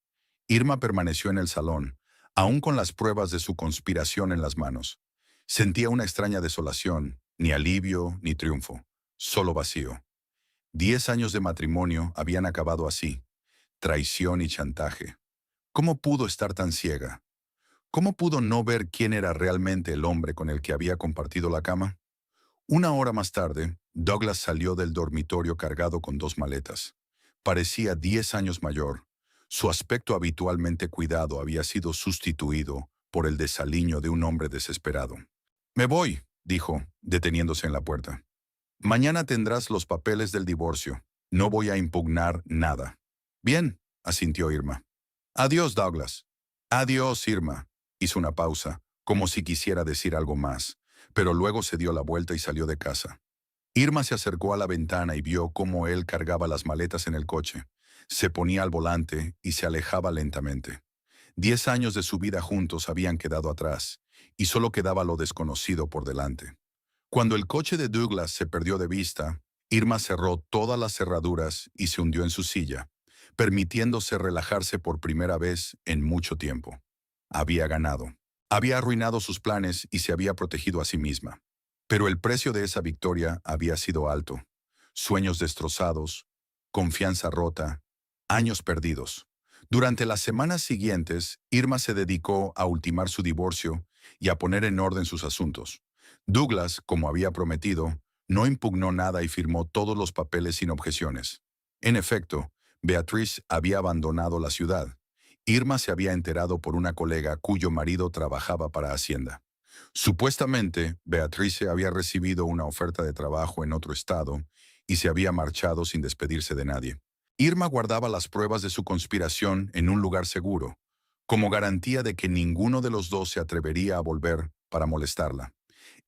Irma permaneció en el salón, aún con las pruebas de su conspiración en las manos. Sentía una extraña desolación, ni alivio ni triunfo, solo vacío. 10 años de matrimonio habían acabado así, traición y chantaje. ¿Cómo pudo estar tan ciega? ¿Cómo pudo no ver quién era realmente el hombre con el que había compartido la cama? Una hora más tarde, Douglas salió del dormitorio cargado con 2 maletas. Parecía 10 años mayor. Su aspecto habitualmente cuidado había sido sustituido por el desaliño de un hombre desesperado. «Me voy», dijo, deteniéndose en la puerta. «Mañana tendrás los papeles del divorcio. No voy a impugnar nada». «Bien», asintió Irma. «Adiós, Douglas». «Adiós, Irma». Hizo una pausa, como si quisiera decir algo más, pero luego se dio la vuelta y salió de casa. Irma se acercó a la ventana y vio cómo él cargaba las maletas en el coche. Se ponía al volante y se alejaba lentamente. 10 años de su vida juntos habían quedado atrás, y solo quedaba lo desconocido por delante. Cuando el coche de Douglas se perdió de vista, Irma cerró todas las cerraduras y se hundió en su silla, permitiéndose relajarse por primera vez en mucho tiempo. Había ganado. Había arruinado sus planes y se había protegido a sí misma. Pero el precio de esa victoria había sido alto. Sueños destrozados, confianza rota, años perdidos. Durante las semanas siguientes, Irma se dedicó a ultimar su divorcio y a poner en orden sus asuntos. Douglas, como había prometido, no impugnó nada y firmó todos los papeles sin objeciones. En efecto, Beatriz había abandonado la ciudad. Irma se había enterado por una colega cuyo marido trabajaba para Hacienda. Supuestamente, Beatriz había recibido una oferta de trabajo en otro estado y se había marchado sin despedirse de nadie. Irma guardaba las pruebas de su conspiración en un lugar seguro, como garantía de que ninguno de los dos se atrevería a volver para molestarla.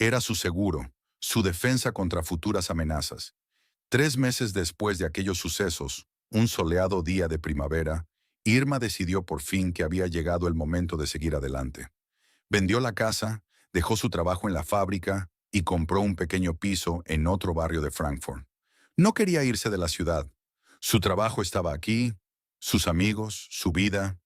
Era su seguro, su defensa contra futuras amenazas. 3 meses después de aquellos sucesos, un soleado día de primavera, Irma decidió por fin que había llegado el momento de seguir adelante. Vendió la casa, dejó su trabajo en la fábrica y compró un pequeño piso en otro barrio de Frankfurt. No quería irse de la ciudad. Su trabajo estaba aquí, sus amigos, su vida.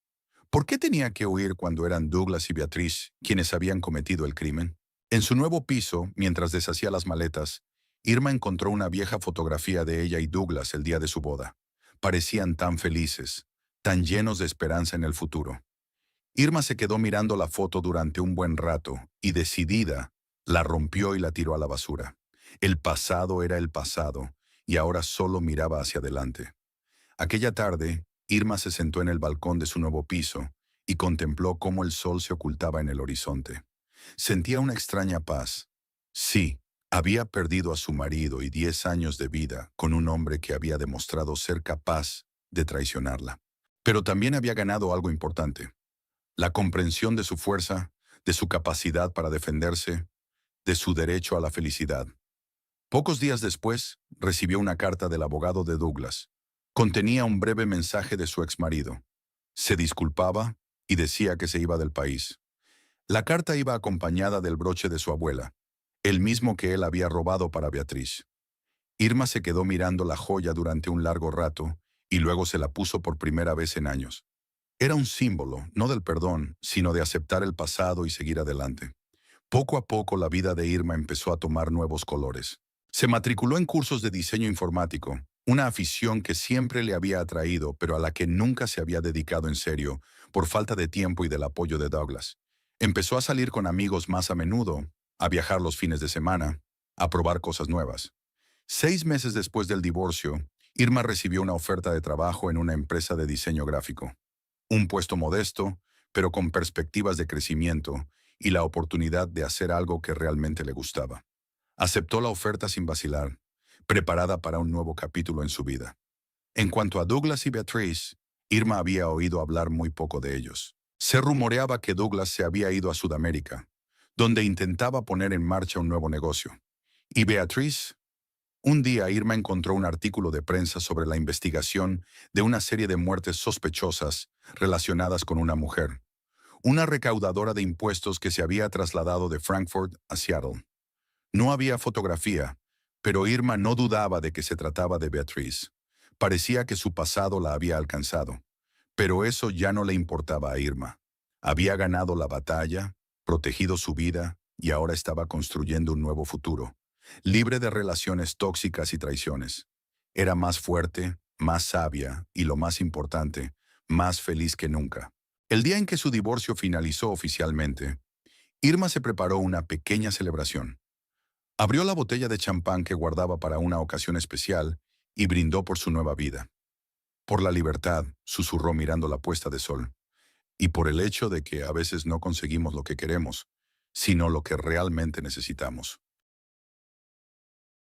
¿Por qué tenía que huir cuando eran Douglas y Beatriz quienes habían cometido el crimen? En su nuevo piso, mientras deshacía las maletas, Irma encontró una vieja fotografía de ella y Douglas el día de su boda. Parecían tan felices, tan llenos de esperanza en el futuro. Irma se quedó mirando la foto durante un buen rato y, decidida, la rompió y la tiró a la basura. El pasado era el pasado y ahora solo miraba hacia adelante. Aquella tarde, Irma se sentó en el balcón de su nuevo piso y contempló cómo el sol se ocultaba en el horizonte. Sentía una extraña paz. Sí, había perdido a su marido y 10 años de vida con un hombre que había demostrado ser capaz de traicionarla. Pero también había ganado algo importante: la comprensión de su fuerza, de su capacidad para defenderse, de su derecho a la felicidad. Pocos días después, recibió una carta del abogado de Douglas. Contenía un breve mensaje de su exmarido. Se disculpaba y decía que se iba del país. La carta iba acompañada del broche de su abuela, el mismo que él había robado para Beatriz. Irma se quedó mirando la joya durante un largo rato y luego se la puso por primera vez en años. Era un símbolo, no del perdón, sino de aceptar el pasado y seguir adelante. Poco a poco la vida de Irma empezó a tomar nuevos colores. Se matriculó en cursos de diseño informático, una afición que siempre le había atraído, pero a la que nunca se había dedicado en serio, por falta de tiempo y del apoyo de Douglas. Empezó a salir con amigos más a menudo, a viajar los fines de semana, a probar cosas nuevas. 6 meses después del divorcio, Irma recibió una oferta de trabajo en una empresa de diseño gráfico. Un puesto modesto, pero con perspectivas de crecimiento y la oportunidad de hacer algo que realmente le gustaba. Aceptó la oferta sin vacilar, preparada para un nuevo capítulo en su vida. En cuanto a Douglas y Beatriz, Irma había oído hablar muy poco de ellos. Se rumoreaba que Douglas se había ido a Sudamérica, donde intentaba poner en marcha un nuevo negocio. Y Beatriz, Un día Irma encontró un artículo de prensa sobre la investigación de una serie de muertes sospechosas relacionadas con una mujer, una recaudadora de impuestos que se había trasladado de Frankfurt a Seattle. No había fotografía, pero Irma no dudaba de que se trataba de Beatrice. Parecía que su pasado la había alcanzado, pero eso ya no le importaba a Irma. Había ganado la batalla, protegido su vida y ahora estaba construyendo un nuevo futuro, libre de relaciones tóxicas y traiciones. Era más fuerte, más sabia y, lo más importante, más feliz que nunca. El día en que su divorcio finalizó oficialmente, Irma se preparó una pequeña celebración. Abrió la botella de champán que guardaba para una ocasión especial y brindó por su nueva vida. Por la libertad, susurró mirando la puesta de sol, y por el hecho de que a veces no conseguimos lo que queremos, sino lo que realmente necesitamos.